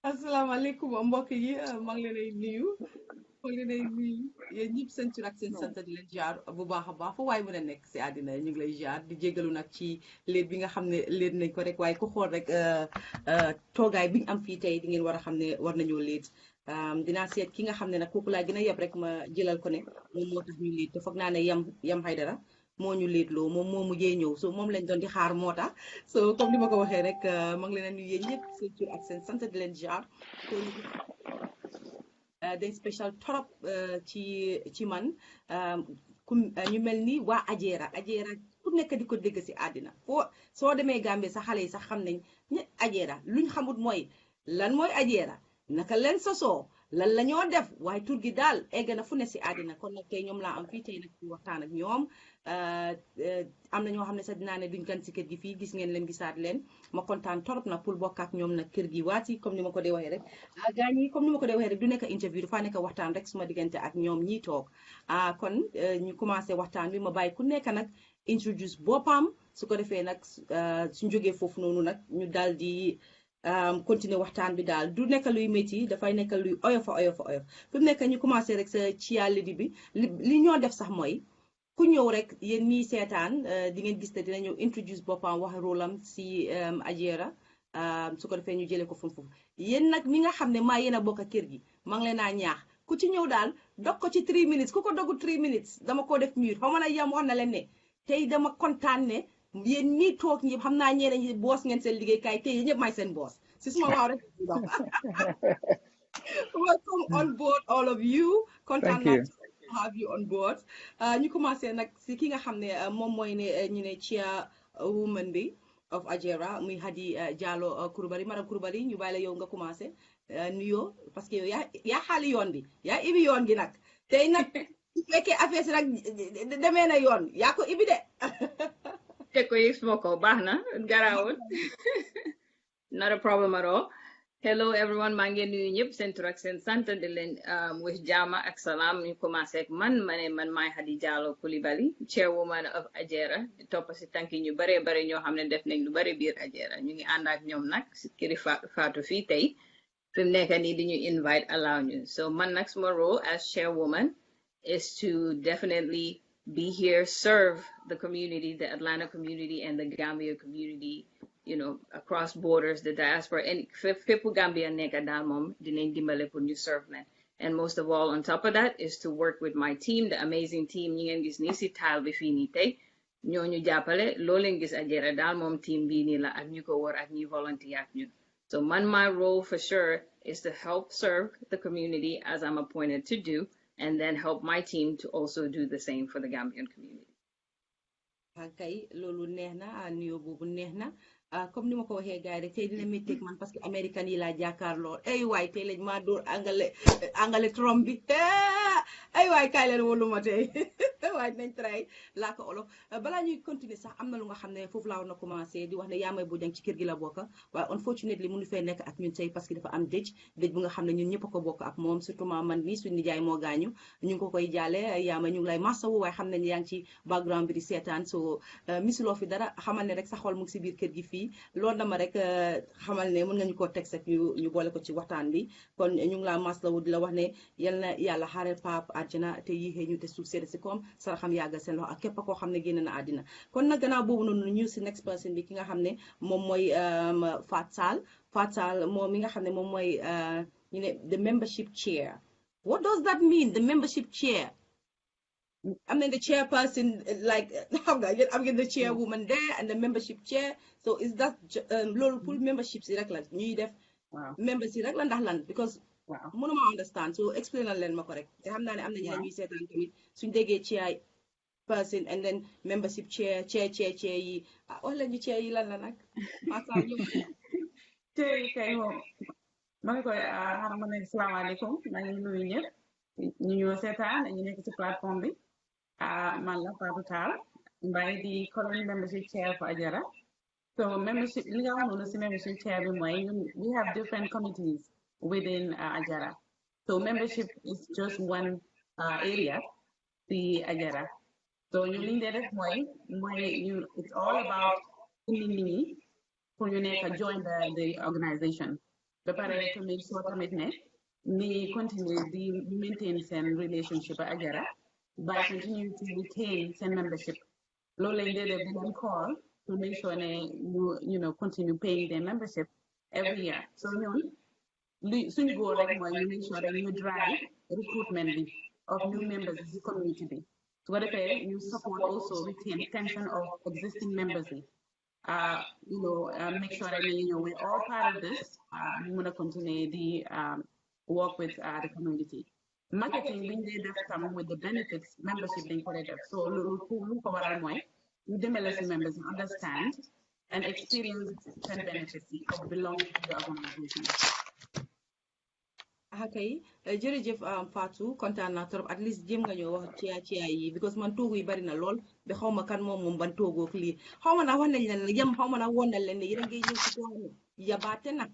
asalaamaaleykum mbokk yi maa ngi leen di nuyu maa ngi leen di nuyu yéen ñëpp seen tur ak seen sant di leen jaar bu baax a baax fa waaye mën a nekk si àddina ñu ngi lay jaar di jégalu nag ci léet bi nga xam ne léet nañ ko rek waaye ku xool rek toogaay bi ñu am fii tey di ngeen war a xam ne war nañoo léet dinaa seet ki nga xam ne nag kooku laa gën a yeb rek ma jëlal ko ne moom moo tax ñu léet te foog naa ne yam Haydara moo ñu léetloo moom moo mujjee ñëw so moom lañ doon di xaar moo tax so comme ni ma ko waxee rek maa ngi leen a nuyu yéen ñëpp seen tur ak seen sant di leen jaar day spécial trop ci man ku ñu mel ni waa Ajeera ku nekk di ko dégg si àddina soo demee Gambie sa xale yi sax xam nañ ñe Ajeera luñ xamut mooy lan mooy Ajeera naka leen sosoo lan la ñoo def waaye tur gi daal egg na fu ne si àddina kon nag tey ñoom laa am fii tey nag ci waxtaan ak ñoom am na ñoo xam ne sax dinaa ne duñ gan si kër gi fii gis ngeen leen gisaat leen ma kontaan torop nag pour bokk ak ñoom nag kër gi waati comme ni ma ko dee waxee rek gaañ yi comme ni ma ko dee waxee rek du nekk interview dafa nekk waxtaan rek suma diggante ak ñoom ñii toog kon ñu commencé waxtaan bi ma bàyyi ku nekk nag introduce boppam su ko defee nag suñ jógee foofu noonu nag ñu daal di continuer waxtaan bi daal du nekk luy métti dafay nekk luy oyof fi mu nekk ñu commencé rek sa ciyaalidi bi li ñoo def sax mooy ku ñëw rek yéen ñii seetaan di ngeen gis ne dina ñëw introduce boppam wax rôlam si Ajeera su ko defee ñu jëlee ko foofu yéen nag mi nga xam ne maa yéen a bokk kër gi maa ngi leen a ñaax ku ci ñëw daal dog ko ci 3 minutes ku ko dogu 3 minutes dama ko def mur xaw ma ne yam wax na leen ne tey dama kontaan ne yéen ñii toog ñëpp xam naa ñeneen ñi boos ngeen seen liggéeykaay tey yéen ñëpp may seen boos si suma waaw rek welcome on board all of you kontaan naa to have you on board ñu commencé nag si ki nga xam ne moom mooy ne ñu ne chairwoman bi of Ajeera muy Hadi Jallow Coulibaly madame Coulibaly ñu bàyyi la yow nga commencé nuyoo parce que yow yaa xaali yoon bi yaa ibi yoon gi nag tey nag su fekkee affaire si nag demee na yoon yaa ko ibi de te ko yëg suma ko baax na garaawul not a problem at all. Hello everyone, maa ngi nuyu ñëpp seen tur ak seen sant di leen wish jàmm ak salaam ñu commencé ak man maay Hadi Jallow Coulibaly chairwoman of Ajeera di topp si tànki ñu bare ñoo xam ne def nañ lu bare biir Ajeera ñu ngi ànd ak ñoom nag si këri Fatou fii tey fi mu nekk nii di ñu invite allow ñu so man nag suma role as chairwoman is to definitely be here, serve the community, the Atlanta community and the Gambia community, you know, across borders, the diaspora, and people Gambia neka dal mom dinañ dimbale pour ñu serve leen. And most of all, on top of that, is to work with my team, the amazing team ñi ngeen gis ni si taal bi fii nii tey ñooñu jàppale loo leen gis Ajeera daal moom team bii nii la ak ñu ko war ak ñi volunteer ak ñun. So my role for sure is to help serve the community as I'm appointed to do, and then help my team to also do the same for the Gambian community. kay loolu neex na nuyoo boobu neex na comme ni ma ko waxee gars yi rek tey dina métteeg man parce que américain yi laa jàkkaarloo ay waay tey lañ maa dóor angale Trump bi ay waay kaay leen wóolu ma tey waaye dinañ try laa ko olof balaa ñuy continuer sax am na lu nga xam ne foofu laa war na commencé di wax ne yaa may bu jang ci kër gi la bokk waaye unfortunately mënu fee nekk ak ñun tey parce que dafa am dëj bu nga xam ne ñun ñëpp a ko bokk ak moom surtout man mi suñu nijaay moo gaañu ñu ngi ko koy jaale yaa ma ñu ngi lay masawu waaye xam nañ yaa ngi ci background bi di seetaan so misuloo fi dara xamal ne rek sa xol mu ngi si biir kër gi fii loolu dama rek xamal ne mën nga ñu koo teg rek ñu boole ko ci waxtaan bi kon ñu ngi laa maslawu di la wax ne yal na yàlla xaareel Pape àjjana te yéexee ñu te suuf sedd si koom sara xam yàggal seen loxo ak képp koo xam ne génn na àddina kon nag gannaaw boobu noonu ñu si next person bi ki nga xam ne moom mooy Fatou Sall moom mi nga xam ne moom mooy ñu ne the membership chair. What does that mean, the membership chair? I mean the chairperson, like I'm getting the chairwoman there and the membership chair. So is that loolu pour membership si rek la ñuy def members si rek la ndax lan because mënuma understand so explain leen ma ko rek te xam naa ne am na ñeneen ñuy seetaan tamit suñ déggee chairperson and then membership chair yi wax leen ñu chair yi lan la nag macha chair yi kay moom ma ngi koy xanaa ma ne salaamaaleykum maa ngi nuyu ñëpp ñu ñëw seetaan ñu nekk ci plateforme bi man la Fatou Tall mbay di colony membership chair for Ajeera so membership li nga wax noonu si membership chair bi mooy we have different committees within Ajeera so membership is just one area the Ajeera so ñu liñ dee def mooy it's all about indi nit ñi pour ñu nekk join the organization ba pare to make sure tamit ne ni continue di maintain seen relationship ak Ajara by continuing to retain seen membership loolu lañ dee def di leen call to make sure ne ñu continue paying their membership every year so ñun suñ goal rek mooy ñu make sure rek ñu drive recruitment bi of new members ci community bi su ko defee ñu support also retention of existing members yi make sure that we're all part of this. We want to continue the work with the community. Marketing, we need to come with the benefits membership being collected. So, look over our way. We demolish members understand and experience the benefits of belonging to the organization. Okay, jërëjëf Fatou kontaan naa trop at least jéem nga ñoo wax ci yi because man toogu yi bari na lool ba xaw ma kan moom ban toogook lii xaw ma naa wax nañ leen yem xaw ma naa woon nañ leen ne yéen a ngi ñëw ci toolu yabaate nag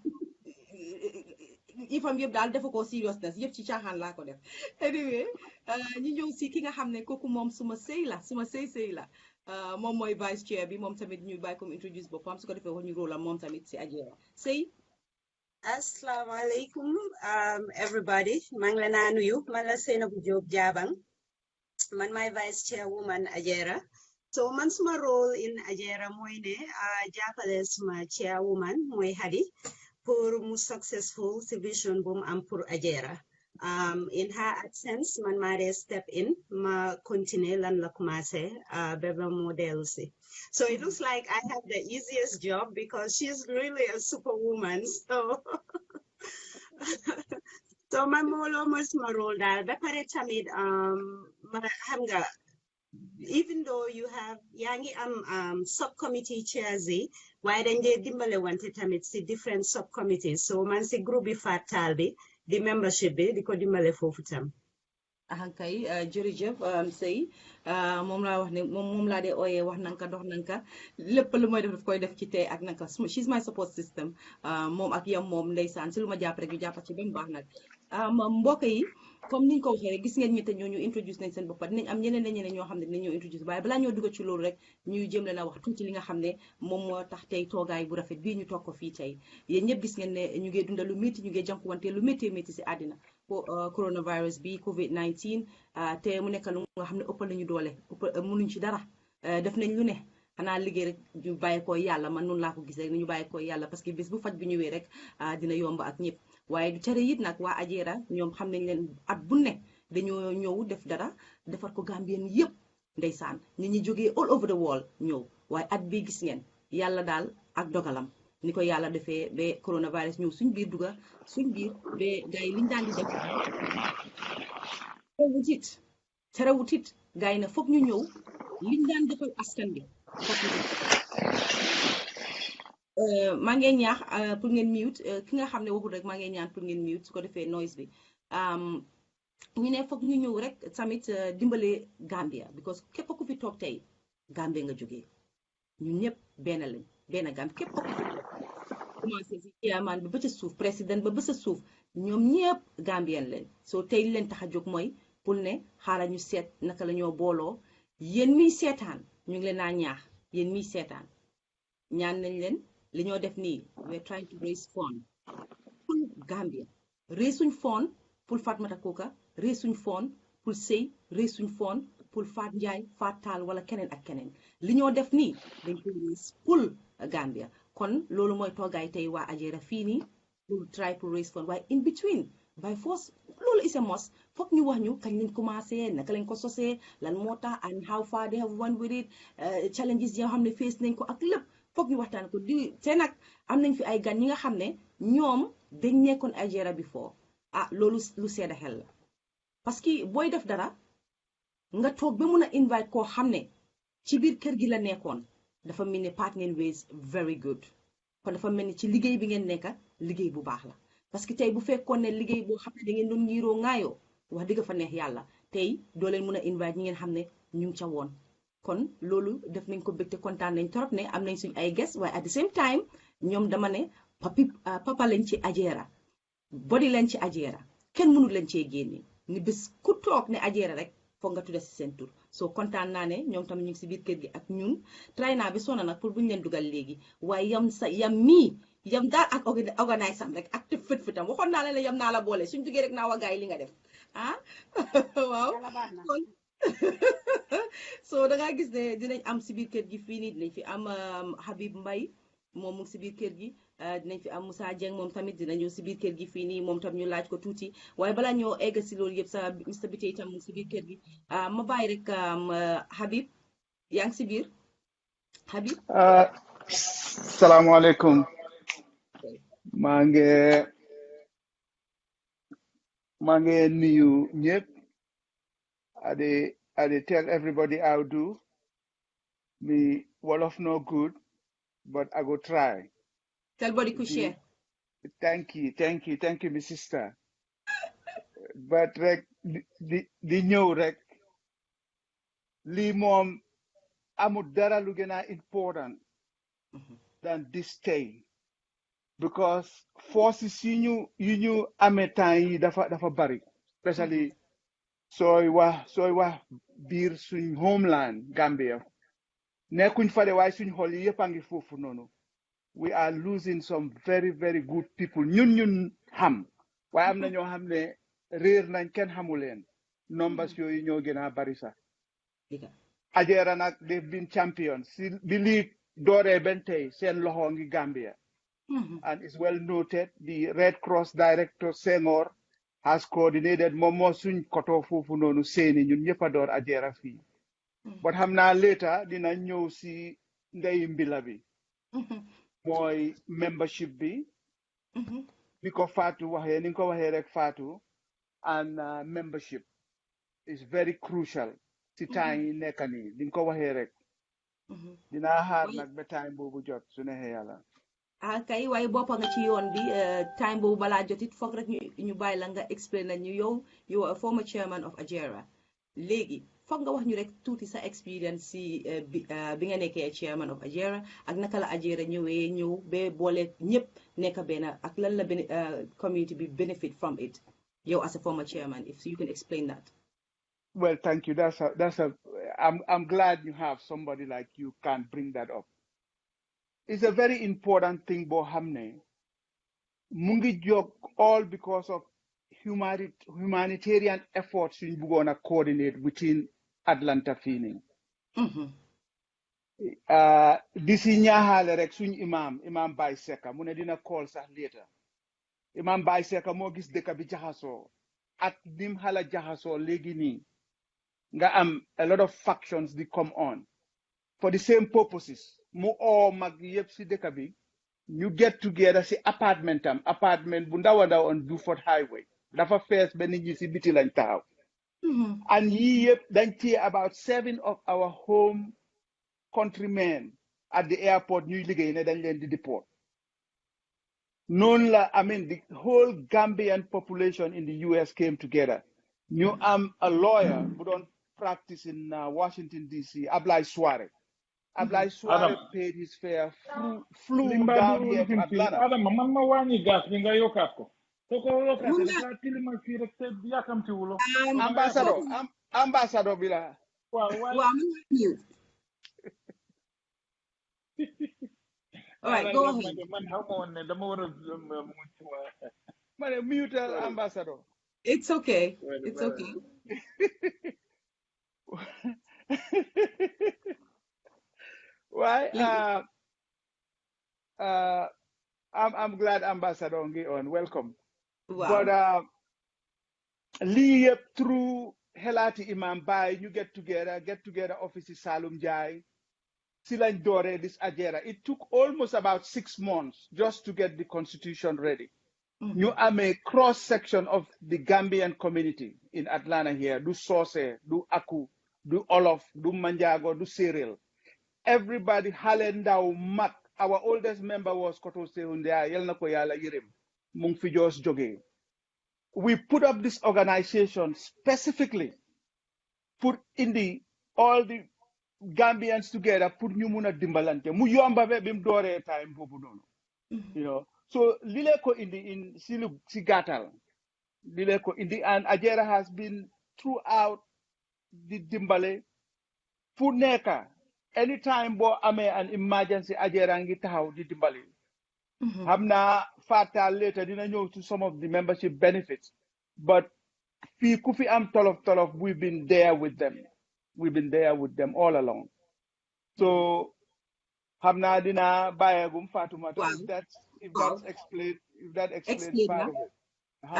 ifam yëpp daal defa ko seriousness yëpp ci caaxaan laa ko def anyway ñu ñëw si ki nga xam ne kooku moom suma sëy la moom mooy vice chair bi moom tamit ñu bàyyi comme introduce boppam su ko defee wax ñu rôle moom tamit si Ajera sëy Assalamu alaikum, everybody. Manglana nuyu, man la Seynabou Diop Jabang. Man my vice chairwoman Ajera. So man suma role in Ajera moy ne jappale suma chairwoman moy Hadi pour mu successful vision bum am pour Ajera. In her absence, man mare step in, ma continue lan la commencé beba model si. So it looks like I have the easiest job because she's really a superwoman. So my molo mas ma role dal ba pare tamit even though you have yangi subcommittee chairs why dañ dé dimbalé wante tamit si different subcommittees so man si groupe bi fatal bi di membership bi di ko dimbalé fofu tam ahankay jërëjëf sëy moom laa wax ne moom laa dee ooyee wax nanka dox nanka lépp lu mooy def koy def ci tey ak nanka she's my support system moom ak yam moom ndeysaan si lu ma jàpp rek ñu jàppa ci ba mu baax nag mbokk yi comme niñ ko waxee rek gis ngeen ñi te ñooñu introduce nañ seen boppa dinañ am ñeneen ñoo xam ne dinañ ñoo introduce waaye balaa ñoo dugg ci loolu rek ñuy jëm leen a wax tuuti li nga xam ne moom moo tax tey toogaay bu rafet bii ñu toog ko fii tey yéen ñëpp gis ngeen ne ñu ngi dundal lu métti ñu ngi jànkuwante lu métti si àddina coronavirus bi COVID-19 te mu nekk lu nga xam ne ëppal nañu doole mënuñ ci dara def nañ lu ne xanaa liggéey rek ñu bàyyi ko yàlla man noonu laa ko gis rek ni ñu bàyyi ko yàlla parce que bis bu faj bi ñëwee rek dina yomb ak ñëpp waaye du tere it nag waa Ajera ñoom xam nañ leen at bu ne dañoo ñëw def dara defar ko Gambien yëpp ndeysaan nit ñi jógee all over the world ñëw waaye at bi gis ngeen yàlla daal ak dogalam ni ko yàlla defee ba coronavirus ñëw suñ biir ba gars yi liñ daan di def terewut it gars yi ne foog ñu ñëw liñ daan defal askan bi maa ngeen ñaax pour ngeen mute ki nga xam ne waxul rek maa ngeen ñaan pour ngeen mute su ko defee noise bi ñu ne foog ñu ñëw rek tamit dimbale Gambia because képp ku fi toog tey Gambia nga jógee ñun ñëpp benn Gambia képp ku fi commencé si chairman ba ca suuf président ba sa suuf ñoom ñëpp Gambien leen soo tey leen tax a jóg mooy pour ne xaaral ñu seet naka la ñoo booloo yéen miy seetaan ñu ngi leen naa ñaax yéen miy seetaan ñaan nañ leen li ñoo def nii we're trying to raise fund pour Gambia raise suñ fund pour Fatmata Koka raise suñ fund pour Sey raise suñ fund pour Fat Njaay Fat Taal wala keneen ak keneen li ñoo def nii dañ ko raise pour Gambia kon loolu mooy toogaay tey waa Ajera fii nii pour try to raise fund waaye in between by force loolu is a must foog ñu wax ñu kañ lañ commencé naka lañ ko sosee lan moo tax and how far they have won with it challenges yoo xam ne face nañ ko ak lépp foog ñu waxtaan ko di te nag am nañ fi ay gan ñi nga xam ne ñoom dañ nekkoon Ajera before loolu lu seeda xel la parce que booy def dara nga toog ba mun a invite koo xam ne ci biir kër gi la nekkoon dafa mel ni part ngeen ways very good kon dafa mel ni ci liggéey bi ngeen nekka liggéey bu baax la parce que tey bu fekkoon ne liggéey boo xam ne da ngeen doon ñiiroo ŋaayoo wax dëgg fa neex yàlla tey doo leen mun a invite ñi ngeen xam ne ñu ngi ca woon kon loolu def nañ ko bégte kontaan nañ trop ne am nañ suñ ay guest waaye at the same time ñoom dama ne papa lañ ci Ajera body leen ci Ajera kenn mënul leen cee génne ni bés ku toog ne Ajera rek foog nga tudda si seen tur soo kontaan naa ne ñoom tamit ñu ngi si biir kër gi ak ñun try naa bi sonna nag pour buñu leen dugal léegi waaye yam mii yam daal ak organise am rek ak fit-fitam waxoon naa leen ne yam naa la boole suñ duggee rek naa wa gaay li nga def ah waaw yàlla baax na. kon so da ngaa gis ne dinañ am si biir kër gi fii nii dinañ fi am Habib Mbay moom mu ngi si biir kër gi dinañ fi am Moussa Dieng moom tamit dina ñëw si biir kër gi fii nii moom tam ñu laaj ko tuuti waaye balaa ñoo egg si loolu yëpp sa Mr Biteye itam mu ngi si biir kër gi ma bàyyi rek Habib yaa ngi si biir Habib Salaamaaleykum. maa ngi nuyu ñëpp. I dey tell everybody how do. Me Wolof no good, but I go try. tell body ku share Thank you, my sister. But rek di ñëw rek lii moom amul dara lu gën a important than this day. Because forces yu ñu amee temps yi dafa bari, especially sooy wax biir suñ homeland Gambia nekkuñ fa de waaye suñ xol yi yëpp a ngi foofu noonu. We are losing some very very good people ñun xam waaye am na ñoo xam ne réer nañ kenn xamu leen numbers yooyu ñoo gën a bari sax. Ajera nag they've been champions si bi lii dooree ben tey seen loxo ngi Gambia. And it's well noted, the Red Cross Director Senghor has coordinated momo suñ koto fofu nonu seeni ñun ñëpp a door Ajera fii. But xam naa later dina ñëw si ndey mbila bi. Mooy membership bi. Ni ko Fatou waxee ni ko waxee rek Fatou. And membership is very crucial si temps yi nekk nii ni ko waxee rek. Dinaa xaar nag ba time boobu jot su neexee yàlla. kay waaye boppa nga ci yoon bi time boobu balaa jotit foog rek ñu bàyyi la nga explain la ñu yow a former chairman of Ajera léegi foog nga wax ñu rek tuuti sa experience si bi nga nekkee chairman of Ajera ak naka la Ajera ñëw ba boole ñëpp nekk benn ak lan la community bi benefit from it yow as a former chairman if you can explain that. Well, thank you. I'm glad you have somebody like you can bring that up. It's a very important thing, Bohamne. Mungi jog all because of humanitarian efforts in Bugona coordinate within Atlanta Phoenix. This is Nyahale rek suñ imam Baye Seka mu ne dina call sax later. Imam Baye Seka moo gis dëkk bi jaxasoo ak nim xala jaxasoo léegi nii nga am a lot of factions di come on for the same purposes. Mu mag yëpp si dëkk bi ñu get together si apartment bu ndaw a ndaw on Duford Highway dafa fees ba nit ñi si biti lañ taxaw. And yii yëpp dañ téye about 7 of our home countrymen at the airport ñuy liggéey ne dañ leen di deport. Noonu la the whole Gambian population in the US came together. Ñu am a lawyer bu doon practice in Washington DC, Ablai Suarez. Ablai Suarez paid his fare, flew down here to Atlanta. Adam, man ma wàññi gas bi nga yokkaat ko. Soo ko yokkaatee dafa tilima fii rek te yàkkamti wulo. Ambassador bi la. Waaw all right, go ahead. Man xaw ma woon ne dama war a mute ambassador. It's okay. It's okay. Why? I'm glad Ambassador Ongi on. Welcome. Wow. But Lee through Helati Imam Bay, you get together offices Salum Jai, Silan Dore, this Ajera. It took almost about 6 months just to get the constitution ready. You am a cross section of the Gambian community in Atlanta here. Do Sose, do Aku, do Olof, do Manjago, do Cyril. Everybody Halendau Mat. Our oldest member was Koto Sehundia, Yelna Koyala Yirim, Mungfijos Joge. We put up this organization specifically, put in all the Gambians together, put Numuna Dimbalante, Muyamba Bim Dore time, you know. So Lileko in Sigatal, Lileko and Ajera has been throughout the Dimbale, Funeka. Anytime bo ame an emergency Ajera ngi taxaw di dimbali. xam naa Fatal later dina ñëw to some of the membership benefits but fii ku fi am tolof we've been there with them all along so xam naa dina bàyyeegum Fatoumata waaw if waaw that explains explain part na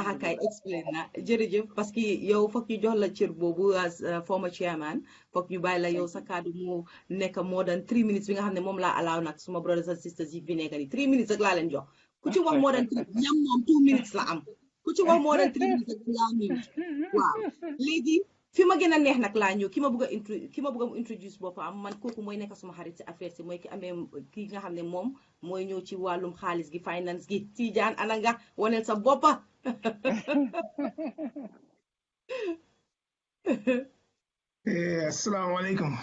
of it kay alhamdulillah explain na jërëjëf parce que yow foog ñu jox la cër boobu as former chairman foog ñu bàyyi la yow sa kaddu mu nekk more than 3 minutes bi nga xam ne moom laa allow nag suma brothers and sisters yi fi nekk ni 3 minutes rek laa leen jox ku ci wax more than 3 ñam moom 2 minutes la am ku ci wax more than 3 minutes rek laa minute waaw léegi fi ma gën a neex nag laa ñëw ki ma bëgg a mu introduce boppam man kooku mooy nekk suma xarit si affaire si mooy ki amee ki nga xam ne moom mooy ñëw ci wàllum xaalis gi finance gi Tijaan ana nga waneel sa boppa Assalamu alaikum.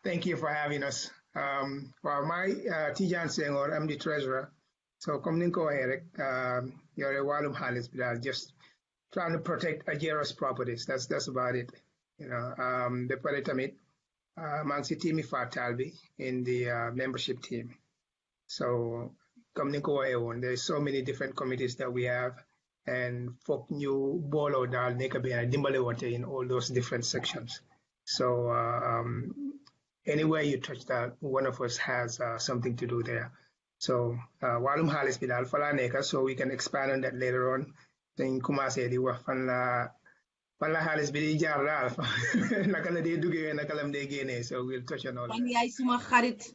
Thank you for having us. Well, my Tijan Senghor, I'm the treasurer. So, Komninko Eric, you're a Walum Halis, just trying to protect Ajera's properties. That's about it. You know, the Paritamit, Mansi Timi Fatalbi in the membership team. So, Komninko there's so many different committees that we have. And folk new bolo dal nekabe dimbale in all those different sections. So anywhere you touch that, one of us has something to do there. So walum halis bidal fala neka, so we can expand on that later on. Then kumase di wax fan la halis bi di jaar dal naka la de duggé naka lam de génné, so we'll touch on all that. Man yaay suma xarit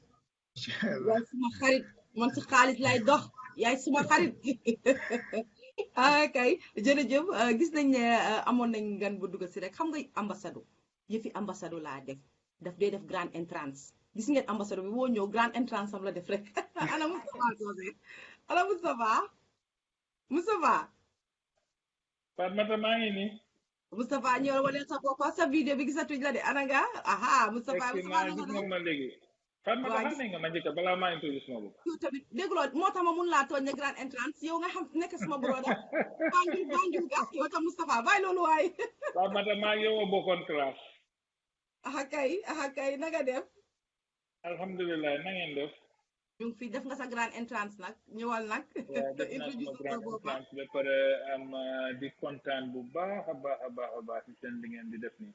man ci xaalis lay dox yaay suma xarit kay jërëjëf gis nañ ne amoon nañ gan bu dugg si rek xam nga ambassade yëfi ambassade laa daf dee def grand entrance gis ngeen ambassade bi woo ñëw grand entrance am la def rek ana Moustapha Fatmata maa ngi nii Moustapha ñëw wala sa bopp sa vidéo bi gisatuñ la de ana nga aha Moustapha gis nga ma léegi Fatmata xam nga ma njëkk balaa maa introduce ma bopp yow tamit dégloo moo tax ma mun laa tooñ ne grand entrance yow nga xam nekk sama broda Banjul gas yow tam Moustapha bàyyi loolu waay Fatmata maa ngi yow a bokkoon classe aha kay na nga def alhamdulilah na ngeen def ñu ngi fi def nga sa grand entrance nag ñëwal nag introduce grand entrance ba pare am di kontaan bu baax a baax ci seen li ngeen di def nii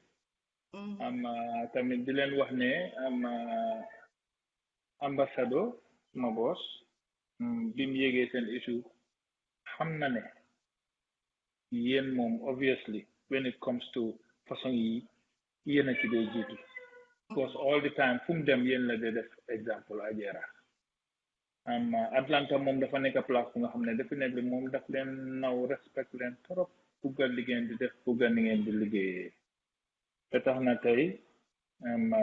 am tamit di leen wax ne am ambassadeur suma boss bi mu yégee seen issue xam na ne yéen moom obviously when it comes to façon yi yéen a ci dee jiitu because all the time fu mu dem yéen la dee def exemple Ajera am Atlanta moom dafa nekk place bu nga xam ne definitely moom daf leen naw respect leen trop buggal li ngeen di def buggal ni ngeen di liggéeyee te tax na tey am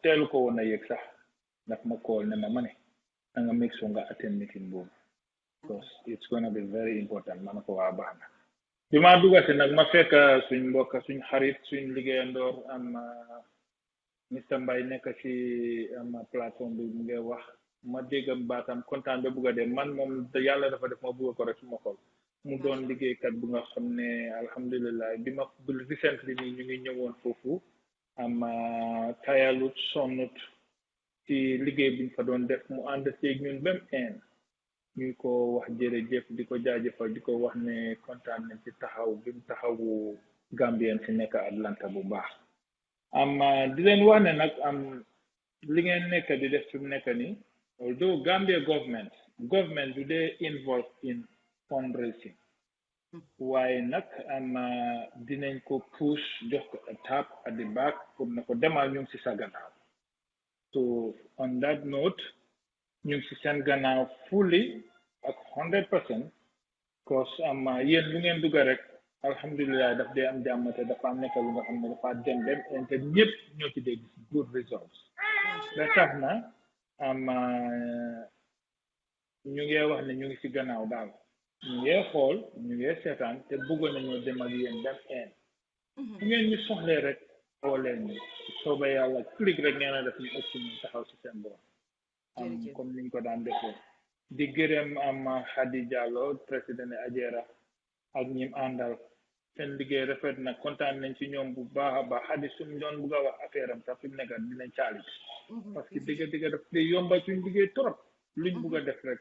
teelu ko woon a yëg sax daf ma call ne ma ne da nga make sure nga attend meeting boobu because it's gonna be very important ma ne ko waa baax na bi ma dugasi nag ma fekk suñ mbokk suñ xarit suñ liggéeyandoor am Mr. Mbay nekk ci am plateforme bi mu ngi wax ma déggam baatam kontaan ba bugg a dem man moom yàlla dafa def ma bugg ko rek suma xol mu doon liggéeykat bu nga xam ne alhamdulilah bi ma recently nii ñu ngi ñëwoon foofu am tayalut sonnut ci liggéey biñ fa doon def mu ànd seeg ñun même ñu ko wax jërëjëf di ko jaajëfal di ko wax ne kontaan nañ ci taxaw bi mu taxawu Gambien si nekk Atlanta bu baax am di leen wax ne nag am li ngeen nekk di def fi mu nekk nii although Gambia government du dee involved in fundraising waaye nag am dinañ ko push jox ko a tap at the back pour na ko demal ñu ngi si sa gannaaw so on that note ñu ngi si seen gannaaw fully ak 100% cause am yéen lu ngeen dugga rek alhamdulilah daf dee am jàmm te dafa nekk lu nga xam ne dafa dem te ñëpp ñoo ci dee gis good results da tax na am ñu ngi wax ne ñu ngi si gannaaw daal ñu ngi xool ñu ngi seetaan te bëggoon nañoo dem ak yéen dem fu ngeen ñu soxlee rek oo leen ñu sooba yàlla clic rek ngeen a def ñu ëpp ñu taxaw si seen borom am comme niñ ko daan defee di gërëm am Hadi Diallo président Ajera ak ñim àndal seen liggéey rafet na kontaan nañ ci ñoom bu baax a baax Hadi suñu doon bugg a wax affaire am sax fi mu nekk dinañ caalit parce que dëgg daf day yombal suñu liggéey trop luñ bugg a def rek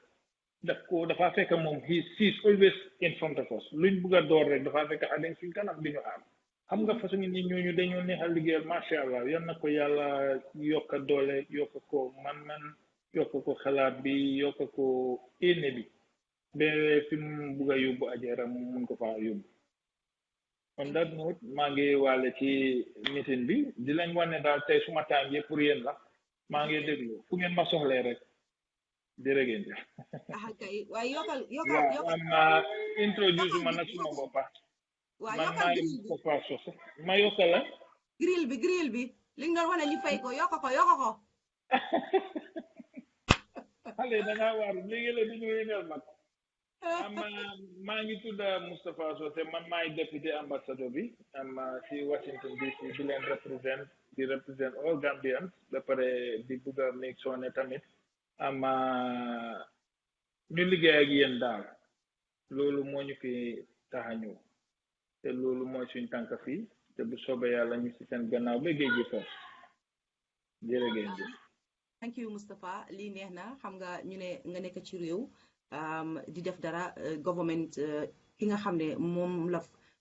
dafa fekk moom he's always in front of us luñ bugg a door rek dafa fekk xale suñ kanam di ñu aar xam nga façon nit ñooñu dañoo neexal liggéeyal macha allah yal na ko yàlla yokk doole yokk ko man yokk ko xalaat bi yokk ko éene bi ba fi mu bugg a yóbbu Ajara mu mun ko faa yóbbu on that note maa ngi waale ci meeting bi di leen wax ne daal tey suma time yëpp pour yéen la maa ngi déglu fu ngeen ma soxlee rek jërëjëf. kay waaye yokkal am introduce ma nag suma boppa man maay Moustapha Socé ma yokkal la grill bi li nga wax ne ñu fay ko yokk ko xale da ngaa waaru léegi la di ñu yéneel mag maa ngi tudd Moustapha Socé man maay député ambassadeur bi si Washington DC di leen represent all Gambians ba pare di bugg a make sure ne tamit ñu liggéey ak yéen daal loolu moo ñu fi tax a ñëw te loolu mooy suñ tànk fii te bu soobee yàlla ñu si seen gannaaw ba géej gi foofu jërëjëf. thank you Moustapha lii neex na xam nga ñu ne nga nekk ci réew di def dara government ki nga xam ne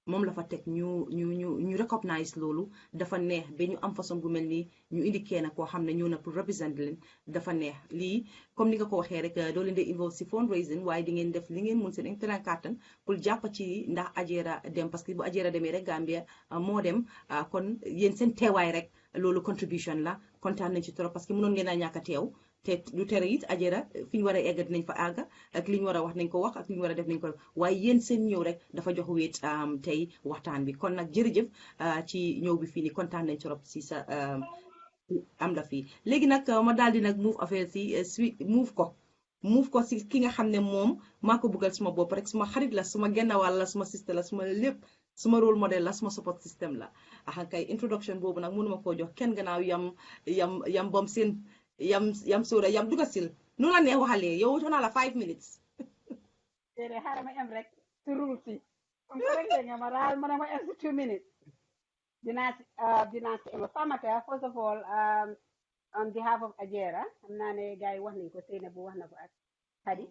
moom la fa teg ñu recognize loolu dafa neex ba ñu am façon bu mel ni ñu indi kenn koo xam ne ñëw na pour represent leen dafa neex lii comme ni nga ko waxee rek doo leen di involve si fundraising waaye di ngeen def li ngeen mun seen internet kàttan pour jàpp ci ndax Ajara dem parce que bu Ajara demee rek Gambia moo dem kon yéen seen teewaay rek loolu contribution la kontaan nañ ci trop parce que mënoon ngeen a ñàkk a teew te du tere it Ajara fi ñu war a egg dinañ fa àgg ak li ñu war a wax nañ ko wax ak li ñu war a def nañ ko waaye yéen seen ñëw rek dafa jox wéet tey waxtaan bi kon nag jërëjëf ci ñëw bi fii ni kontaan nañ trop si sa am la fii léegi nag ma daal di nag move affaire si move ko si ki nga xam ne moom maa ko buggal suma bopp rek suma xarit la suma gennawal la suma sister la suma lépp suma role model la suma support system la kay introduction boobu nag mënuma koo jox kenn gannaaw yam bom seen yam sóoda yam dugasil nu la neex waxalee yow wutoon naa la 5 minutes déedéet xaaral ma am rek si rule si comme que rek nga ma raal ma ne ma am si 2 minutes dinaa si am Famata first of all on behalf of Ajara xam naa ne gars yi wax nañ ko Seynabou wax na ko ak Hadi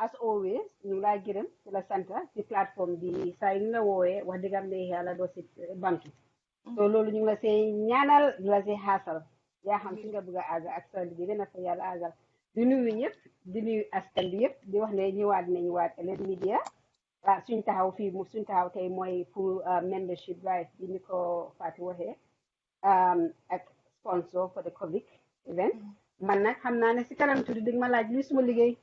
as always ñu laa gërëm ci la sant ci plateforme bi saa yu nga woowee wax dëgg am ne yàlla doo si banque so loolu ñu ngi la see ñaanal di la see xaasal yaa xam fi nga bëgg a àgg ak sa liggéey dina fa yàlla àggal di nuyu ñëpp di nuyu askan bi yëpp di wax ne ñëwaat nañu waat Elite Media suñ taxaw fii suñ taxaw tey mooy pour membership right bi ni ko Fatou waxee ak sponsor for the COVID event man nag xam naa ne si kanam tuuti dig ma laaj lii suma liggéey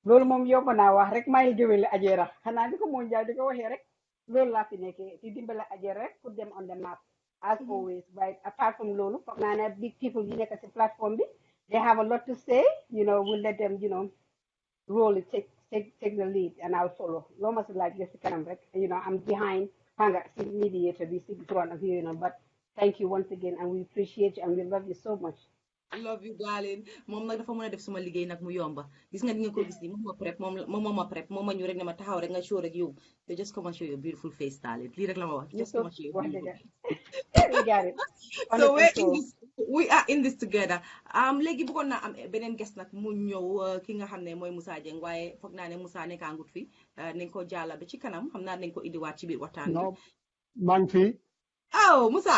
loolu moom yomb naa wax rek maa ngi géwél Ajara xanaa di ko moon jaay di ko waxee rek loolu laa fi nekkee di dimbale Ajara rek pour dem on the map as always right apart from loolu foog naa ne big people yi nekk si plateforme bi they have a lot to say we'll let them roll it take the lead and I'll follow loo ma si laaj si kanam rek I'm behind hanga si mediator bi si front of you but thank you once again and we appreciate you and we love you so much. I love you darling moom nag dafa mën a def suma liggéey nag mu yomba gis nga di nga ko gis ni moom ma prep moom ma ñu rek ne ma taxaw rek nga show rek yow te just come and show your beautiful face darling lii rek la ma wax just come and show your so we are in this together léegi bëggoon naa am beneen guest nag mu ñëw ki nga xam ne mooy Moussa Dieng waaye foog naa ne Moussa nekkaangut fi nañ ko jàlla ba ci kanam xam naa nañ ko indiwaat ci biir waxtaan bi maa ngi fi Moussa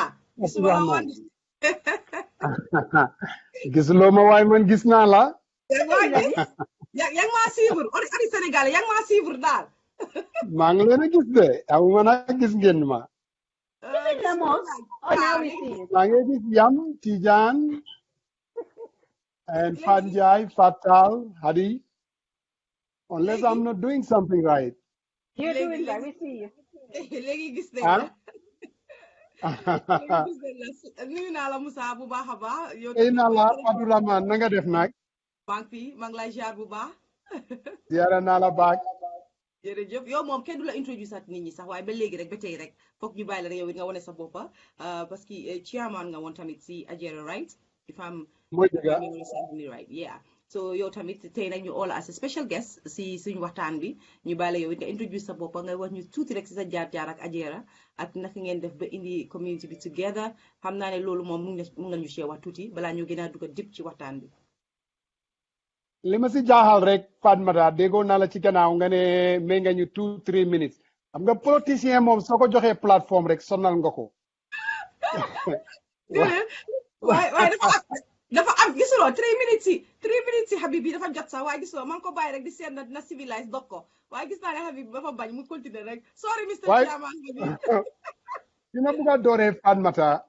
gisuloo ma waaye man gis naa la yaa ngi maa suivre ori Sénégal yaa ngi maa suivre daal maa ngi leen a gis de aw ma nag gis ngeen ma maa ngi gis Yam Tidiane and Fanjai Fatal Hadi unless I'm not doing something right. You're doing right, we see you. léegi gis nañ la nuyu naa la Moussa bu baax a baax yow naa la Abdourahmane na nga def nag maa ngi fi maa ngi lay ziar bu baax ziara naa la baag jërëjëf yow moom kenn du la introduce at nit ñi sax waaye ba léegi rek ba tey rek foog ñu bàyyi la rek yow it nga wane sa boppa parce que chairman nga woon tamit si Ajara right if I'm right yeah so yow tamit tey nag ñu all as a special guest si suñu waxtaan bi ñu bàyyi la yow it nga introduce sa boppa nga wax ñu tuuti rek si sa jaar-jaar ak Ajara ak naka ngeen def ba indi community bi together xam naa ne loolu moom mun nga ñu share wax tuuti balaa ñu gën a dugg dip ci waxtaan bi li ma si jaaxal rek Fatmata déggoo naa la ci gannaaw nga ne may nga ñu 2-3 minutes xam nga politicien moom soo ko joxee plateforme rek sonal nga ko. déedéet waaye dafa am gisuloo 3 minutes yi 3 minutes yi Habib bi dafa jot sax waaye gisuloo man ko bàyyi rek di seet na civilise dog ko waaye gis naa ne Habib dafa bañ mu continuer rek sorry Mr. Chairman you ma bëgg a dooree Fatmata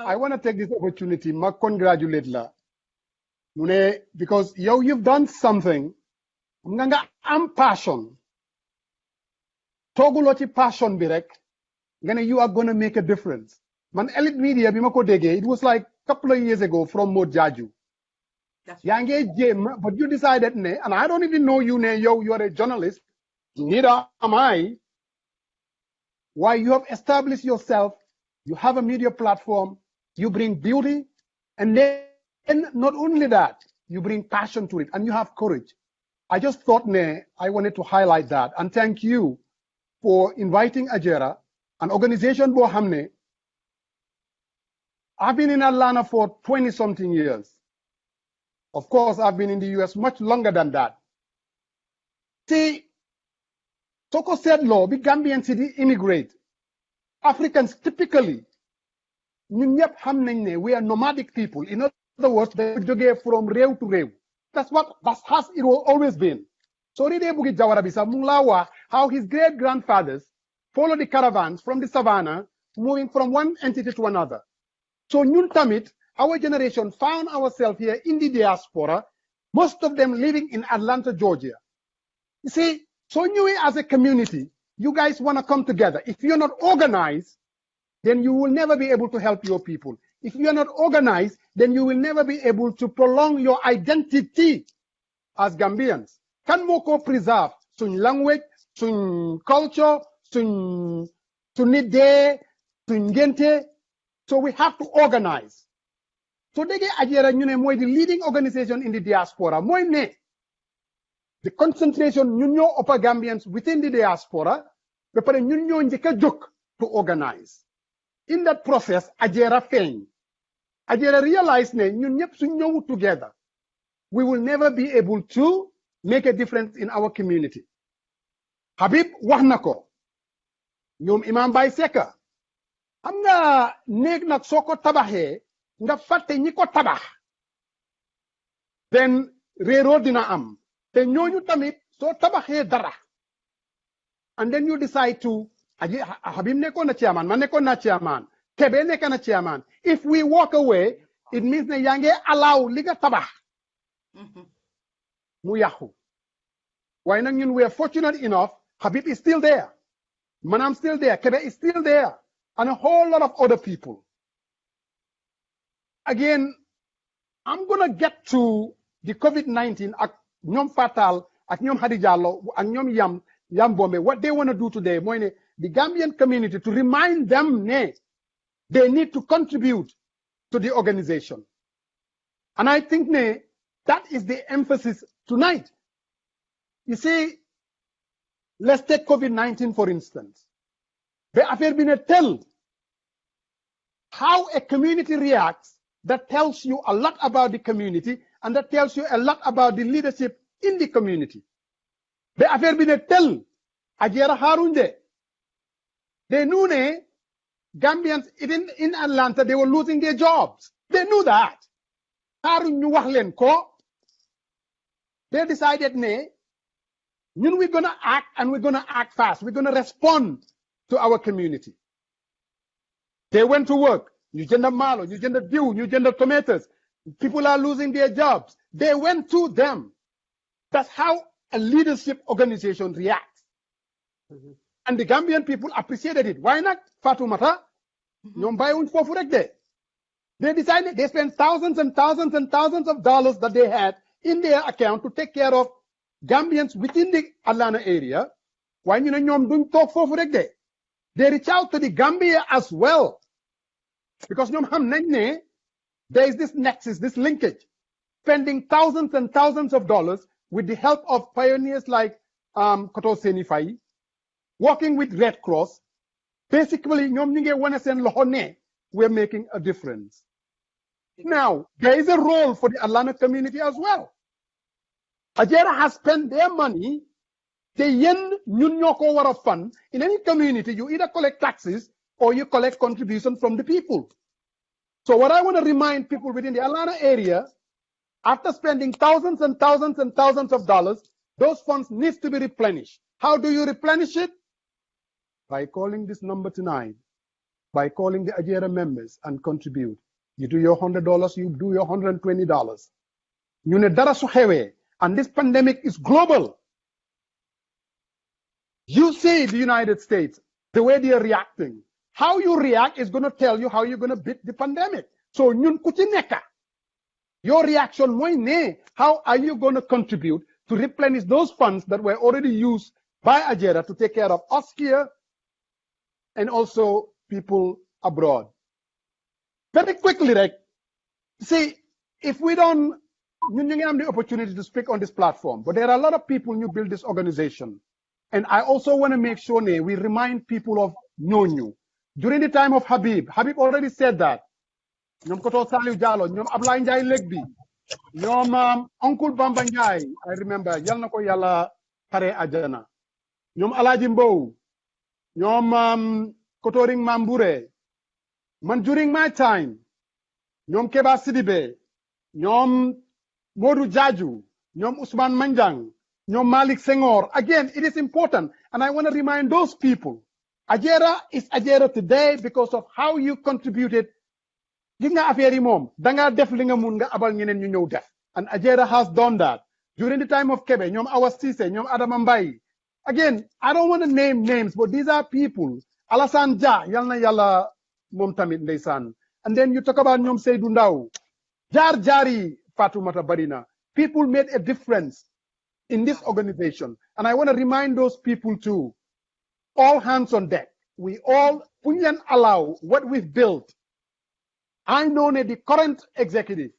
I want to take this opportunity ma congratulate la mu ne because yow you've done something nga am passion tooguloo ci passion bi rek nga ne you are gonna make a difference man Elite Media bi ma ko déggee it was like couple of years ago from Modjaju. But you decided, and I don't even know you, you're a journalist, neither am I. Why you have established yourself, you have a media platform, you bring beauty, and then not only that, you bring passion to it, and you have courage. I just thought, I wanted to highlight that, and thank you for inviting Ajera, an organization Bohamne. I've been in Atlanta for 20-something years. Of course, I've been in the US much longer than that. See, Toko said law, big Gambian city immigrate. Africans typically, we are nomadic people. In other words, they joge from rew to rew. That's has it always been. So Bugi Jawarabisa Munglawa, how his great grandfathers followed the caravans from the savannah, moving from one entity to another. So ñun tamit, our generation found ourselves here in the diaspora, most of them living in Atlanta, Georgia. You see, so anyway, as a community, you guys want to come together. If you're not organized, then you will never be able to help your people. If you're not organized, then you will never be able to prolong your identity as Gambians. Kan moko preserve sun language, sun culture, sun nide, sun gente. So we have to organize. So Dege Ajera Nyune Moy, the leading organization in the diaspora. Moy ne, the concentration ñun upper Gambians within the diaspora, but ñun ñoo njëkk jóg to organize. In that process, Ajera feeñ. Ajera realized ne ñun ñëpp suñ ñëw together, we will never be able to make a difference in our community. Habib wax na ko, ñoom Imam Bay Seka, xam nga néeg nag soo ko tabaxee nga fàtte ñi ko tabax then réeroo dina am te ñooñu tamit soo tabaxee dara and then you decide to Habib nekkoon na chairman man nekkoon na chairman Kebe nekk na chairman if we walk away it means ne yaa ngi allow li nga tabax mu yàqu waaye nag ñun we are fortunate enough Habib is still there man I'm still there Kebe is still there and a whole lot of other people. Again, I'm going to get to the COVID-19 ak ñom Fatal, ak ñom Hadi Jallow, ak ñom Yam Bombe, what they want to do today, the Gambian community, to remind them they need to contribute to the organization. And I think that is the emphasis tonight. You see, let's take COVID-19 for instance. But affaire bi ne tell how a community reacts, that tells you a lot about the community and that tells you a lot about the leadership in the community. But affaire bi ne tell Ajera Harunde. They knew Gambians in Atlanta, they were losing their jobs. They knew that. Harun ñu wax leen ko. They decided we're going to act and we're going to act fast. We're going to respond to our community. They went to work. Ñu jënd malo, ñu jënd diw, ñu jënd tomatoes. People are losing their jobs. They went to them. That's how a leadership organization reacts. And the Gambian people appreciated it. Why not? Fatoumata, ñoom bàyyiwuñ foofu rek de. They decided they spent thousands and thousands and thousands of dollars that they had in their account to take care of Gambians within the Atlanta area. Why ñu ne ñoom duñ toog foofu rek de. They reach out to the Gambia as well. Because ñoom xam nañ there is this nexus, this linkage, spending thousands and thousands of dollars with the help of pioneers like Koto Seni Faye, working with Red Cross. Basically, ñoom ñu ngi wane seen loxo ne we're making a difference. Now, there is a role for the Atlanta community as well. Ajera has spent their money. Te yen ñun ñoko wara fund. In any community, you either collect taxes or you collect contributions from the people. So what I want to remind people within the Atlanta area, after spending thousands and thousands and thousands of dollars, those funds need to be replenished. How do you replenish it? By calling this number tonight, by calling the Ajera members and contribute. You do your $100, you do your $120. You ne dara su xewé, and this pandemic is global. You see the United States, the way they are reacting. How you react is going to tell you how you're going to beat the pandemic. So ñun ku ci nekk, your reaction mooy ne, how are you going to contribute to replenish those funds that were already used by Ajera to take care of us here and also people abroad? Very quickly, right? See, if we don't, you have the opportunity to speak on this platform, but there are a lot of people who build this organization. And I also want to make sure we remind people of Nyonyu. During the time of Habib already said that. Nyom Koto Saliu Jallow, Nyom Ablaye Njai Legbi, Nyom Uncle Bamba Njai, I remember, yal na ko yalla pare ajana. Nyom Alaji Mbow, Nyom Kotoring Mambure. Man, during my time, Nyom Keba Sidibe, Nyom Modu Jaju, Nyom Usman Manjang, Nyom Malik Senghor. Again, it is important. And I want to remind those people, Ajera is Ajera today because of how you contributed. Gis nga affaire yi mom da nga def li nga mun nga abal ñeneen ñu ñëw def. And Ajera has done that. During the time of Kebe, Nyom Awa Cisse, Nyom Adama Mbaye. Again, I don't want to name names, but these are people. Alassane Dia, yal na yalla mom tamit ndeysaan. And then you talk about Nyom Seydou Ndaw. Jar Jari Fatoumata Barina. People made a difference in this organization. And I want to remind those people too, all hands on deck. We all allow what we've built. I know that the current executive,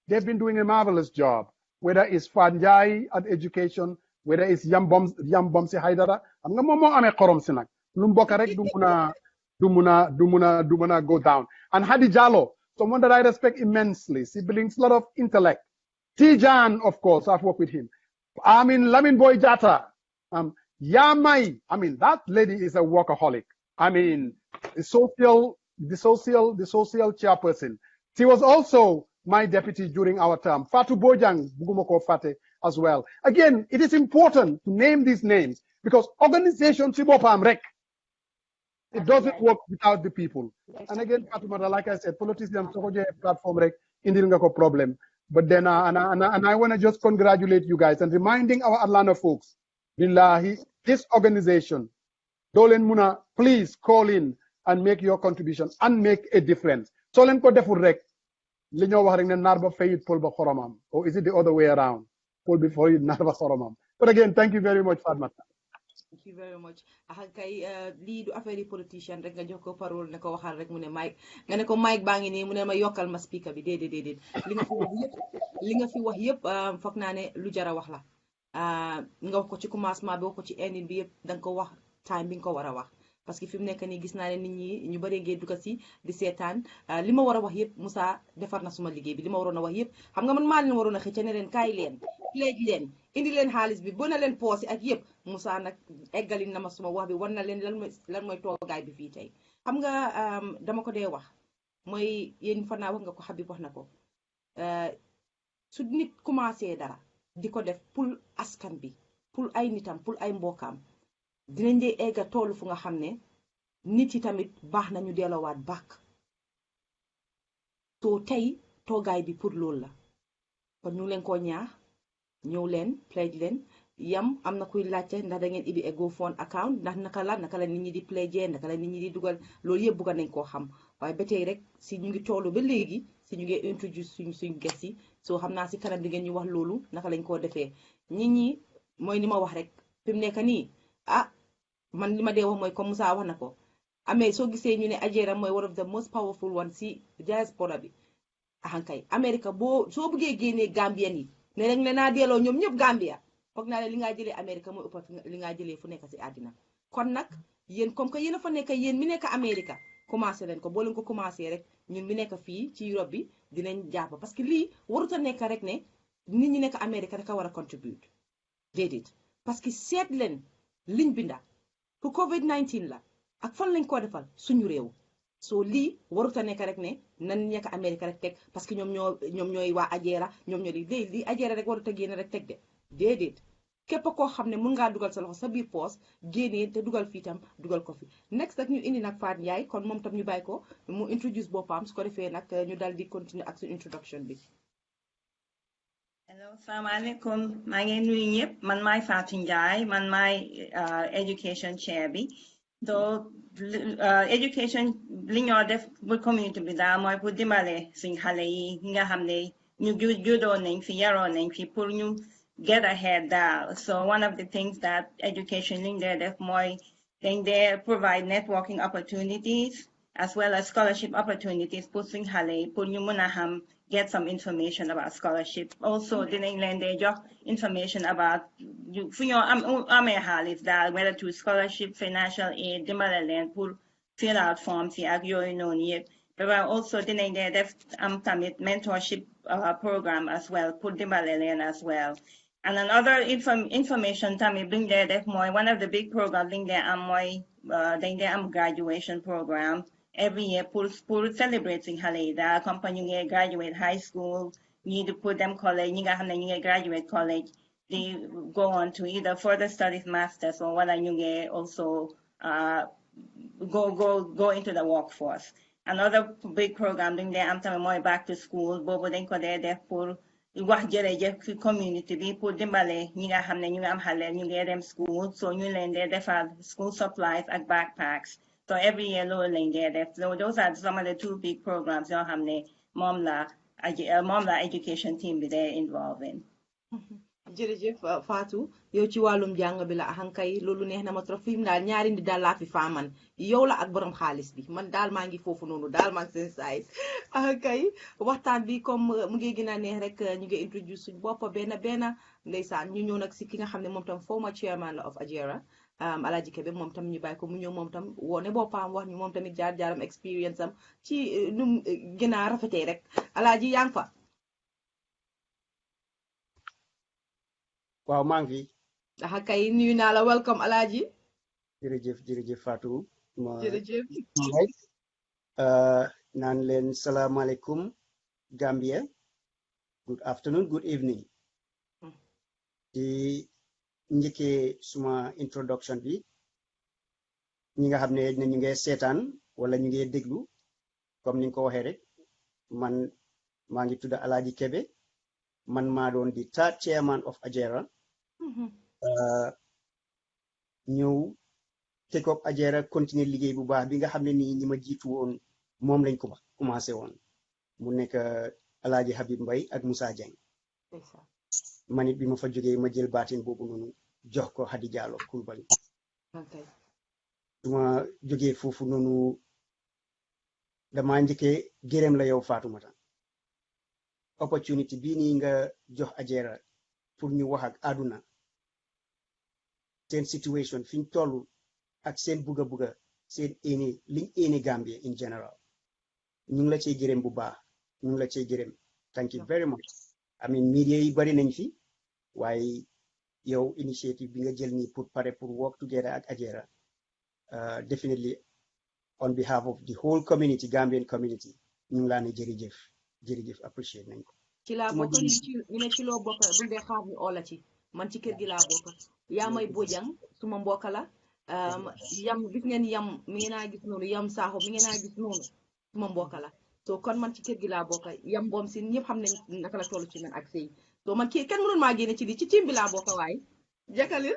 they've been doing a marvelous job, whether it's Fanjai at education, whether it's Yambom si Haidara. I'm going to korom sinak. Lumbokarek dumuna go down. And Hadi Jallow, someone that I respect immensely. She brings a lot of intellect. Tijan, of course, I've worked with him. I mean, Lamin Boy Jata. Yamai, I mean, that lady is a workaholic. I mean, the social chairperson. She was also my deputy during our term. Fatu Bojang, Bugumoko Fate as well. Again, it is important to name these names because organization Sibopam Rek. It doesn't work without the people. And again, Fatumata, like I said, politicians platform Rek, Indinga problem. But then, and I want to just congratulate you guys and reminding our Atlanta folks, Billahi, this organization, Dolen Muna, please call in and make your contribution and make a difference. So len ko deful rek li ñoo wax rek ne narba fayit pol ba xoromam, or is it the other way around? Pol bi fayit narba xoromam. But again, thank you very much, Fatmata. Thank you very much. Kay lii du affaire politicien rek nga jox ko parole ne ko waxal rek mu ne Mike nga ne ko Mike baa ngi nii mu ne ma yokkal ma speaker bi déedéet li nga fi wax yëpp foog naa ne lu jara wax la nga wax ko ci commencement bi wax ko ci ending bi yëpp danga ko wax time bi nga ko war a wax parce que fi mu nekk nii gis naa ne nit ñi ñu bari ngeen dugg si di seetaan li ma war a wax yëpp Moussa defar na suma liggéey bi li ma waroon a wax yëpp xam nga man maa leen waroon a xëcc ne leen kaay leen pledge leen indi leen xaalis bi boo na leen poos ak yëpp Moussa nag eggali na ma suma wax bi war na leen lan mooy toogaay bi fii tey xam nga dama ko dee wax mooy yéen fa naa wax nga ko Habib wax na ko su nit commencé dara di ko def pour askan bi pour ay nitam pour ay mbokkaam dinañ dee egga toolu fu nga xam ne nit yi tamit baax nañu delloowaat bàkk soo tey toogaay bi pour loolu la kon ñu leen koo ñaax ñëw leen pledge leen yam am na kuy laajte ndax da ngeen ibi e GoFund account ndax naka la nit ñi di pledge naka la nit ñi di dugal loolu yëpp bëgg nañ koo xam waaye ba tey rek si ñu ngi toolu ba léegi si ñu ngi introduce suñ ges yi soo xam naa si kanam di ngeen ñu wax loolu naka lañ koo defee nit ñi mooy ni ma wax rek fi mu nekk nii man li ma dee wax mooy comme Moussa wax na ko amee soo gisee ñu ne Ajera mooy one of the most powerful one si diaspora bi ahankay America boo soo bëggee génnee Gambien yi ne rek ne naa delloo ñoom ñëpp Gambia foog naa ne li ngaa jëlee America mooy ëpp li ngaa jëlee fu nekk si àddina kon nag yéen comme que yéen a fa nekk yéen mi nekk America commencé leen ko boo leen ko commencé rek ñun mi nekk fii ci Europe bi dinañ jàpp parce que lii warut a nekk rek ne nit ñi nekk Amérique rek a war a contribute déedéet parce que seet leen liñ binda pour COVID-19 la ak fan lañ ko defal suñu réew so lii waruta nekk rek ne nan nekk Amérique rek teg parce que ñoom ñooy waa Ajera ñoom ñoo lii Ajera rek waruta génne rek teg de déedéet képp koo xam ne mun ngaa dugal sa loxo sa biir poos génnee te dugal fii tam dugal ko fi next nag ñu indi nag Fatou Ndiaye kon moom tam ñu bàyyi ko mu introduce boppam su ko defee nag ñu dal di continuer ak suñu introduction bi. Hello, assalamualaikum. maa ngi nuyu ñëpp man maay Fatou Ndiaye man maay education chair bi donc education li ñoo def bu community bi daal mooy pour dimbale suñ xale yi nga xam ne ñu juddoo nañ fi yaroo nañ fi pour ñu get ahead daal so one of the things that education liñ dee def mooy dañ dee provide networking opportunities as well as scholarship opportunities pour suñ xale yi pour ñu mën a xam get some information about scholarship. Also, dinañ leen dee jox information about fu ñoo amee xaalis daal whether through scholarship, financial aid, dimbale leen pour fill out forms yi ak yooyu noonu yëpp. But also dinañ dee def am tamit mentorship program as well pour dimbale leen as well. And another information tamit buñ dee def mooy one of the big programs liñ dee am mooy dañ dee am graduation program. Every year pour celebrating xale the company ñu graduate high school ñi to put them college ñi nga xam ne ñu graduate college they go on to either further studies masters or wala ñu also go into the workforce. Another big program duñ dee am tamit mooy back to school boobu dañ ko dee def pour wax jërëjëf ci community bi pour dimbale ñi nga xam ne ñu am xale ñu dem school so ñu leen dee defal school supplies ak backpacks. So every year, those are some of the two big programs yoo xam ne moom la education team bi they involved in. jërëjëf Fatou yow ci wàllum jàng bi la axankay loolu neex na ma trop fi mu daal ñaari ndi daal laa fi faaman yow la ak borom xaalis bi man daal maa ngi foofu noonu daal maa ngi seen saay axankay waxtaan bi comme mu ngi gën a neex rek ñu ngi introduce suñu bopp benn ndeysaan ñu ñëw nag si ki nga xam ne moom tam former chairman la of Ajera Alaaji Kebe moom tam ñu bàyyi ko mu ñëw moom tam wone boppam wax ñu moom tamit jaar-jaaram expérience am ci nu gën a rafetee rek Alaaji yaa ngi fa. waaw maa ngi fi. kay nuyu naa la welcome Alaaji. jërëjëf Fatou. jërëjëf. naan leen salaamaaleykum Gambia. good afternoon good evening. di njëkkee suma introduction bi ñi nga xam ne ñu ngi seetaan wala ñu ngi déglu comme ni nga ko waxee rek man maa ngi tudd Alaaji Kebe man maa doon di third chairman of Ajera ñëw take up Ajera continuer liggéey bu baax bi nga xam ne nii ñi ma jiitu woon moom lañ ko commencé woon mu nekk Alaaji Habib Mbay ak Moussa Dieng manit bi ma fa jógee ma jël baatin boobu noonu jox ko Hadi Jallow Kulbali su ma jógee foofu noonu dama njëkkee gërëm la yow Fatoumata opportunity bii nii nga jox Ajera pour ñu wax ak àdduna seen situation fi ñu toll ak seen bugga seen éene liñ éene Gambia in general ñu ngi la cey gërëm bu baax ñu ngi la cey gërëm thank you very much I mean media yi bari nañ fi waaye yow initiative bi nga jël nii pour pare pour work together ak Ajera definitely on behalf of the whole community Gambian community ñu ngi laa ne jërëjëf appreciate nañ ko. ci laa bokk ñu ne ci loo bokk bu dee xaar ñu oola ci man ci kër gi laa bokk yaa may bojang suma mbokk la yam gis ngeen yam mi ngeen a gis noonu yam saaxo mi ngeen a gis noonu suma mbokk la so kon man ci kër gi laa bokk yam boom si ñëpp xam nañ naka la toll ci man ak sëy so man kii kenn mënul maa génne ci lii ci team bi laa bokk waaye jàkkaarloo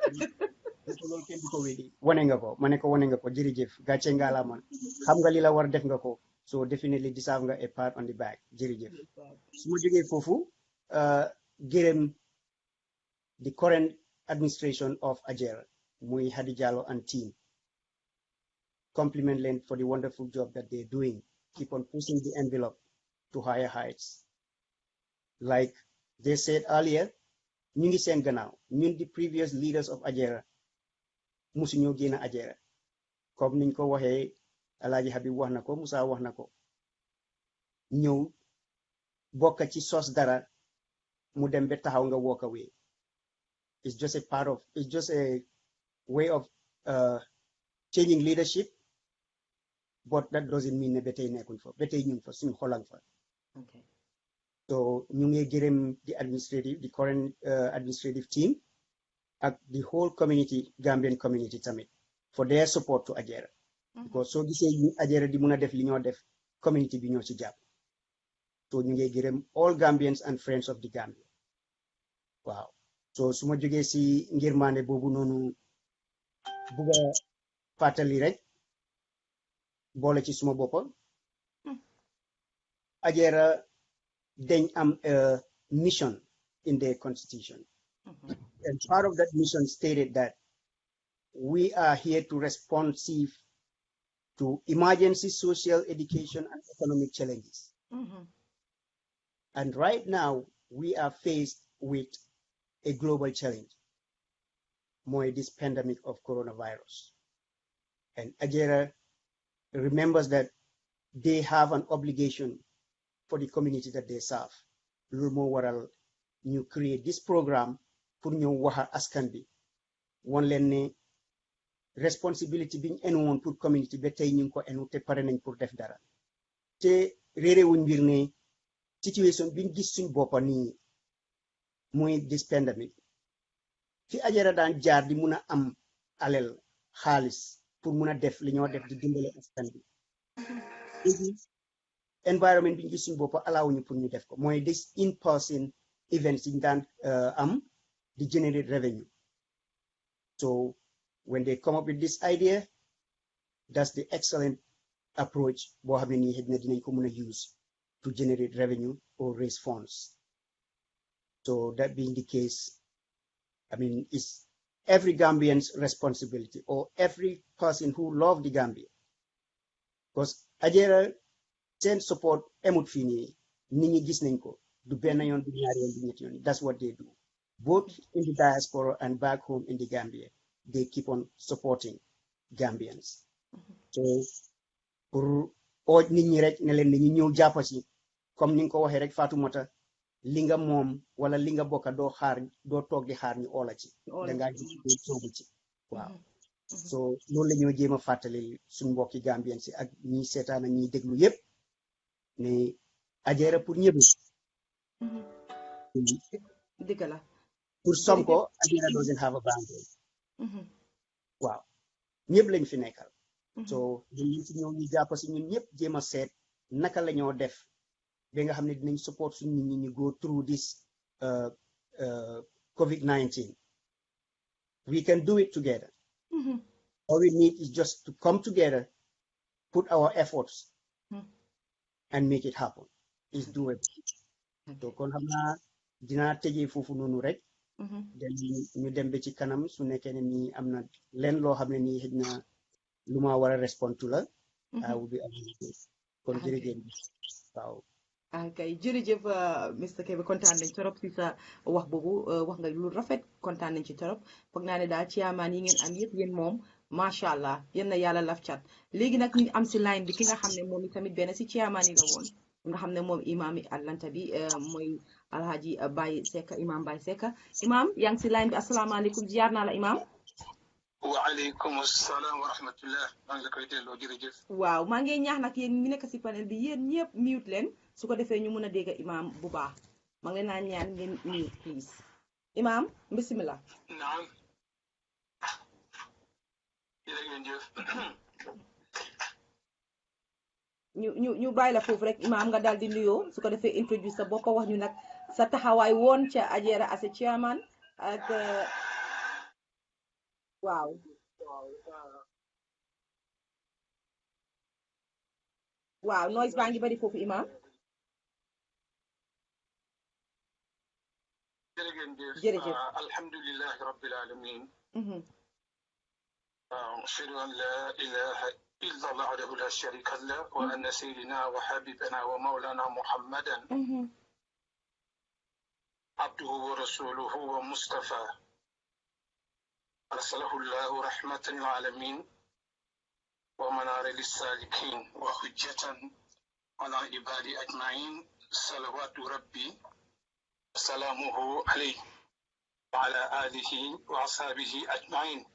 loolu kenn du ko wédi wane nga ko ma ne ko wane nga ko jërëjëf gàcce nga la man xam nga li la war def nga ko so definitely deserve nga a pat on the back jërëjëf su ma jógee foofu gërëm the current administration of Ajera muy Hadi Jallow and team compliment leen for the wonderful job that they're doing keep on pushing the envelope to higher heights like they said earlier ñu ngi seen gannaaw ñun the previous leaders of Ajera musu ñoo génn Ajera comme niñ ko waxee Alaaji Habib wax na ko Moussa wax na ko ñëw bokk ci sos dara mu dem ba taxaw nga walk away. It's just a part of, it's just a way of changing leadership, but that doesn't mean ne ba tey nekkuñ fa ba tey ñu ngi fa suñu xolang fa. Okay. So ñu ngi gërëm the current administrative team and the whole community, Gambian community tamit, for their support to Ajera. Because so gisee Ajera di mun a def li ñoo def community bi ñoo ci jàpp. So ñu ngi gërëm all Gambians and friends of the Gambia. Wow. So su ma jógee si ngirmaane boobu noonu buga fàttali rek boole ci suma boppa Ajera dañ am a mission in their constitution. And part of that mission stated that we are here to responsive to emergency social, education, and economic challenges. And right now, we are faced with a global challenge, more this pandemic of coronavirus. And Ajera remembers that they have an obligation for the community that they serve. Loolu moo waral ñu create this program pour ñëw wax askan bi won leen ne responsibility biñ enu woon pour community ba tey ñu ngi ko enu te pare nañ pour def dara te réerewuñ mbir ne situation biñ gis suñ boppa nii muy this pandemic fi Ajara daan jaar di mun a am alal xaalis pour mun a def li ñoo def di dimbale askan bi environment bi ñu gis suñu bopp alawuñu pour ñu def ko mooy this in-person events yi ñu daan am di generate revenue. So when they come up with this idea, that's the excellent approach boo xam ne nii xëy na dinañ ko mën a use to generate revenue or raise funds. So that being the case, I mean, it's every Gambian's responsibility or every person who loves the Gambia. Because Ajera send support emut fii nii nit ñi gis nañ ko du benn yoon du ñaari yoon du ñetti yoon. That's what they do. Both in the diaspora and back home in the Gambia, they keep on supporting Gambians. So pour oo nit ñi rek ne leen ñu ñëw jàpp si comme ni nga ko waxee rek Fatoumata li nga moom wala li nga bokka doo toog di xaar ñu oola ci dangaa gis doo soobu ci waaw. So loolu la ñoo jéem a fàttali suñu mbokki Gambien si ak ñi seetaan ak ñi déglu yépp ne Ajera pour ñëpp dëgg la pour som ko Ajera doesn't have a boundary. Waaw ñëpp lañ fi nekkal. So dañu ci ñëw ñu jàpp si ñun ñëpp jéem a seet naka la ñoo def ba nga xam ne dinañ support suñu nit ñi ñu go through this COVID-19. We can do it together. All we need is just to come together, put our efforts, and make it happen. It's doable. So kon xam naa dinaa tëjee foofu noonu rek. ñu dem ba ci kanam su nekkee ne nii am na leen loo xam ne nii xëj na lu ma war a respond to la. I will be available. Kon jërëjëf waaw. kay jërëjëf Mr Kebe kontaan nañ torop si sa wax boobu wax nga lu rafet kontaan nañ ci torop foog naa ne daal chairman yi ngeen am yëpp yéen moom macha allah yéen na yàlla laf cat léegi nag ñu am si line bi ki nga xam ne moom itamit benn si chairman yi la woon nga xam ne moom imaam yi Atlanta bi mooy Alhaji Baye Seka imaam Baye Seka imaam yaa ngi si line bi asalaamaaleykum ziar naa la imaam. waaleykum salaam wa rahmatullah maa ngi la koy delloo jërëjëf. waaw maa ngi ñaax nag yéen ñi nekk si panel bi yéen ñëpp mute leen su ko defee ñu mën a dégg imaam bu baax maa ngi leen naa ñaan ngeen mute please imaam bismillah. naam jërëjëf. ñu bàyyi la foofu rek imaam nga daal di nuyoo su ko defee introduce sa bopp wax ñu nag sa taxawaay woon ca Ajera as a chairman ak waaw. waaw noise baa ngi bari foofu imaam. jërëjëf alhamdulillahi rabbil alamin. أشهد أن لا إله إلا الله وحده لا شريك له وأن سيدنا وحبيبنا ومولانا محمدا عبده ورسوله ومصطفى أرسله الله رحمة للعالمين ومنار للسالكين وحجة على عباد أجمعين صلوات ربي سلامه عليه وعلى آله وأصحابه أجمعين.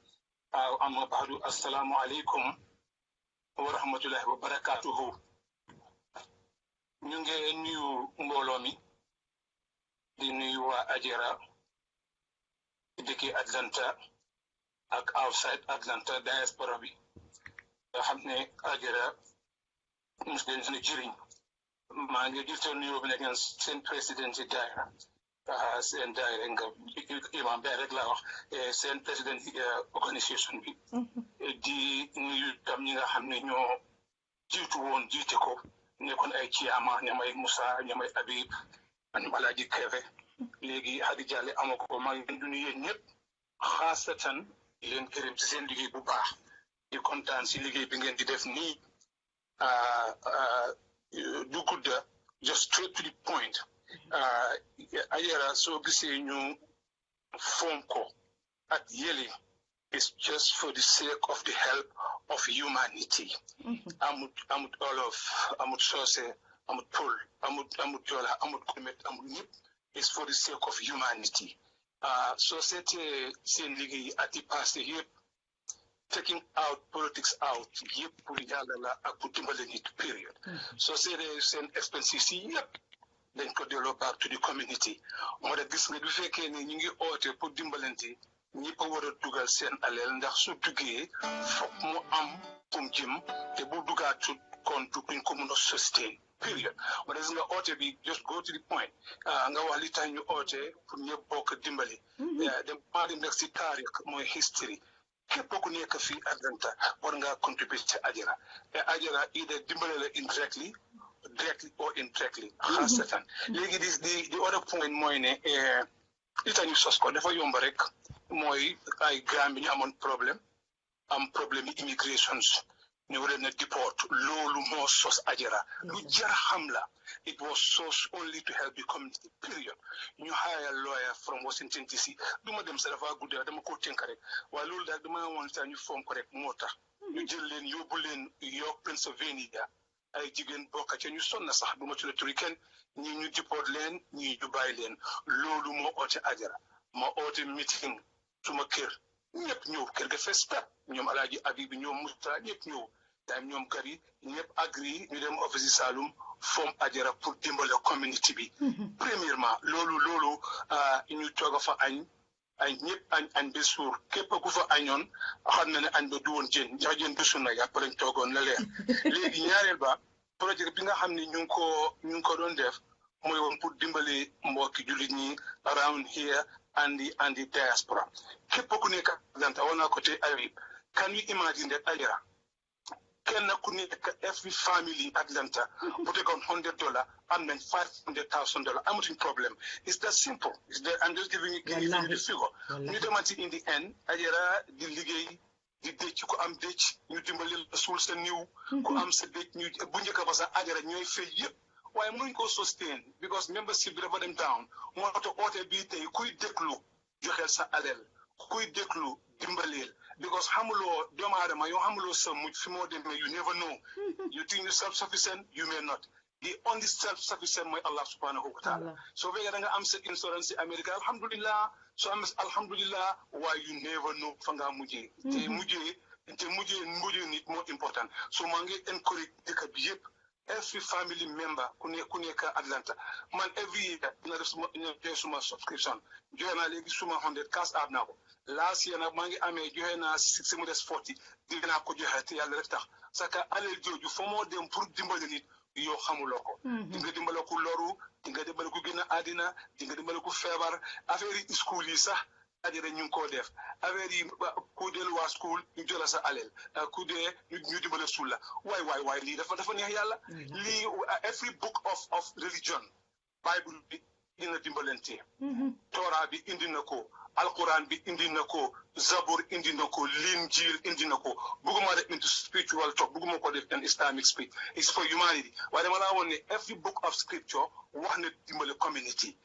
أما بعد السلام عليكم ورحمة الله وبركاته. ñu ngi nuyu mbooloo mi di nuyu waa Ajera dëkki Atlanta ak outside Atlanta diaspora bi nga xam ne Ajera mos leen seen jëriñ maa ngi jiital nuyoo bi nekk seen président ci daayira seen daayira nga imam bi rek laa wax seen président organisation bi di nuyu tam ñi nga xam ne ñoo jiitu woon jiite ko nekkoon ay Ciama ñoom ay Moussa ñoom ay Habib ñoom Alaaji Kebe léegi Hadi Jalle amoo ko maa ngi leen di nuyu yéen ñëpp xaasatan di leen gërëm ci seen liggéey bu baax di kontaan si liggéey bi ngeen di def nii du gudda just straight to the point Ajera soo gisee ñu foom ko at yële is just for the sake of the help of humanity. Amut Olof, amut Sose, amut Pol, amut Jola, amut Kumet, amut Nip. It's for the sake of humanity. So c'était seen liggéey at yi passé yëpp taking out politics out yëpp pour yàlla la ak pour dimbale nit period. So c'est seen expenses yi yëpp dañ ko delloo back to the community. Moo tax gis nga du fekkee ne ñu ngi oote pour dimbalante ñëpp a war a dugal seen alal ndax su duggee foog mu am kum jëm te bu dugaatut kon duñ ko mun a sustain period. Wala gis nga oote bi just go to the point nga wax li tax ñu oote pour ñëpp bokk dimbali. dem maa dem nag si taarix mooy history képp ku nekk fii Atlanta war ngaa contribute ci Ajera te Ajera either dimbale la indirectly or indirectly xaasatan léegi di other point mooy ne li tax ñu sos ko dafa yomb rek mooy ay Gambie ñu amoon problème am problème immigrations ñu war a deport loolu moo sos Ajera lu jar xam la it was sourced only to help the community period ñu hire a lawyer from Washington DC duma dem sa dafa gudda dama ko tënk rek waaye loolu daal dama woon sax ñu foom ko rek moo tax ñu jël leen yóbbu leen York Pennsylvania ay jigéen bokk ca ñu sonna sax duma ci la turi kenn ñii ñu deport leen ñii ñu bàyyi leen loolu moo oote Ajera ma oote meeting suma kër ñëpp ñëw kër ga festa ñoom Alaaji Habib bi ñoom Moussa ñëpp ñëw time ñoom Gari ñëpp agree ñu dem office Saloum form Ajera pour dimbale community bi premièrement loolu ñu toog fa añ ñëpp añ ba suur képp ku fa añoon xam na ne añ ba du woon jën ndax jën bésu na yàpp lañ toogoon la leer léegi ñaareel ba projet bi nga xam ne ñu ngi ko doon def mooy woon pour dimbale mbokki jullit ñi around here and the diaspora képp ku nekk Atlanta war naa ko te Habib can you imagine that Ajera kenn ku nekk every family Atlanta bu tegoon $100 am nañ $500,000 amutuñ problème it's that simple I'm just giving you the figure ñu demati in the end Ajera di liggéey di dëcc ku am dëcc ñu dimbali la suul sa niw ku am sa dëcc ñu bu njëkk ba sax Ajera ñooy fay yëpp waaye mënuñ ko sustain because membership bi dafa dem down moo tax oote bii tey kuy déglu joxeel sa alal kuy déglu dimbaleel because xamuloo doomu aadama yoo xamuloo sa mujj fi moo demee you never know you think you self-sufficient you may not the only self-sufficient mooy Allah subhanahu wa taala soo fekkee da nga am sa insurance ci America alhamdulillah soo am alhamdulillah waaye you never know fa ngaa mujjee te mujjee nit moo important so maa ngi encourage dëkk bi yëpp every family member ku nekk Atlanta man every year dina def suma subscription joxe naa léegi suma 100 cash app naa ko last year nag maa ngi amee joxe naa 60 mu des 40 dinaa ko joxe te yàlla rek tax saka alal jooju fa moo dem pour dimbali nit yoo xamuloo ko di nga dimbale ku loru di nga dimbale ku génn àddina di nga dimbale ku feebar affaire yi school yi sax Ajera ñu ngi koo def affaire yi ku delluwaa school ñu jëla sa alal ku dee ñu dimbale suul la waay lii dafa neex yàlla lii every book of religion Bible bi dina dimbalante Torah bi indi na ko Alquran bi indi na ko Zabur indi na ko Linjil indi na ko bugguma def into spiritual talk bugguma ko def in Islamic speak it's for humanity waaye dama laa woon ne every book of scripture wax na dimbale community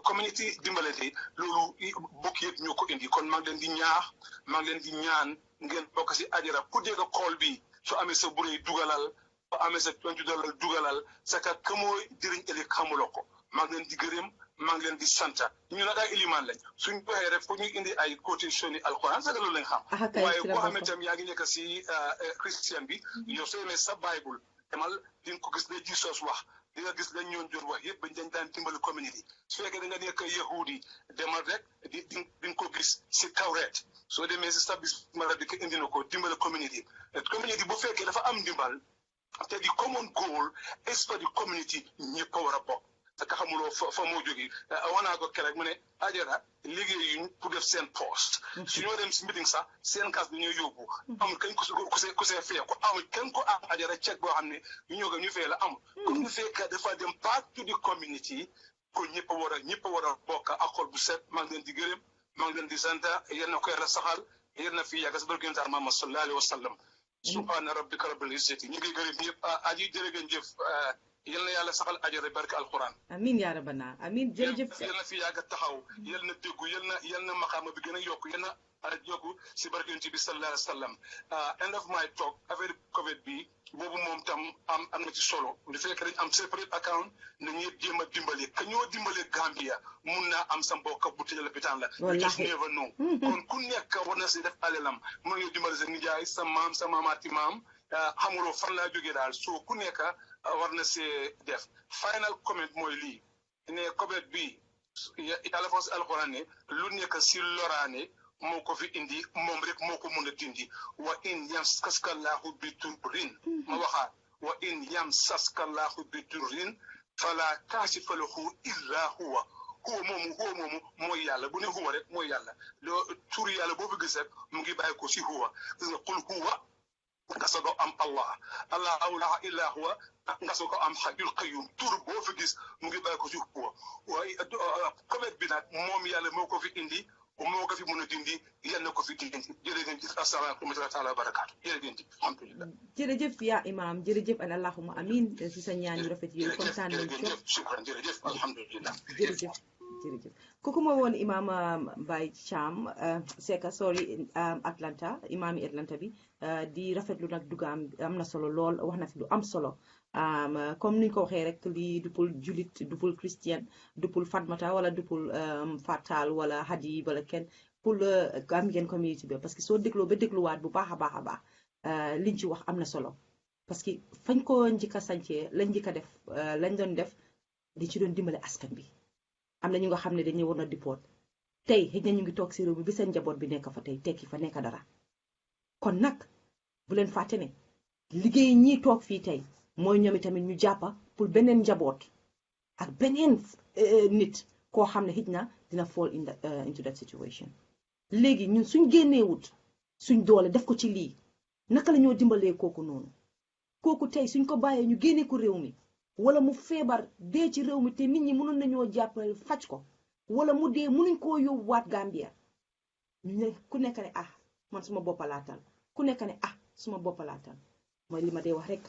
community dimbalante loolu book yëpp ñoo ko indi kon maa ngi leen di ñaax maa ngi leen di ñaan ngeen bokk si Ajera ku dégg call bi soo amee sa buree dugalal soo amee sa $20 dugalal saka ka mooy diriñ ëllëg xamuloo ko maa ngi leen di gërëm maa ngi leen di sant ñu nag ay ilimaan lañ suñ waxee rek fu ñu indi ay quotation yi alquran sax loolu lañ xam waaye boo xam ne tam yaa ngi nekk si christian bi yow soo ne sa bible demal di nga ko gis ne Jesus wax di nga gis lañ ñoon doon wax yëpp bañ dañ daan dimbali community su fekkee da nga nekk yahudi demal rek di nga ko gis si tawret soo demee si sabis mara bi ko indi na ko dimbali community bu fekkee dafa am ndimbal te di common goal is for the community ñëpp a war a bokk te ka xamuloo fa moo jógee wanaa ko keroog mu ne Ajara liggéeyuñ pour def seen poste su ñoo dem si meeting sax seen kas dañuy yóbbu amul kenn ku see fee ko amul kenn ko am Ajara check boo xam ne ñu fee la amul comme ñu fekk dafa dem back to the community ko ñëpp a war a bokk ak xol bu set maa ngi leen di gërëm maa ngi leen di sant yéen na ko yàlla saxal yéen na fi yàgg si barke yonent Muhammad sallallahu alayhi wa sallam subhaana rabbika rabbil izzati ñu ngi gërëm ñëpp aji jërëjëf yal na yàlla saxal Ajara barke alquran amin yaa rabbana amin jërëjëf yal na fi yàgg taxaw yal na déggu yal na maqaama bi gën a yokku yal na yokku si barke yonent bi sallallahu alayhi wa sallam end of my talk affaire covid bi boobu moom tam am na ci solo du fekk dañ am separate account na ñëpp jéem a dimbale ka ñoo dimbale Gambia mun naa am sa mbokk bu tëjee lopitaan la you just never know kon ku nekk war na si def alelam mën nga dimbale sa nijaay sa maam sa maamaati maam xamuloo fan laa jógee daal soo ku nekk war na see def final comment mooy lii ne covid bi yàlla fa si alxuraan ne lu nekk si loraane moo ko fi indi moom rek moo ko mun a dindi wa in yamsaska llaahu bi durrin ma waxaat wa in yamsaska llaahu bi durrin fala kaashifa lahu illa huwa moomu mooy yàlla bu ne huwa rek mooy yàlla loo tur yàlla boo fi gis rek mu ngi bàyyi ko si huwa gis nga qul huwa nga soog a am allah la ilaha illa huwa nga soog a am hayyul qayyum tur boo fi gis mu ngi bàyyi ko si huwa waaye covid bi nag moom yàlla moo ko fi indi moo ko fi mën a dindi yal na ko fi dindi jërëjëf asalaamaaleykum wa rahmatulah wa barakaatu jërëjëf alhamdulilah. jërëjëf yaa imaam jërëjëf an allahuma amin si sa ñaan yu rafet yooyu kontaan nañ ko shukran jërëjëf alhamdulilah. jërëjëf kooku ma woon imaam Baye Cham Seka sorry Atlanta imaami Atlanta bi di rafetlu nag dugaam am na solo lool wax na fi lu am solo comme niñ ko waxee rek lii dupul julit dupul christian dupul Fatmata wala dupul Fatal wala Hadi wala kenn pour le Gambian community bi parce que soo dégloo ba dégluwaat bu baax a baax liñ ci wax am na solo parce que fañ ko njëkk a sancee lañ njëkk a def lañ doon def di ci doon dimbale askan bi am na ñu nga xam ne dañuy war na dippoot tey xëy na ñu ngi toog si réew mi bi seen njaboot bi nekk fa tey tekki fa nekk dara kon nag bu leen fàtte ne liggéey ñii toog fii tey mooy ñoom itamit ñu jàppa pour beneen njaboot ak beneen nit koo xam ne xëy na dina fall into that situation léegi ñun suñ génneewut suñ doole def ko ci lii naka la ñoo dimbalee kooku noonu kooku tey suñ ko bàyyee ñu génnee ko réew mi wala mu feebar dee ci réew mi te nit ñi mënoon nañoo jàppale faj ko wala mu dee mënuñ koo yóbbuwaat Gambia ñu ne ku nekk ne man suma boppa laatal ku nekk ne suma boppa laatal mooy li ma dee wax rek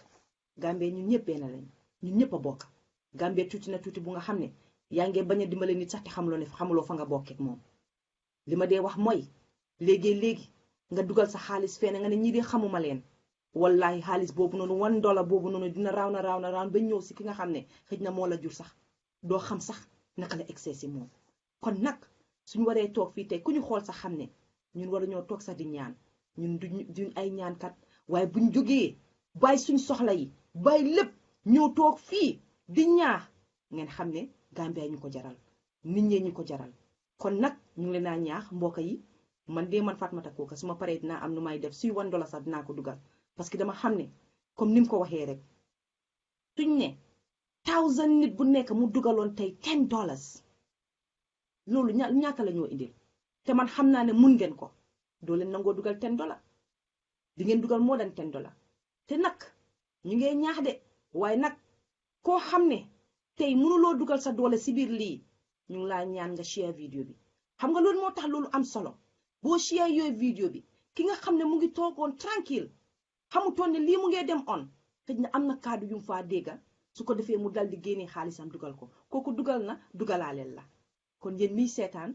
Gambia ñun ñëpp benn lañ ñun ñëpp a bokk Gambia tuuti na tuuti bu nga xam ne yaa ngi bañ a dimbale nit sax te xamuloo fa nga bokkeek moom li ma dee wax mooy léegi nga dugal sa xaalis fenn nga ne ñii de xamuma leen wallahi xaalis boobu noonu $1 boobu noonu dina raaw na ba ñëw si ki nga xam ne xëj na moo la jur sax doo xam sax naka la excès si moom kon nag suñu waree toog fii tey ku ñu xool sax xam ne ñun war ñoo toog sax di ñaan ñun duñ ay ñaankat waaye buñ jógee bàyyi suñ soxla yi bàyyi lépp ñëw toog fii di ñaax ngeen xam ne Gambia ñu ko jaral nit ñee ñu ko jaral kon nag ñu ngi leen a ñaax mbokk yi man Fatmata Koka su ma paree dinaa am nu may def suy $1 sax dinaa ko dugal parce que dama xam ne comme ni mu ko waxee rek suñ ne 1000 nit bu nekk mu dugaloon tey $10 loolu ñaata la ñoo indil te man xam naa ne mun ngeen ko doo leen nangoo dugal $10 di ngeen dugal moo than $10 te nag ñu ngee ñaax de waaye nag koo xam ne tey mënuloo dugal sa doole si biir lii ñu ngi laa ñaan nga share vidéo bi xam nga loolu moo tax loolu am solo boo share yooyu vidéo bi ki nga xam ne mu ngi toogoon tranquille xamutoon ne lii mu ngee dem on xëj na am na kaddu yu mu faa dégga su ko defee mu dal di génnee xaalisam dugal ko kooku dugal na dugalaaleel la kon yéen miy seetaan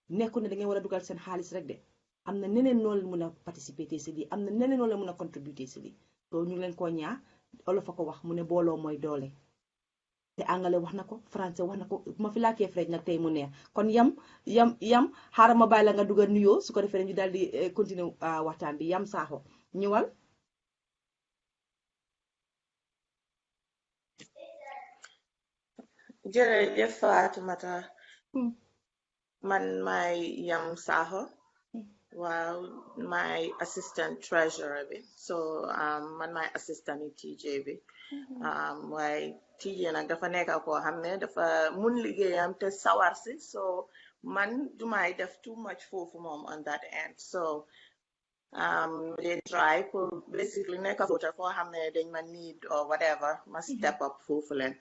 nekku ne da ngeen war a dugal seen xaalis rek de am na neneen noo leen mën a participer si lii am na neneen noo leen mën a contribuer si lii loolu ñu ngi leen koo ñaa olof a ko wax mu ne booloo mooy doole te anglais wax na ko français wax na ko ma fi làkkee French nag tey mu neex kon yam xaaral ma bàyyi la nga dugal nuyoo su ko defee ñu daal di continuer waxtaan bi Yam Sakho ñëwal. jërëjëf Fatoumata man maay Yam Sakho waaw my assistant treasurer bi so man maay assistant yi TJ bi waaye TJ nag dafa nekk koo xam ne dafa mun liggéeyam te sawar si so man dumay def too much foofu moom on that end so they try pour basically nekk foofu foo xam ne dañ ma need or whatever ma step up foofu leen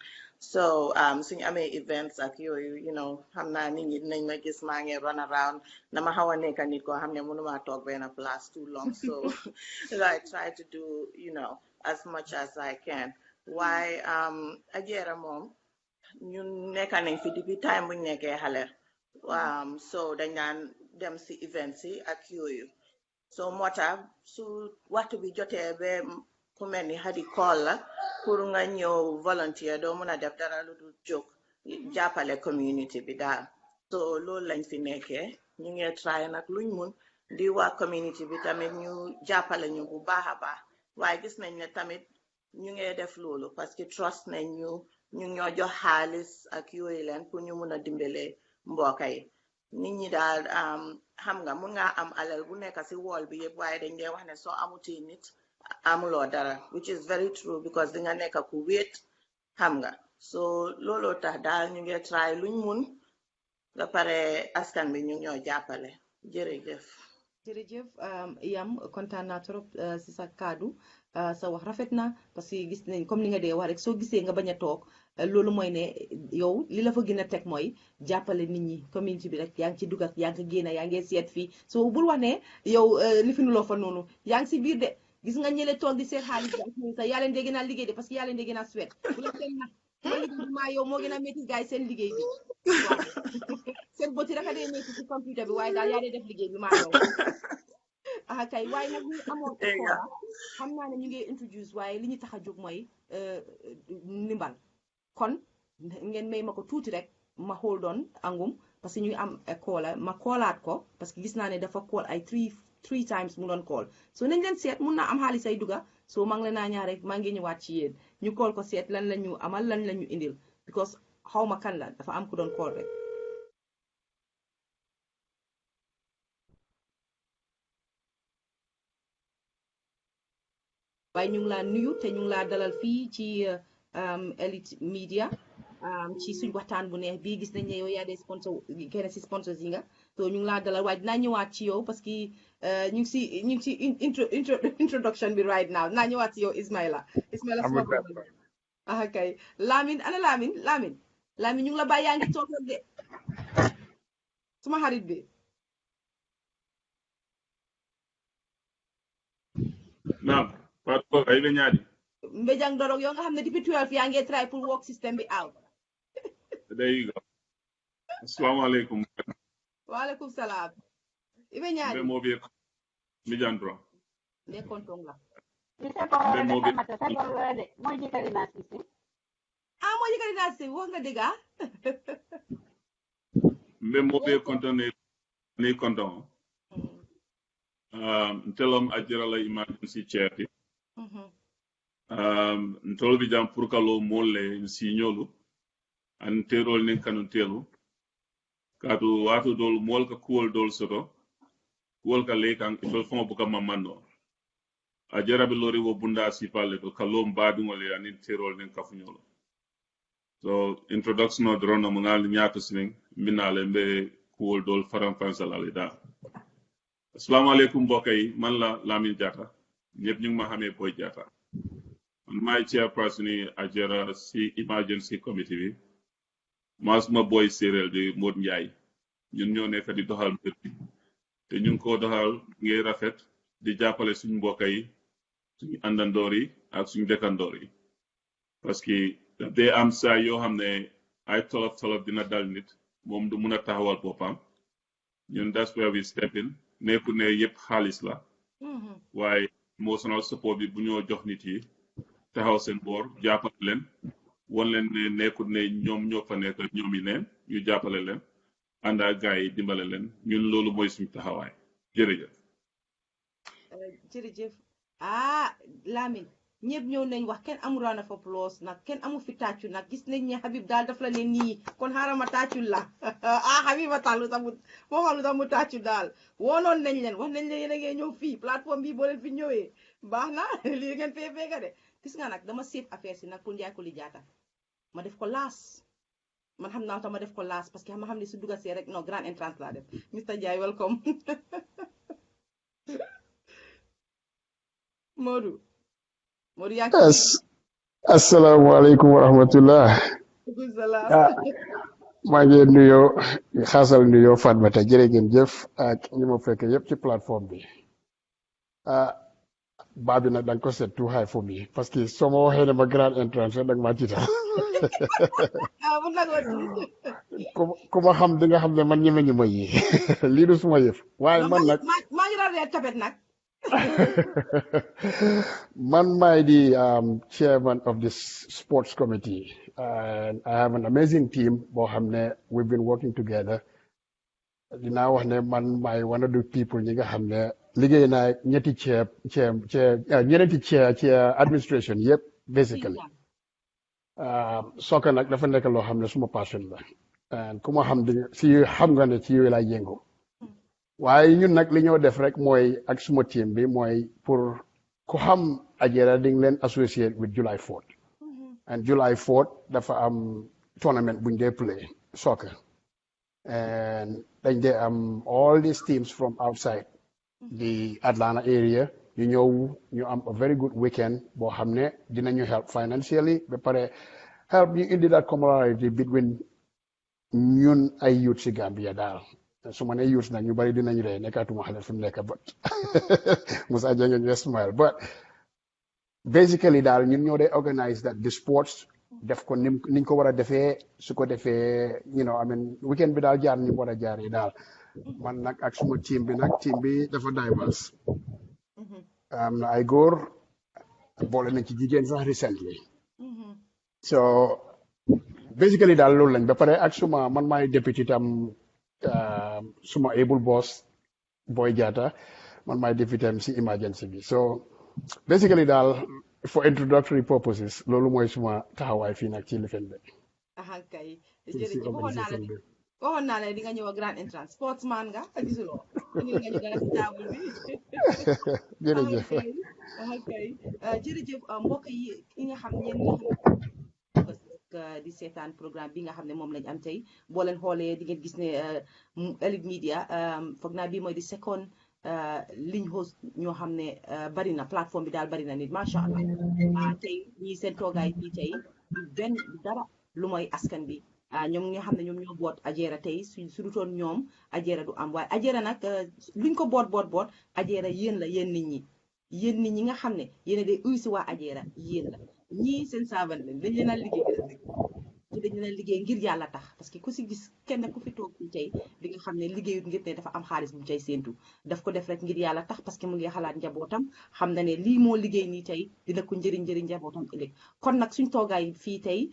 so suñu amee events ak yooyu you know xam naa nit ñi dinañ ma gis maa ngi run around dama xaw a nekk nit koo xam ne mënuma toog benn place too long so I try to do you know as much as I can waaye Ajera moom ñun nekka nañ fi depuis time buñ nekkee xale so dañ daan dem si events yi ak yooyu so moo tax su waxtu bi jotee ba ku mel ni Hadi call la pour nga ñëw volunteer doo mën a def dara lu dul jóg jàppale community bi daal so loolu lañ fi nekkee ñu ngi try nag luñ mun di waa community bi tamit ñu jàppale ñu bu baax a baax waaye gis nañ ne tamit ñu ngi def loolu parce que trust nañ ñu ñoo jox xaalis ak yooyu leen pour ñu mun a dimbale mbokk yi nit ñi daal xam nga mun nga am alal bu nekk si wall bi yëpp waaye dañ dee wax ne soo amuti nit amuloo dara which is very true because di nga nekk ku wéet xam nga so looloo tax daal ñu ngi try luñ mun ba pare askan bi ñu ñoo jàppale jërëjëf jërëjëf Yam kontaan naa trop si sa kaddu sa wax rafet na parce que gis nañ comme li nga dee wax rek soo gisee nga bañ a toog loolu mooy ne yow li la fa gën a teg mooy jàppale nit ñi community bi rek yaa ngi ci dugg ak yaa ngi génn yaa ngi seet fii so bul wax ne yow li fi nuloo fa noonu yaa ngi si biir de gis nga ñële toog di seet xaalis bi sax yaa leen dee gën a liggéey de parce que yaa leen dee gën a suwet bu la seen nag ma liggéey bi maa yow moo gën a métti gars yi seen liggéey bi waaw seen bëti rek a dee métti ci computer bi waaye daal yaa dee def liggéey bi maa yow kay waaye nag ñu amoon école xam naa ne ñu ngi introduce waaye li ñu tax a jóg mooy ndimbal kon ngeen may ma ko tuuti rek ma hold on angum parce que ñu ngi am école ma koolaat ko parce que gis naa ne dafa kool ay three times mu doon kool so nañ leen seet mun naa am xaalis ay duga so maa ngi leen naa ñaar rek maa ngi ñëwaat ci yéen ñu kool ko seet lan la ñu amal lan la ñu indil because xaw ma kan la dafa am ku doon kool rek waaye ñu ngi laa nuyu te ñu ngi laa dalal fii ci Elite Media ci suñ waxtaan bu neex bii gis nañ ne yow yaa dee sponsor kenn si sponsors yi nga so ñu ngi laa dalal waaye dinaa ñëwaat ci yow parce que ñu ngi si introduction bi right now dinaa ñëwaat ci yow Ismaila suma kay Lamine ana Lamine ñu ngi la bàyyi yaa ngi toog de suma xarit bi naam Fatou ay be ñaadi mbejang dorog yoo nga xam ne depuis 12 yaa ngi try pour work system bi out there you go assalamualaikum waaleykum salaam ibe ñaadi be mo be mi jandro ne kontong la be mo be mooy jëkkëri naa si mooy jëkkëri naa si wax nga dëgg be mo be konton ni konton telom ajira la emergency chair ntol bi jam pour kalo molle si nyolu an terol nin kanu telu kadu watu dol mol ka kuol dol soto kuol ka le kan dol fon buka mamando ajara be lori wo bunda si palle ko kalom badu ngole an terol nin kafu nyolo so introduction of drone mo ngal nyaatu sing minale be kuol dol faram fansal alida assalamu alaikum bokay man la Lamine Diatta ñep ñu ma xamé boy Diatta my chairperson Ajara si emergency committee bi masuma boy serel di Mod Ndiaye ñun ñoo nekk di doxal mbir bi te ñu ko doxal ngay rafet di jàppale suñu mbokk yi suñu àndandoor yi ak suñu dëkkandoor yi parce que day am saa yoo xam ne ay tolof dina dal nit moom du mun a taxawal boppam ñun that's where we step in nekku ne yëpp xaalis la waaye emotional support bi bu ñoo jox nit yi taxaw seen boor jàppale leen won leen ne nekkut ne ñoom ñoo fa nekk ñoom yi neen ñu jàppale leen ànd ak gars yi dimbale leen ñun loolu mooy suñu taxawaay jërëjëf. jërëjëf Lamin ñëpp ñëw nañ wax kenn amul round of applause nag kenn amu fi tàccu nag gis nañ ne Habib daal daf la ne nii kon xaaral ma tàccul la Habib a tàllu tamu moo xam lu tax mu tàccu daal woonoon nañ leen wax nañ leen yéen a ngeen ñëw fii plateforme bi boo leen fi ñëwee baax na lii ngeen fee fekka de gis nga nag dama save affaire si nag pour njaay ko li jaata ma def ko laas man xam naa tax ma def ko laas parce que ma xam ne su duga see rek non grand entrance laa def Mr Jai welcome Modou yaa ngi asalaamaaleykum wa rahmatullah. maa ngi nuyoo xaasal nuyoo Fatmata jërë ngeen jëf ak ñi ma fekk yëpp ci plateforme bi baa bi nag da nga ko set too high for me parce que soo ma waxee ne ma grand entrance rek da nga maa tiital ku ma xam di nga xam ne man ñeme ñu ma yi lii du suma yëf waaye man nag maa ngi doon tapet nag man maay di chairman of this sports committee and I have an amazing team boo xam ne we've been working together dinaa wax ne man maay one of the people ñi nga xam ne liggéey naa ñeenti ñeneenti chair administration yëpp basically soccer nag dafa nekk loo xam ne suma passion la and ku ma xam di si xam nga ne ci yooyu laay yëngu waaye ñun nag li ñoo def rek mooy ak suma team bi mooy pour ku xam Ajera di leen associate with July 4th and July 4th dafa am tournament buñ dee play soccer and dañ dee am all these teams from outside the Atlanta area ñu ñëw ñu am a very good weekend boo xam ne dinañu help financially ba pare help ñu indi that camaraderie between ñun ay youth si Gambia daal su ma nee youth nag ñu bari dinañ ree nekkaatuma xale fi mu nekk but Musa Jenge ñu smile but basically daal ñun ñoo dee organize that the sports def ko niñ ko war a defee su ko defee I mean weekend bi daal jaar ni war a jaaree daal man nag ak suma team bi dafa diverse am na ay góor boole nañ ci jigéen sax recently so basically daal loolu lañ ba pare ak man maay député tam suma able boss Boy Jatta man maay député am si emergency bi so basically daal for introductory purposes loolu mooy suma taxawaay fii nag ci lifin bi kay jërëjëf waxoon naa la di nga ñëw a grand entrance sportsman nga gisuloo indi nga ñu dara si table bi jërëjëf kay jërëjëf mbokk yi nga xam ñeen nga xam di seetaan programme bi nga xam ne moom lañ am tey boo leen xoolee di ngeen gis ne Elite Media foog naa bii mooy di second liñ host ñoo xam ne bari na plateforme bi daal bari na nit macha allah tey ñii seen toogaay fii tey benn dara lu mooy askan bi ñoom nga xam ne ñoom ñoo boot Ajera tey su dutoon ñoom Ajera du am waaye Ajera nag luñ ko boot Ajera yéen la yéen nit ñi nga xam ne yéen a day uy si waa Ajera yéen la ñii seen saaban lañ dañ leen a liggéey ngir yàlla tax parce que ku si gis kenn ku fi toog fii tey di nga xam ne liggéeyut ngir ne dafa am xaalis bu mu cay séentu daf ko def rek ngir yàlla tax parce que mu ngi xalaat njabootam xam na ne lii moo liggéey nii tey dina ko njëriñ njabootam ëllëg kon nag suñ toogaay fii tey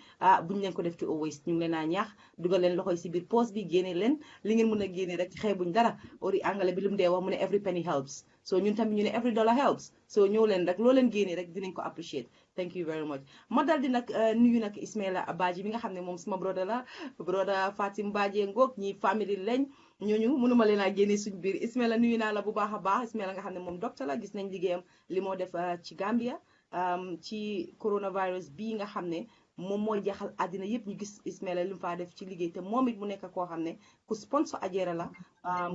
buñ leen ko def ci always ñu ngi leen a ñaax dugal leen loxoy si biir poste bi génne leen li ngeen mën a génne rek xeebuñ dara ori angale bi lu mu dee wax mu ne every penny helps so ñun tamit ñu ne every dollar helps so ñëw leen rek loo leen génne rek dinañ ko appreciate thank you very much ma dal di nag nuyu nag Ismaila Badji bi nga xam ne moom suma broda la broda Fatim Badji ngoog ñi famille lañ ñooñu mënuma leen a génne suñ biir Ismaila nuyu naa la bu baax a baax Ismaila nga xam ne moom docteur la gis nañ liggéeyam li moo def ci Gambia ci coronavirus bii nga xam ne moom moo jaxal àddina yëpp ñu gis Ismaila li mu faa def ci liggéey te moom it mu nekk koo xam ne ku sponsor Ajera la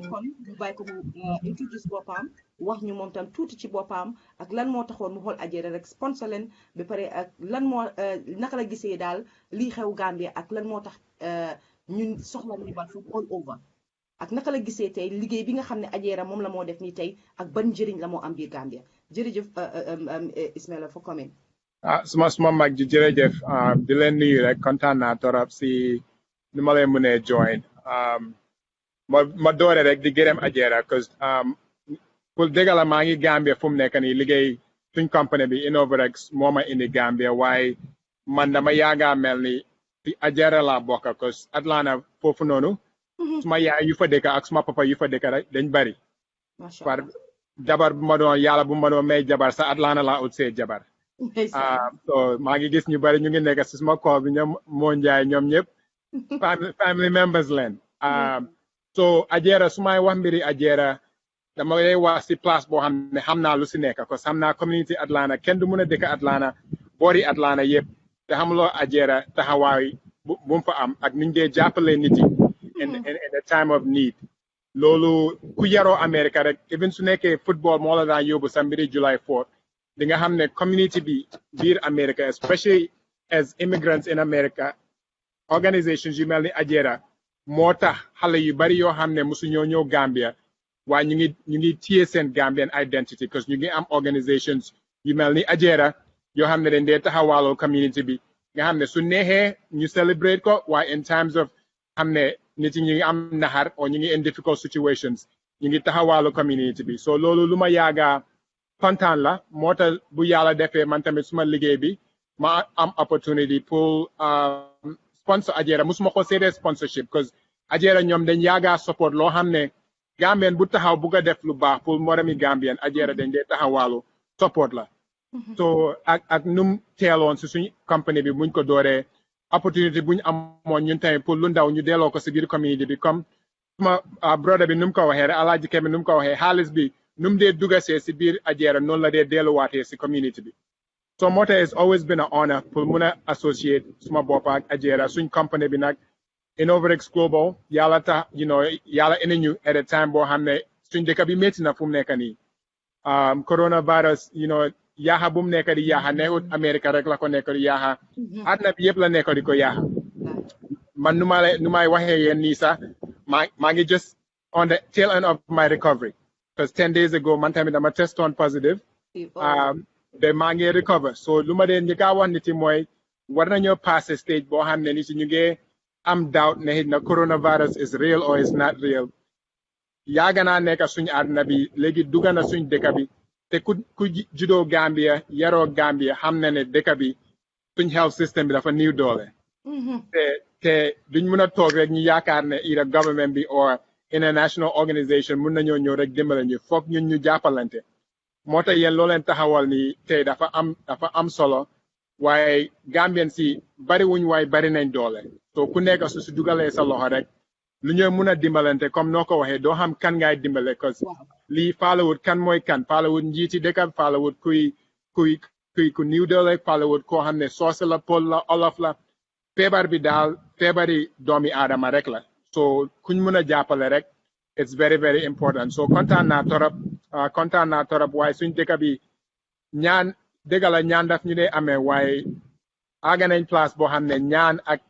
kon ñu bàyyi ko mu introduce boppam wax ñu moom tam tuuti ci boppam ak lan moo taxoon mu xool Ajera rek sponsor leen ba pare ak lan moo naka la gisee daal lii xew Gambia ak lan moo tax ñun soxla ndimbal fu all over ak naka la gisee tey liggéey bi nga xam ne Ajera moom la moo def nii tey ak ban njëriñ la moo am biir Gambia jërëjëf Ismaila for coming suma mag ji jërëjëf di leen nuyu rek kontaan naa torop si ni ma leen mënee join ma doore rek di gërëm Ajera cause pour dëgg la maa ngi Gambia fu mu nekk nii liggéey suñ compagnie bi Innovarex moo ma indi Gambia waaye man dama yaaga mel ni ci Ajara laa bokk cause Atlanta foofu noonu suma yaay yu fa dëkk ak suma papa yu fa dëkk rek dañ bari par jabar bu ma doon yàlla bu ma doon may jabar sa Atlanta laa ut see jabar so maa ngi gis ñu bari ñu ngi nekk si suma call bi ñoom moo njaay ñoom ñëpp family members leen so Ajara su may wax mbiri Ajara dama lay wax si place boo xam ne xam naa lu si nekk parce que xam naa community Atlanta kenn du mun a dëkk Atlanta boori Atlanta yëpp te xamuloo Ajara taxawaay bu mu fa am ak niñ dee jàppale nit yi in the time of need loolu ku yaroo America rek even su nekkee football moo la daan yóbbu sa mbiri July 4th di nga xam ne community bi biir America especially as immigrants in America organizations yu mel ni Ajara moo tax xale yu bari yoo xam ne mosu ñoo ñëw Gambia waaye ñu ngi téye seen Gambian identity because ñu ngi am organizations yu mel ni Ajara yoo xam ne dañ dee taxawaaloo community bi nga xam ne su neexee ñu celebrate ko waaye in times of xam ne nit yi ñu ngi am naxar o ñu ngi in difficult situations ñu ngi taxawaaloo community bi so loolu lu ma yaaga kontaan la moo tax bu yàlla defee man tamit suma liggéey bi ma am opportunity pour sponsor Ajara musuma ko seetee sponsorship because Ajara ñoom dañ yaaga support loo xam ne Gambien bu taxaw bugg a def lu baax pour moromi Gambien Ajara dañ dee taxawaalu support la so ak num teeloon si suñ compagnie bi buñ ko dooree opportunity buñ amoon ñun tamit pour lu ndaw ñu delloo ko si biir community bi comme suma brother bi nu mu ko waxee rek Alaaji Kebe nu mu ko waxee xaalis bi nu mu dee dugasee si biir Ajara noonu la dee delluwaatee si community bi so moo tax it's always been an honor pour mun a associate suma bopp ak Ajara suñ compagnie bi nag Innovatex Global yàlla tax yàlla indi ñu at a time boo xam ne suñ dëkk bi métti na fu mu nekk nii coronavirus yaaxa bu mu nekk di yaaxa neexut America rek la ko nekk di yaaxa àdduna bi yëpp la nekk di ko yaaxa man nu may waxee yéen nii sax maa ngi just on the tail end of my recovery because 10 days ago man tamit dama test on positive de maa ngi recover so lu ma dee njëkk a wax nit yi mooy war nañoo passé stage boo xam ne nit yi ñu ngi am doubt ne xëy na coronavirus is real or is not real yaaga naa nekk suñ àdduna bi léegi dugga na suñ dëkk bi te ku juddoo Gambia yaroo Gambia xam na ne dëkk bi suñ health system bi dafa niw doole te duñ mun a toog rek ñu yaakaar ne either government bi or international organisation mun nañoo ñëw rek dimbale ñu foog ñun ñu jàppalante moo tax yéen loo leen taxawal ni tey dafa am solo waaye Gambien si bari wuñ waaye bari nañ doole so ku nekk su dugalee sa loxo rek lu ñoo mun a dimbalante comme noo ko waxee doo xam kan ngay dimbale cause lii faalawut kan mooy kan faalawut njiiti dëkk faalawut ku niw doole faalawut koo xam ne soose la pol la olof la feebar bi daal feebari doomi aadama rek la so kuñ mun a jàppale rek it's very very important so kontaan naa torop waaye suñ dëkk bi ñaan dëgg la ñaan daf ñu dee amee waaye àgga nañ place boo xam ne ñaan ak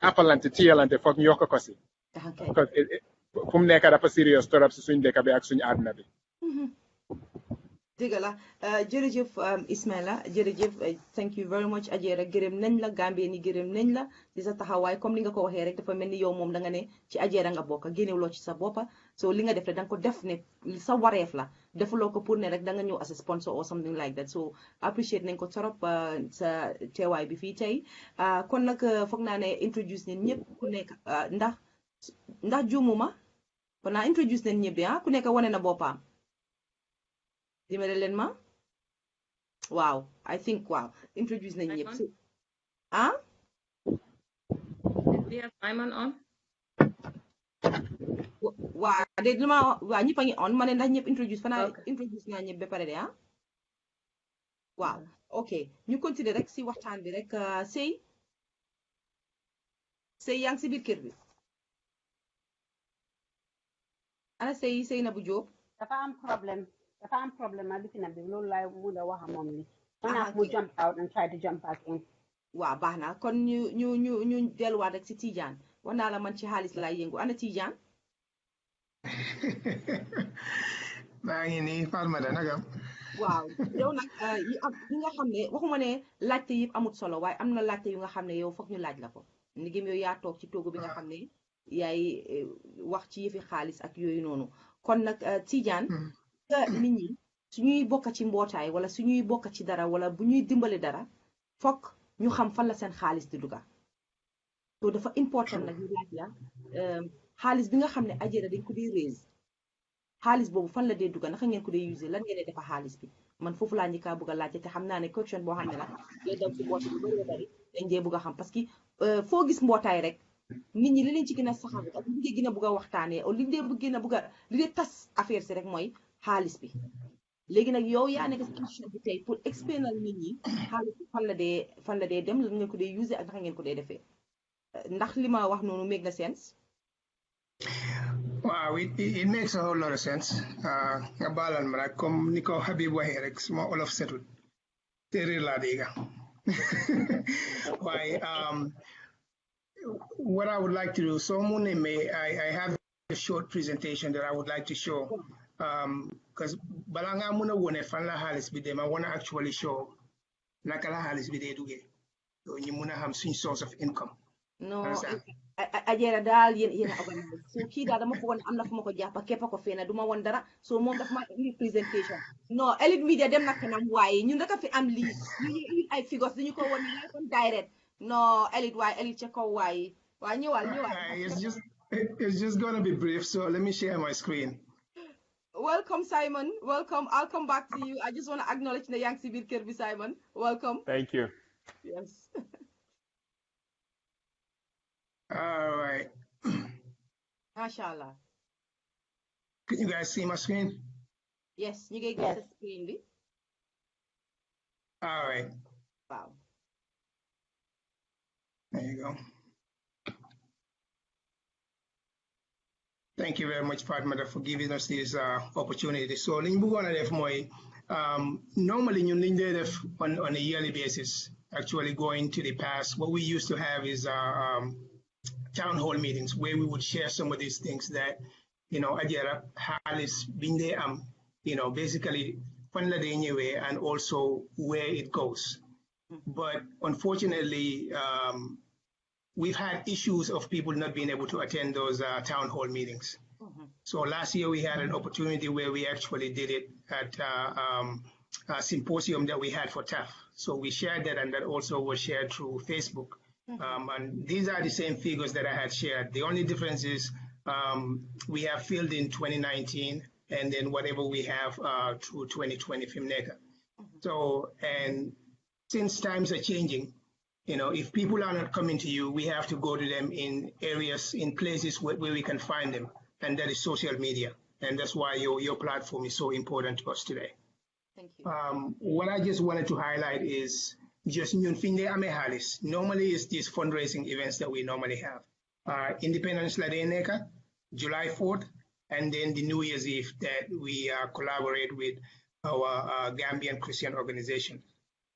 jàppalante tiyalante foog ñu yokk ko si because fu mu nekk dafa serious torop si suñ dëkk bi ak suñ àdduna bi dëgg la jërëjëf Ismaila jërëjëf thank you very much Ajara gërëm nañ la Gambie ni gërëm nañ la ci sa taxawaay comme li nga ko waxee rek dafa mel ni yow moom da nga ne ci Ajara nga bokk génnewuloo ci sa boppa so li nga def rek da nga ko def ne sa wareef la defuloo ko pour ne rek da nga ñëw as a sponsor or something like that so appreciate nañ ko torop sa teewaay bi fii tey kon nag foog naa ne introduce nañ ñëpp ku nekk ndax juumuma kon naa introduce nañ ñëpp ku nekk wane na boppam dimbale leen ma waaw I think waaw introduce nañ ñëpp Simon on waaw de lu ma waaw ñëpp a ngi on ma ne ndax ñëpp introduce fanaa introduce naa ñëpp ba pare de waaw ok ñu continuer rek si waxtaan bi rek sëy yaa ngi si biir kër bi ana sëy na bu jóob dafa am problème ak lifina bi loolu laay mun a wax moom li maanaam mu jump out and try to jump back in waaw baax na kon ñu delluwaat rek si Tijaan wax naa la man ci xaalis laay yëngu ana Tijaan maa ngi nii Fatmata nagam waaw yow nag yi nga xam ne waxuma ne laajte yëpp amut solo waaye am na laajte yu nga xam ne yow foog ñu laaj la ko ndigim yow yaa toog ci toogu bi nga xam ne yaay wax ci yëfi xaalis ak yooyu noonu kon nag Tijaan nit ñi suñuy bokk ci mbootaay wala suñuy bokk ci dara wala bu ñuy dimbali dara foog ñu xam fan la seen xaalis di duga so dafa important nag ñu laaj la xaalis bi nga xam ne Ajara dañ ko dee raise xaalis boobu fan la dee duga naka ngeen ko dee use lan ngeen dee defa xaalis bi man foofu laa njëkkaa bëgg a laajte te xam naa ne question boo xam ne la day daw si mboota bi bari bari dañ dee bëgg a xam parce que foo gis mbootaay rek nit ñi li leen ci gën a saxal ak li dee gën a bëgg a waxtaanee li dee gën a bëgg a li dee tas affaire si rek mooy xaalis bi léegi nag yow yaa nekk si émission bi tey pour explainal nit ñi xaalis bi fan la dee dem lan ngeen ko dee use ak naka ngeen ko dee defee ndax li ma wax noonu make na sense. Wow, it makes a whole lot of sense. Nga baalal ma rek comme ni ko Habib waxee rek suma olof setut téeréer laa dégga waaye what I would like to do, so I have a short presentation that I would like to show because balaa ngaa mun a wone fan la xaalis bi dem I want to actually show naka la xaalis bi dee duggee so ñu mun a xam suñ source of income. No, Ajara daal yéen a organise so kii daal dama foog ne am na fu ma ko jàpp képp ko fee na du ma woon dara so moom dafa ma indi présentation non Elite Media dem na kanam waaye ñun rek a fi am lii ñu ay figures dañu ko woon ni kon direct non Elite waaye Elite ca kaw waaye waa ñëwal. It's just gonna be brief, so let me share my screen. Welcome, Simon. Welcome. I'll come back to you. I just want to acknowledge the young civil Kirby, Simon. Welcome. Thank you. Yes. All right. MashaAllah. Can you guys see my screen? Yes, you get the screen. All right. Wow. There you go. Thank you very much, Padma, for giving us this opportunity. So, normally, you on a yearly basis, actually going to the past. What we used to have is town hall meetings where we would share some of these things that, Ajara has been there, basically, and also where it goes. But unfortunately, we've had issues of people not being able to attend those town hall meetings. So last year we had an opportunity where we actually did it at a symposium that we had for TAF. So we shared that, and that also was shared through Facebook. And these are the same figures that I had shared. The only difference is we have filled in 2019 and then whatever we have through 2020 FIMNECA. So, and since times are changing, if people are not coming to you, we have to go to them in areas, in places where we can find them. And that is social media. And that's why your platform is so important to us today. Thank you. What I just wanted to highlight is just normally it's these fundraising events that we normally have. Independence Ladeneka, July 4th, and then the New Year's Eve that we collaborate with our Gambian Christian organization.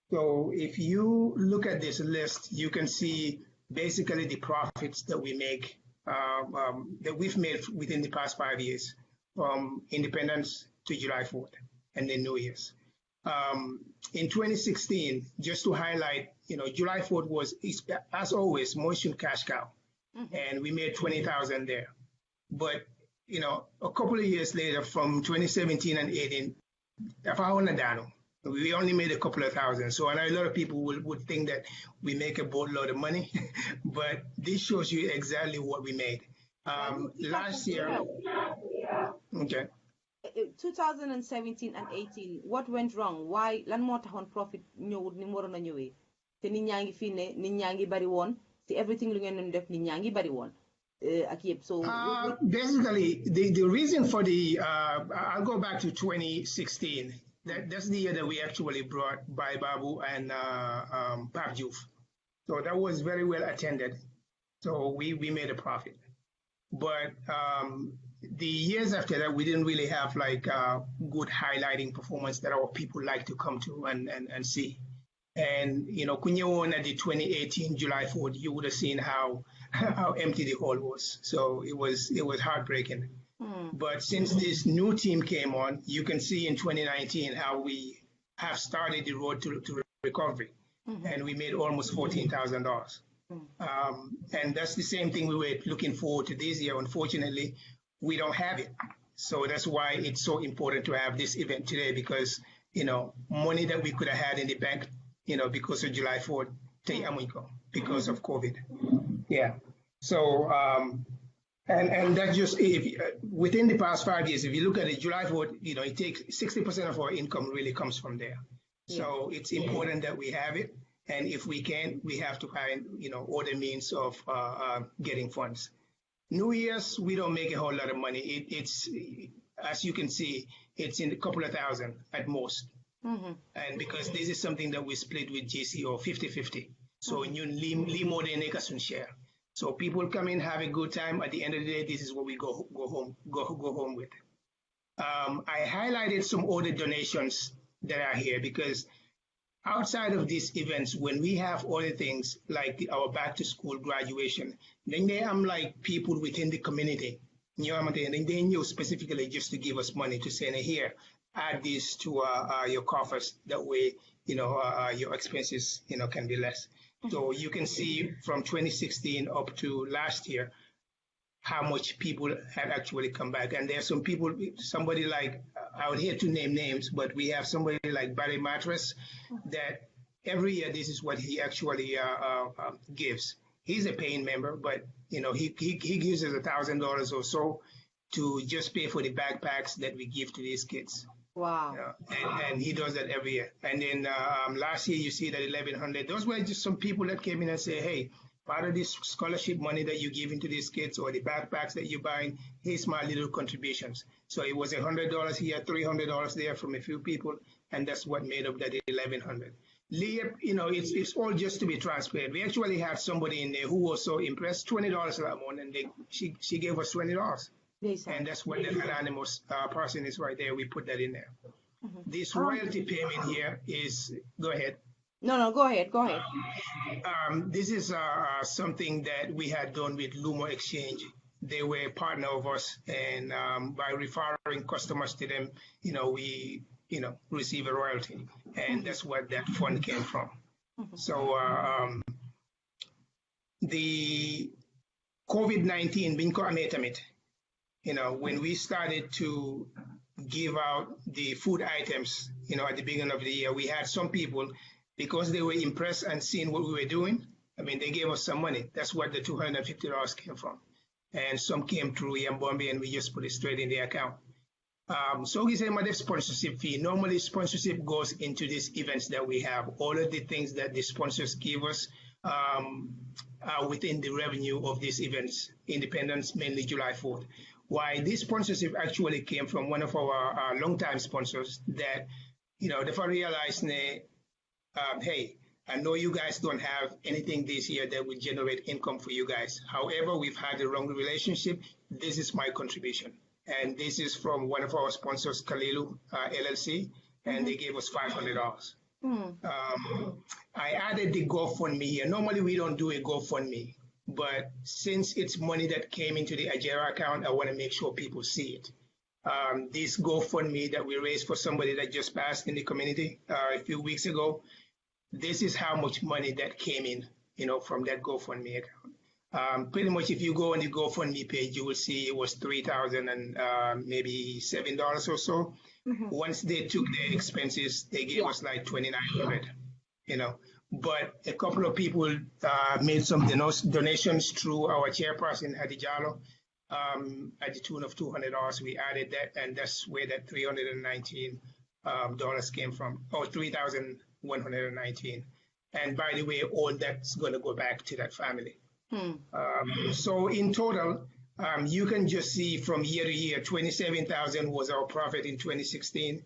So if you look at this list, you can see basically the profits that we make, that we've made within the past 5 years, from independence to July 4th and then New Year's. In 2016, just to highlight, July 4th was, as always, Motion Cash Cow, and we made 20,000 there. But, a couple of years later, from 2017 and 18, we only made a couple of thousand. So I know a lot of people would think that we make a boatload of money, but this shows you exactly what we made. Last year, okay. 2017 and 18, what went wrong? Why? Lan moo taxoon profit ñëwul ni mu waroon a ñëwee te nit ñaa ngi fii ne nit ñaa ngi bari woon si everything lu ngeen doon def nit ñaa ngi bari woon ak yëpp. So basically, the reason for the I'll go back to 2016. That's the year that we actually brought Bai Babu and Pap Juf. So that was very well attended. So we made a profit. But the years after that, we didn't really have like good highlighting performance that our people like to come to and see. And, Kunyeon at the 2018 July 4th, you would have seen how empty the hall was. So it was heartbreaking. But since this new team came on, you can see in 2019 how we have started the road to recovery. And we made almost $14,000. And that's the same thing we were looking forward to this year. Unfortunately, we don't have it. So that's why it's so important to have this event today, because, money that we could have had in the bank, because of July 4th, tey amuñ ko because of COVID. Yeah. So and that's just if within the past 5 years, if you look at it, July 4th, it takes 60% of our income really comes from there. So it's important that we have it, and if we can, we have to find other means of getting funds. New Year's, we don't make a whole lot of money. It's as you can see, it's in a couple of thousand at most. And because this is something that we split with GCO 50-50. So you leave more than a share. So people come in, have a good time. At the end of the day, this is what we go home with. I highlighted some other donations that are here because outside of these events, when we have other things like our back to school graduation, then they am like people within the community. And they knew specifically just to give us money to say, here, add this to your coffers. That way, your expenses, can be less. So you can see from 2016 up to last year, how much people had actually come back. And there's some people, somebody like, I would hate to name names, but we have somebody like Barry Mattress that every year this is what he actually gives. He's a paying member, but he gives us $1,000 or so to just pay for the backpacks that we give to these kids. Wow. And he does that every year. And then last year, you see that 1,100. Those were just some people that came in and say, hey, part of this scholarship money that you give into these kids or the backpacks that you're buying, here's my little contributions. So it was $100 here, $300 there from a few people, and that's what made up that 1,100. Leah, it's all just to be transparent. We actually had somebody in there who was so impressed, $20 that month, and she gave us $20. And that's what that anonymous person is right there. We put that in there. This royalty payment here is, go ahead. No, go ahead. This is something that we had done with Lumo Exchange. They were a partner of us, and by referring customers to them, we, receive a royalty, and that's what that fund came from. So the COVID-19, binko ametamit, when we started to give out the food items, at the beginning of the year, we had some people, because they were impressed and seeing what we were doing, they gave us some money. That's where the $250 came from. And some came through Yambombi, and we just put it straight in the account. So we say, my sponsorship fee. Normally, sponsorship goes into these events that we have. All of the things that the sponsors give us are within the revenue of these events, Independence, mainly July 4th. Why this sponsorship actually came from one of our longtime sponsors that, they realized, hey, I know you guys don't have anything this year that will generate income for you guys. However, we've had a long relationship. This is my contribution. And this is from one of our sponsors, Kalilu LLC, and they gave us $500. I added the GoFundMe here. Normally, we don't do a GoFundMe, but since it's money that came into the Ajera account, I want to make sure people see it. This GoFundMe that we raised for somebody that just passed in the community a few weeks ago, this is how much money that came in, from that GoFundMe account. Pretty much, if you go on the GoFundMe page, you will see it was $3,000 and maybe $7 or so. Once they took their expenses, they gave us like $2,900. But a couple of people made some donations through our chairperson, Hadijalo, at the tune of $200. We added that, and that's where that $319 came from, or $3,119. And by the way, all that's going to go back to that family. So in total, you can just see from year to year, 27,000 was our profit in 2016,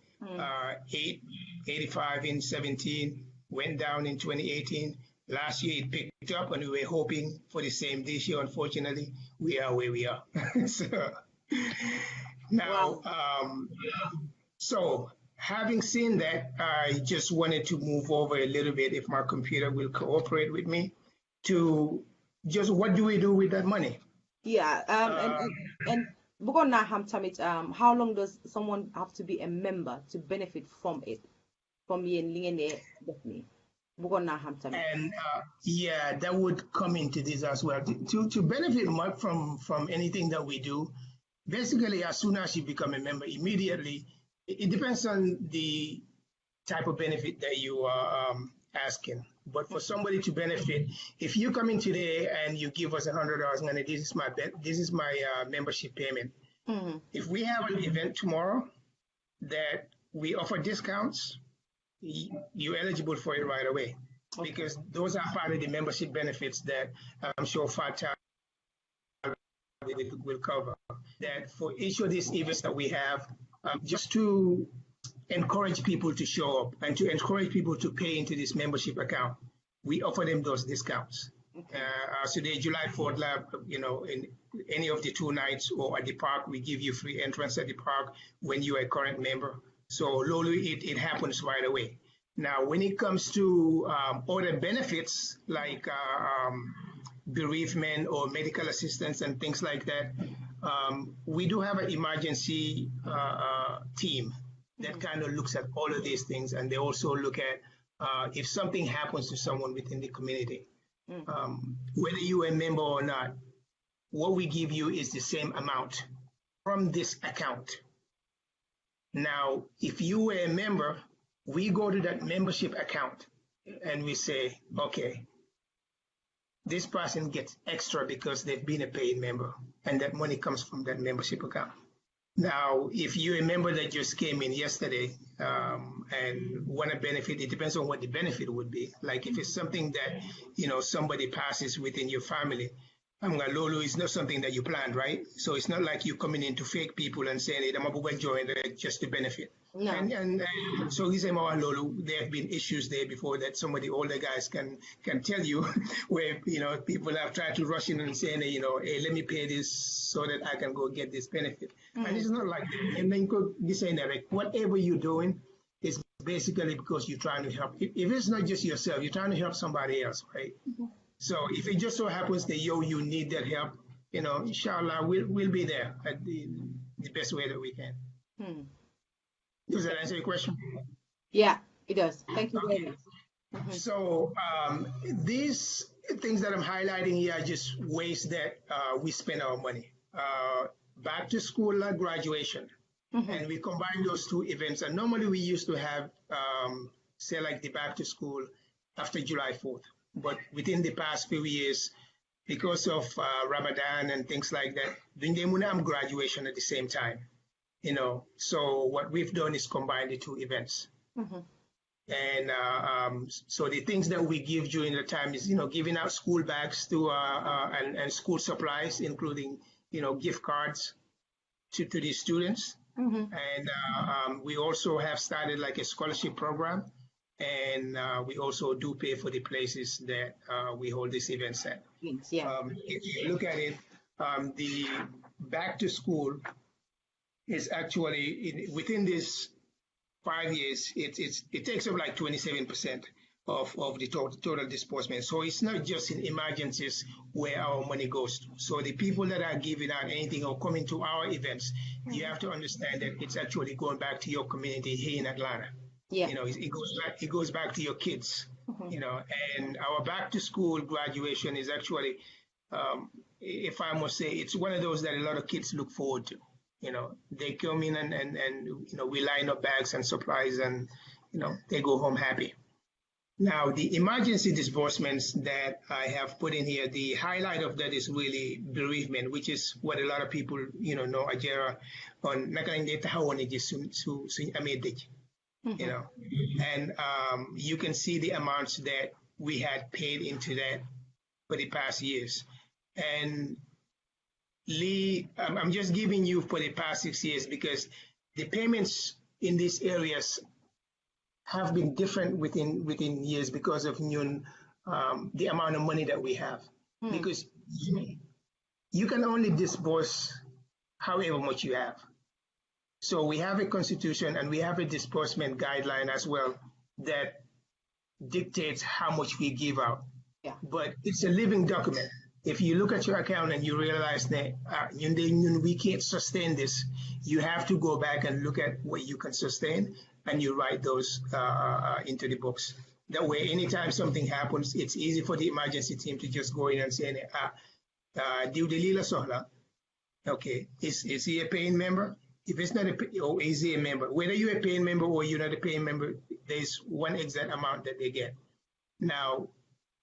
85 in 17, went down in 2018. Last year it picked up, and we were hoping for the same this year. Unfortunately, we are where we are. So now, so having seen that, I just wanted to move over a little bit, if my computer will cooperate with me, to just what do we do with that money? Yeah, and how long does someone have to be a member to benefit from it? From definitely. And yeah, that would come into this as well. To benefit much from anything that we do, basically, as soon as you become a member, immediately, it depends on the type of benefit that you asking. But for somebody to benefit, if you come in today and you give us $100, and this is my membership payment. If we have an event tomorrow that we offer discounts, you're eligible for it right away, because those are part of the membership benefits that I'm sure Fatah will cover. That for each of these events that we have, just to encourage people to show up and to encourage people to pay into this membership account, we offer them those discounts. So the July 4th lab, in any of the 2 nights or at the park, we give you free entrance at the park when you are a current member. So Lolo, it happens right away. Now, when it comes to other benefits like bereavement or medical assistance and things like that, we do have an emergency team that kind of looks at all of these things, and they also look at if something happens to someone within the community, whether you are a member or not, what we give you is the same amount from this account. Now, if you were a member, we go to that membership account and we say, okay, this person gets extra because they've been a paid member, and that money comes from that membership account. Now, if you're a member that just came in yesterday and want to benefit, it depends on what the benefit would be. Like if it's something that, somebody passes within your family, Lolo is not something that you planned, right? So it's not like you coming into fake people and saying, hey, I'm going to join just to benefit. No. And so he's saying, Lolo, there have been issues there before that some of the older guys can tell you where, people have tried to rush in and saying, hey, let me pay this so that I can go get this benefit. And it's not like that. And then you could be saying that, like, whatever you're doing is basically because you're trying to help. If it's not just yourself, you're trying to help somebody else, right? So if it just so happens that, you need that help, inshallah, we'll be there at the best way that we can. Does that answer your question? Yeah, it does. Thank you very much. So these things that I'm highlighting here are just ways that we spend our money. Back to school graduation. And we combine those 2 events. And normally we used to have, say, like the back to school after July 4th. But within the past few years, because of Ramadan and things like that, we have graduation at the same time. So what we've done is combine the 2 events. And so the things that we give during the time is, giving out school bags to and school supplies, including, gift cards to the students. And we also have started like a scholarship program. And we also do pay for the places that we hold these events at. Yeah. If you look at it, the back to school is actually within this 5 years, it takes up like 27% of the total disbursement. So it's not just in emergencies where our money goes to. So the people that are giving out anything or coming to our events, you have to understand that it's actually going back to your community here in Atlanta. Yeah. It goes back to your kids. And our back to school graduation is actually, if I must say, it's one of those that a lot of kids look forward to. They come in and we line up bags and supplies, and they go home happy. Now, the emergency disbursements that I have put in here, the highlight of that is really bereavement, which is what a lot of people know Ajera on nakalinde tahawani su amedej. And you can see the amounts that we had paid into that for the past years. And Lee, I'm just giving you for the past 6 years because the payments in these areas have been different within years because of the amount of money that we have. Because you can only disburse however much you have. So we have a constitution and we have a disbursement guideline as well that dictates how much we give out. Yeah. But it's a living document. If you look at your account and you realize that we can't sustain this, you have to go back and look at what you can sustain and you write those into the books. That way, anytime something happens, it's easy for the emergency team to just go in and say, okay, is he a paying member? If it's not or is he a member? Whether you're a paying member or you're not a paying member, there's one exact amount that they get. Now,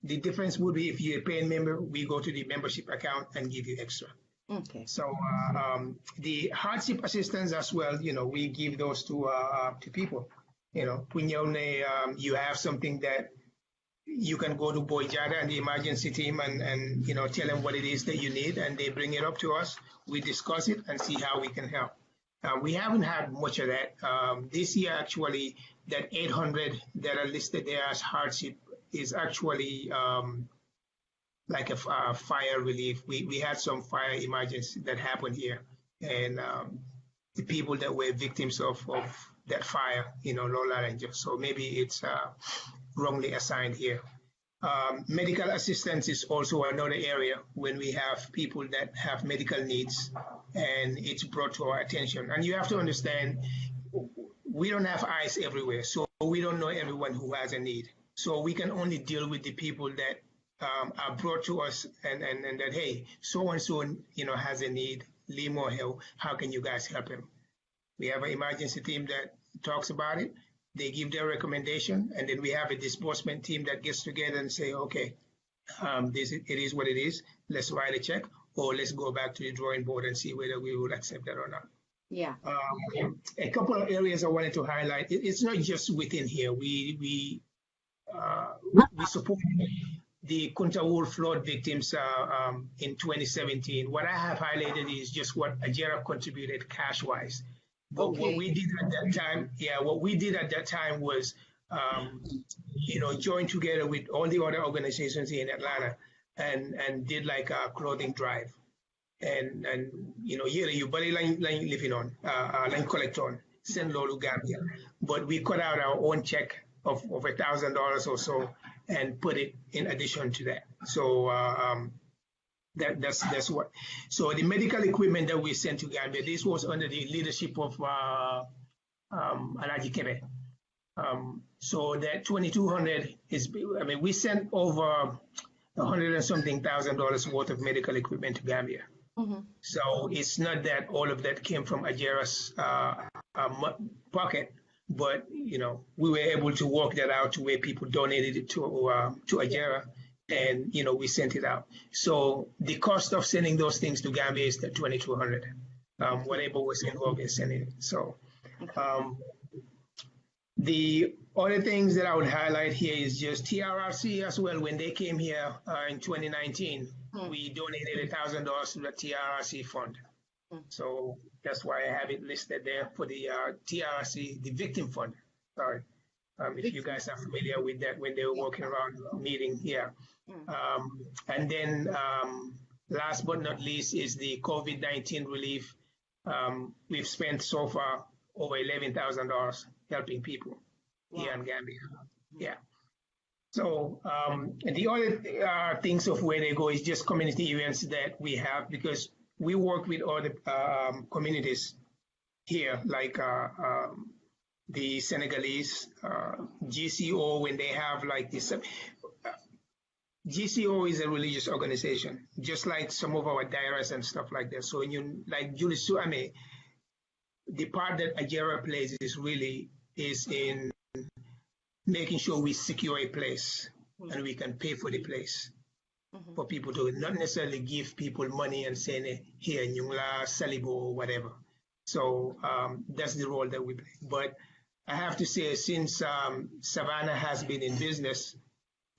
the difference would be if you're a paying member, we go to the membership account and give you extra. Okay. So the hardship assistance as well, we give those to people. When you have something that you can go to Boyjada and the emergency team and tell them what it is that you need, and they bring it up to us. We discuss it and see how we can help. We haven't had much of that. This year, actually, that 800 that are listed there as hardship is actually like a fire relief. We had some fire emergency that happened here, and the people that were victims of that fire, Lola Ranger. So maybe it's wrongly assigned here. Medical assistance is also another area when we have people that have medical needs and it's brought to our attention. And you have to understand, we don't have eyes everywhere, so we don't know everyone who has a need. So we can only deal with the people that are brought to us and that, hey, so-and-so, has a need, Limo Hill, how can you guys help him? We have an emergency team that talks about it. They give their recommendation, and then we have a disbursement team that gets together and say, okay, it is what it is. Let's write a check, or let's go back to the drawing board and see whether we will accept that or not. Yeah. A couple of areas I wanted to highlight. It's not just within here. We support the Kuntaur flood victims in 2017. What I have highlighted is just what Ajera contributed cash-wise. But what we did at that time, was, join together with all the other organizations here in Atlanta and did like a clothing drive. And here you body line living on, line collect on, send Lolo Gambia. But we cut out our own check of $1,000 or so and put it in addition to that. So that's what. So the medical equipment that we sent to Gambia, this was under the leadership of Alaji Kebe. So that 2,200 is, we sent over $100 and something thousand worth of medical equipment to Gambia. Mm-hmm. So it's not that all of that came from Ajera's pocket, but we were able to work that out to where people donated it to Ajera, and we sent it out. So the cost of sending those things to Gambia is that 2,200. Whatever was involved in sending it. So the other things that I would highlight here is just TRRC as well. When they came here in 2019, we donated $1,000 to the TRRC fund. So that's why I have it listed there for the TRRC, the victim fund. Sorry, if you guys are familiar with that, when they were walking around meeting here. And then last but not least is the COVID-19 relief. We've spent so far over $11,000 helping people here in Gambia. Yeah. So the other things of where they go is just community events that we have, because we work with other communities here, like the Senegalese, GCO, when they have like this. GCO is a religious organization, just like some of our dairas and stuff like that. So when you, like Julius Suame, the part that Ajera plays is in making sure we secure a place and we can pay for the place for people to not necessarily give people money and saying, here, Nyungla, Salibo, or whatever. So that's the role that we play. But I have to say, since Savannah has been in business,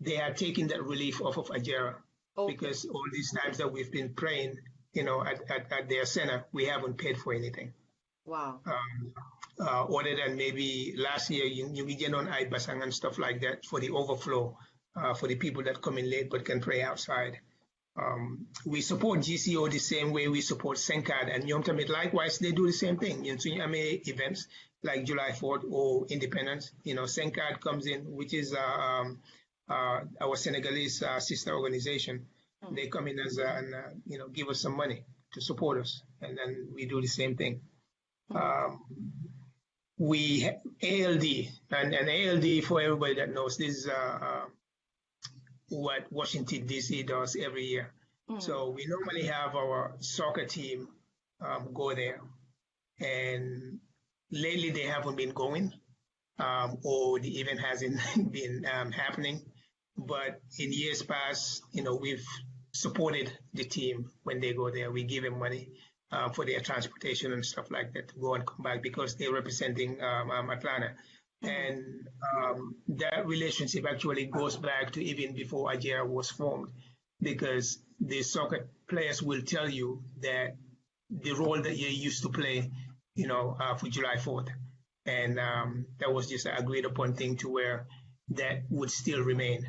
they are taking that relief off of Ajera, because all these times that we've been praying, at their center, we haven't paid for anything. Wow. Other than maybe last year, you begin on Basang and stuff like that for the overflow, for the people that come in late but can pray outside. We support GCO the same way we support Senkad and Yom Tamit. Likewise, they do the same thing. Events like July 4th or Independence, Senkad comes in, which is our Senegalese sister organization. They come in as and give us some money to support us, and then we do the same thing. We ALD, and ALD, for everybody that knows, this is what Washington DC does every year. So we normally have our soccer team go there, and lately they haven't been going, or the event hasn't been happening. But in years past, we've supported the team when they go there. We give them money for their transportation and stuff like that to go and come back because they're representing Atlanta. And that relationship actually goes back to even before Ajera was formed, because the soccer players will tell you that the role that you used to play, for July 4th. And that was just an agreed upon thing to where that would still remain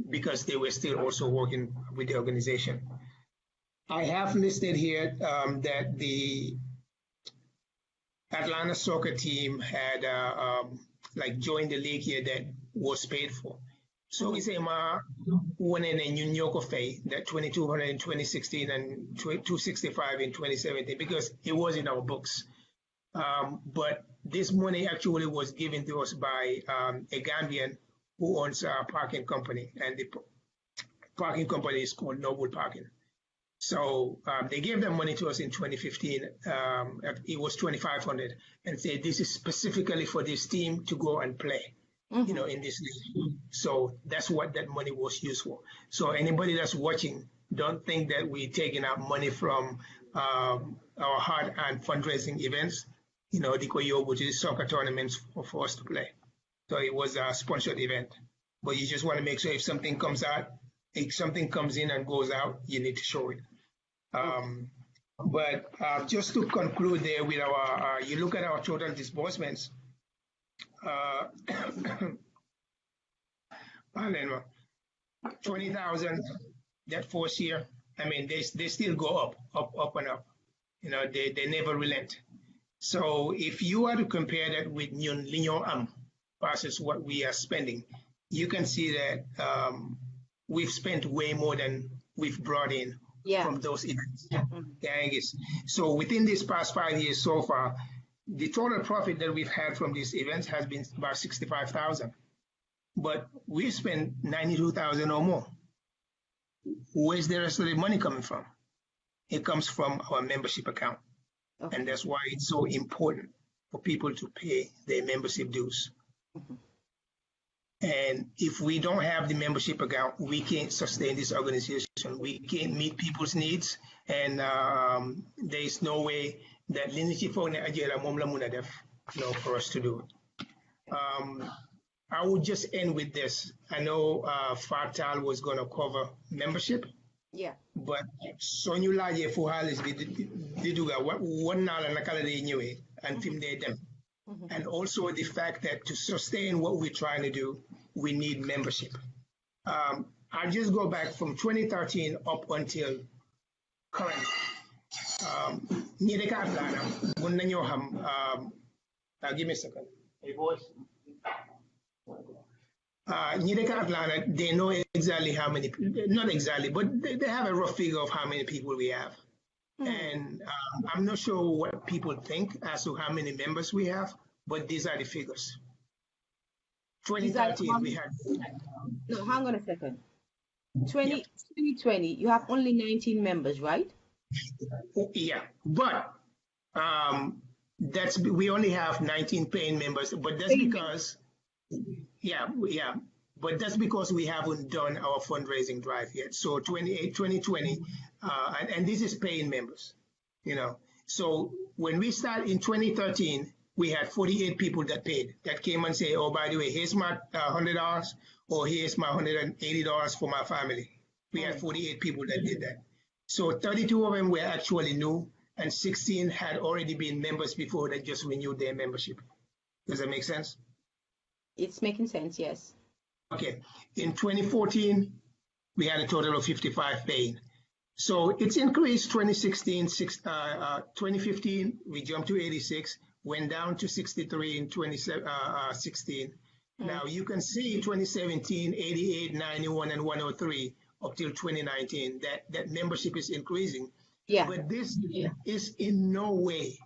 because they were still also working with the organization. I have listed here that the Atlanta soccer team had joined the league here that was paid for. So we say ma one in a New York fee that 2,200 in 2016 and 265 in 2017 because it was in our books. But this money actually was given to us by a Gambian who owns a parking company, and the parking company is called Noble Parking. So they gave that money to us in 2015. It was 2,500, and said this is specifically for this team to go and play, in this league. So that's what that money was used for. So anybody that's watching, don't think that we're taking out money from our hard-earned fundraising events. The Koyo, which is soccer tournaments for us to play. So it was a sponsored event. But you just want to make sure if something comes out, if something comes in and goes out, you need to show it. But just to conclude there with our, you look at our total disbursements, 20,000 that first year. I mean, they still go up and up. They never relent. So if you are to compare that with Lignon versus what we are spending, you can see that we've spent way more than we've brought in from those events. So within these past 5 years so far, the total profit that we've had from these events has been about 65,000, but we spent 92,000 or more. Where's the rest of the money coming from? It comes from our membership account. And that's why it's so important for people to pay their membership dues. And if we don't have the membership account, we can't sustain this organization. We can't meet people's needs. And there is no way that for us to do it. I would just end with this. I know Fatal was going to cover membership. Yeah. But Sonyu Laje Fuhalis Diduga, one nala nakala de anyway, and film de them. And also the fact that to sustain what we're trying to do, we need membership. I'll just go back from 2013 up until current. Give me a second. Hey, boys. Atlanta, they know exactly how many, not exactly, but they have a rough figure of how many people we have. And I'm not sure what people think as to how many members we have, but these are the figures. 2013, we had. No, hang on a second. 2020, you have only 19 members, right? Yeah, but we only have 19 paying members, but that's because. But that's because we haven't done our fundraising drive yet. So 2020, and this is paying members, So when we start in 2013, we had 48 people that paid, that came and say, oh, by the way, here's my $100, or here's my $180 for my family. We had 48 people that did that. So 32 of them were actually new, and 16 had already been members before that just renewed their membership. Does that make sense? It's making sense, yes. Okay. In 2014, we had a total of 55 paying. So it's increased 2015, we jumped to 86, went down to 63 in 2016. Now you can see 2017, 88, 91, and 103 up till 2019, that membership is increasing. Yeah. But this is in no way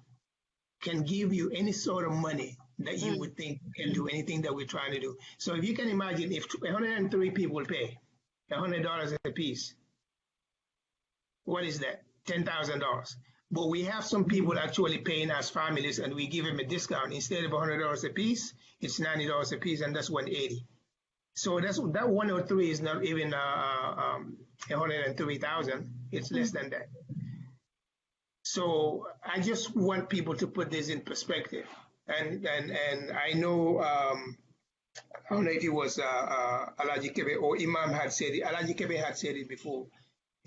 can give you any sort of money that you would think can do anything that we're trying to do. So if you can imagine, if 103 people pay $100 a piece, what is that? $10,000. But we have some people actually paying as families, and we give them a discount. Instead of $100 a piece, it's $90 a piece, and that's $180. So that 103 is not even 103,000. It's less than that. So I just want people to put this in perspective. And I know I don't know if it was Alaji Kebe or Imam had said it. Alaji Kebe had said it before,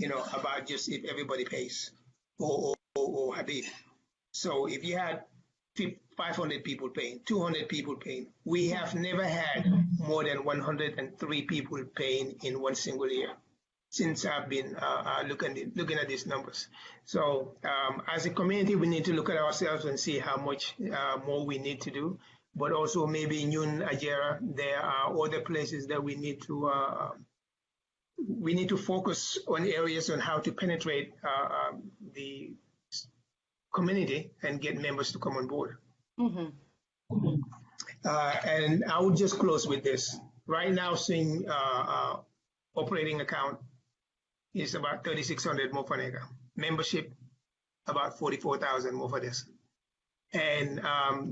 about just if everybody pays or Habib. So if you had 500 people paying, 200 people paying, we have never had more than 103 people paying in one single year since I've been looking at these numbers. So as a community, we need to look at ourselves and see how much more we need to do. But also maybe in Yun Ajera, there are other places that we need to focus on areas on how to penetrate the community and get members to come on board. And I would just close with this. Right now, seeing operating account is about 3,600 more for Nega. Membership, about 44,000 more for this. And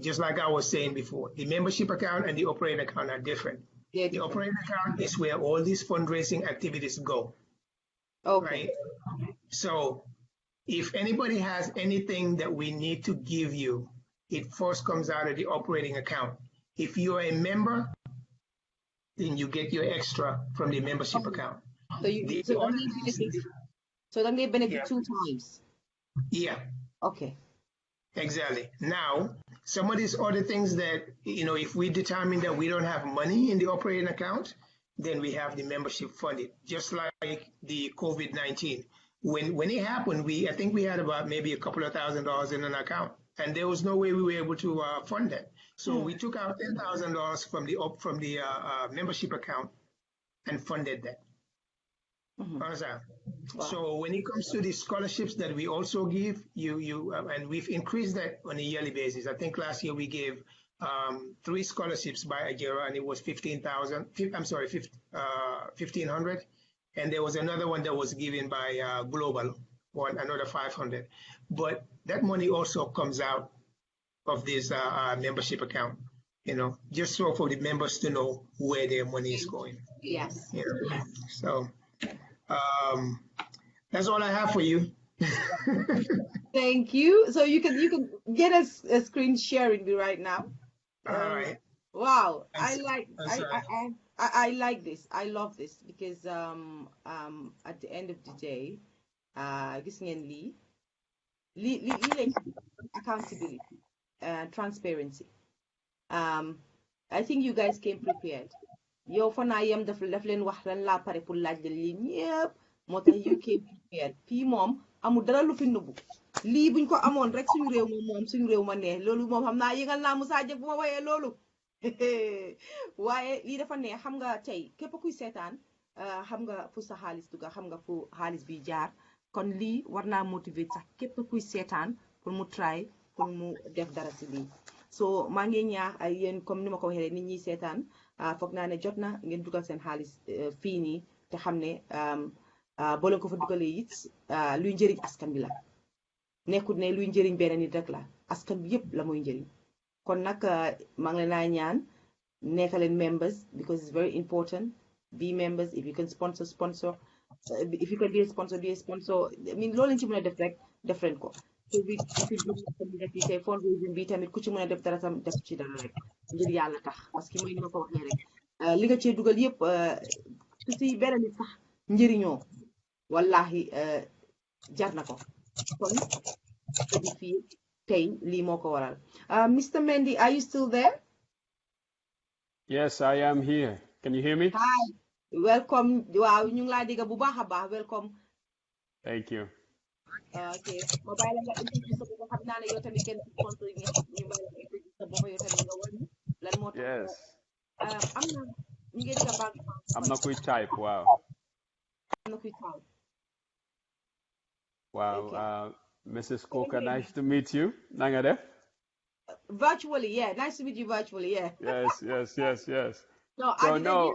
just like I was saying before, the membership account and the operating account are different. The operating account is where all these fundraising activities go. Okay. Right? So if anybody has anything that we need to give you, it first comes out of the operating account. If you're a member, then you get your extra from the membership account. So then they benefit 2 times. Yeah. Okay. Exactly. Now, some of these other things that, if we determine that we don't have money in the operating account, then we have the membership funded, just like the COVID-19. When it happened, I think we had about maybe a couple of $1,000s in an account, and there was no way we were able to fund that. So we took out $10,000 from the membership account and funded that. Wow. So when it comes to the scholarships that we also give, and we've increased that on a yearly basis. I think last year we gave 3 scholarships by Ajera, and it was 1,500. And there was another one that was given by Global, another 500. But that money also comes out of this membership account, just so for the members to know where their money is going. Yes. So that's all I have for you. Thank you. So you can get us a screen sharing right now. All right. Wow, I like this. I love this because at the end of the day, gis ngeen lii accountability, transparency. I think you guys came prepared. Yow fa naa yem daf leen wax lan laa pare pour laaj lii ñëpp moo tax you came prepared. Fii moom amul dara lu fi nëbbu. Lii buñ ko amoon rek suñu réew moom suñu réew ma neex loolu moom xam naa yëngal naa Musa Jëf bu ma woyee loolu. waaye lii dafa neex xam nga tey képp kuy seetaan xam nga fu sa xaalis dugga xam nga fu xaalis bi jaar kon lii war naa motiver sax képp kuy seetaan pour mu try pour mu def dara si lii. So maa ngi ñaax ay yéen comme ni ma ko waxee nit ñi seetaan foog naa ne jot na ngeen dugal seen xaalis fii nii te xam ne boo leen ko fa dugalee it luy njëriñ askan bi la nekkul ne luy njëriñ benn nit rek la askan bi yëpp la muy njëriñ kon nag maa ngi leen a ñaan nekk leen members because it's very important. Be members. If you can sponsor if you can be a sponsor I mean loolu lañ ci mën a def rek def leen ko. So we say fundraising bi tamit ku ci mën a def dara tam def ci dara rek ngir yàlla tax parce que mooy ni ma ko waxee rek li nga cee dugal yëpp su si benn nit sax njëriñoo wallahi jar na ko kon di fii tey lii moo ko waral. Mr. Mendy, are you still there? Yes, I am here. Can you hear me? Hi. Welcome. Waaw ñu ngi laa dégg bu baax a baax. Welcome. Thank you. Okay. Ma bàyyi la nga introduce sa bopp xam naa ne yow tamit kenn sponsor yi ñu bàyyi la nga introduce sa bopp yow tamit nga wan lan moo tax. Yes. am na ñu ngi dégg baax. am na kuy type waaw. Am na kuy type. Wow. Okay. Mrs. Coker, nice to meet you. Na nga def? Virtually, yeah. Nice to meet you virtually, yeah. Yes. No, So no.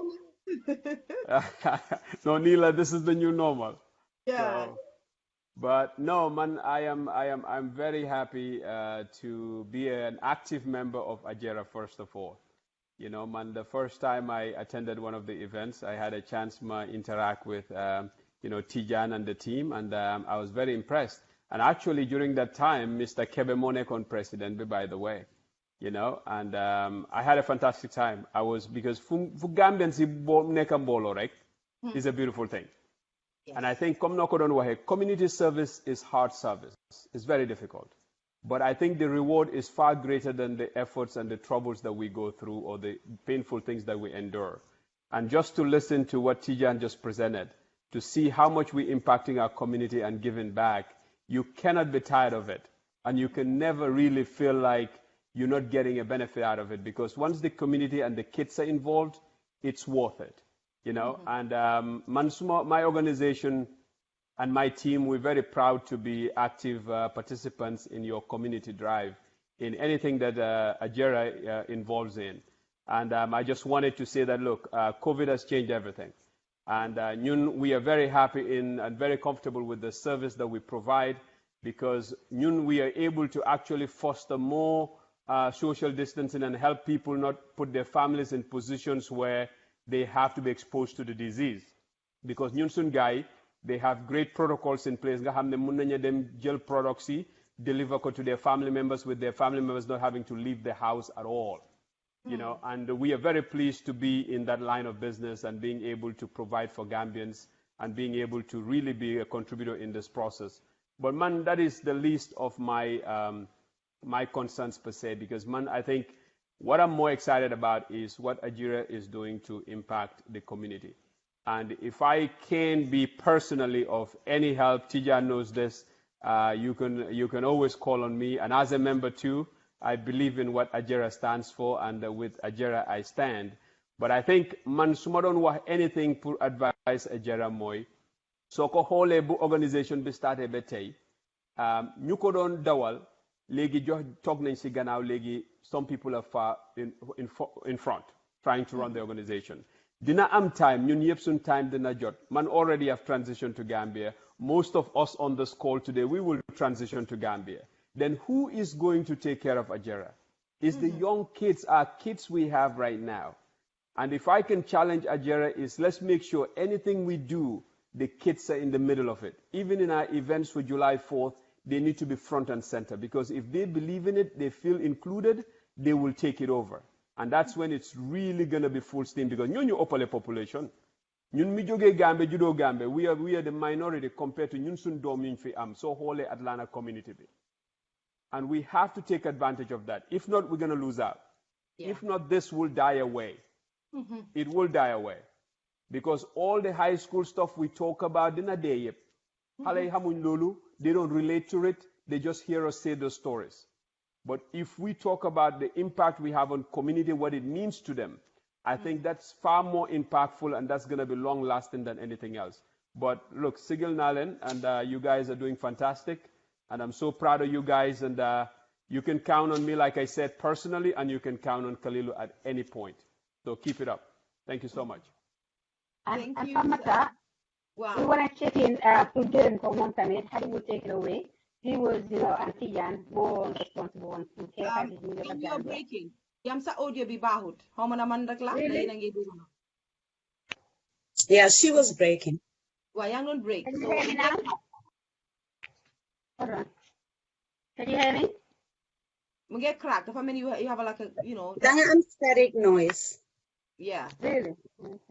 No, Neela, this is the new normal. Yeah. So, but no, man, I'm very happy to be an active member of Ajera, first of all. You know, man, the first time I attended one of the events, I had a chance to interact with, you know, Tijan and the team, and I was very impressed. And actually, during that time, Mr. Kebe Monekon president, by the way, you know, and I had a fantastic time. I was, because fu Gambian si nekam bolo rek is a beautiful thing. And I think, community service is hard service. It's very difficult. But I think the reward is far greater than the efforts and the troubles that we go through or the painful things that we endure. And just to listen to what Tijan just presented, to see how much we're impacting our community and giving back, you cannot be tired of it. And you can never really feel like you're not getting a benefit out of it, because once the community and the kids are involved, it's worth it, you know. And my organization and my team, we're very proud to be active participants in your community drive, in anything that Ajera involves in. And I just wanted to say that, look, COVID has changed everything. And we are very happy and very comfortable with the service that we provide, because we are able to actually foster more social distancing and help people not put their families in positions where they have to be exposed to the disease. Because they have great protocols in place. Nga xamne mun nañu dem jël products yi deliver ko to their family members, with their family members not having to leave the house at all. You know, and we are very pleased to be in that line of business and being able to provide for Gambians and being able to really be a contributor in this process. But man, that is the least of my my concerns per se, because man, I think what I'm more excited about is what Ajira is doing to impact the community. And if I can be personally of any help, Tijan knows this, you can always call on me. And as a member too, I believe in what Ajera stands for, and with Ajera I stand. But I think man suma don wax anything pour advise Ajera moy soko xolé bu organisation bi starté ba tay ñu ko don dawal légui jox tok nañ ci gannaaw légui some people are far in front trying to run the organization. Dina am time, ñun yëpp sun time dina jot. Man already have transitioned to Gambia. Most of us on this call today, we will transition to Gambia. Then who is going to take care of Ajera? It's the young kids, our kids we have right now. And if I can challenge Ajera is, let's make sure anything we do, the kids are in the middle of it. Even in our events for July 4th, they need to be front and center, because if they believe in it, they feel included, they will take it over. And that's when it's really going to be full steam, because ñun ñu ëppale population. Ñun mi jógee Gambia, judo Gambia, we are the minority compared to ñun sun doom yuñ fi am, so xoolee Atlanta community bi. And we have to take advantage of that. If not, we're going to lose out. Yeah. If not, this will die away. It will die away. Because all the high school stuff we talk about, they don't relate to it. They just hear us say those stories. But if we talk about the impact we have on community, what it means to them, I think that's far more impactful, and that's going to be long-lasting than anything else. But look, Sigil Nalen, and you guys are doing fantastic. And I'm so proud of you guys. And you can count on me, like I said, personally, and you can count on Kalilu at any point. So keep it up. Thank you so much. Thank you. Wow. We want to check in to Jim for one time. How do we take it away? He was, you know, and Tijan were responsible on to care of you're breaking. Yamsa audio bi bahut. How many mandakla? Yeah, she was breaking. Why you not break? Can you hear me now? Hold on. Can you hear me? We get cracked. If I mean you have like a, you know. That static noise. Yeah. Really?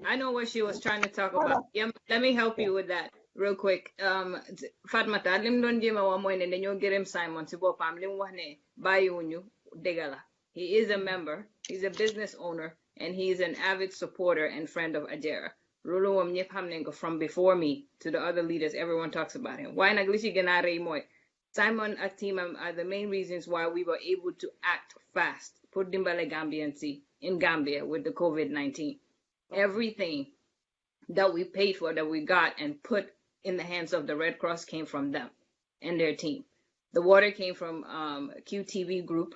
I know what she was trying to talk about. Yeah, let me help you with that real quick. Fatmata lim don jema wa moy ne dañu gërem Simon ci bopam lim wax ne bayiwuñu degala. He is a member, he's a business owner, and he's an avid supporter and friend of Ajera. Ruluwam ñepp xam nañ ko from before me to the other leaders, everyone talks about him. Why nag li ci gëna rëy moy Simon ak teamam are the main reasons why we were able to act fast. Put dimbale Gambiansi in Gambia with the COVID-19. Everything that we paid for, that we got and put in the hands of the Red Cross came from them and their team. The water came from QTV Group,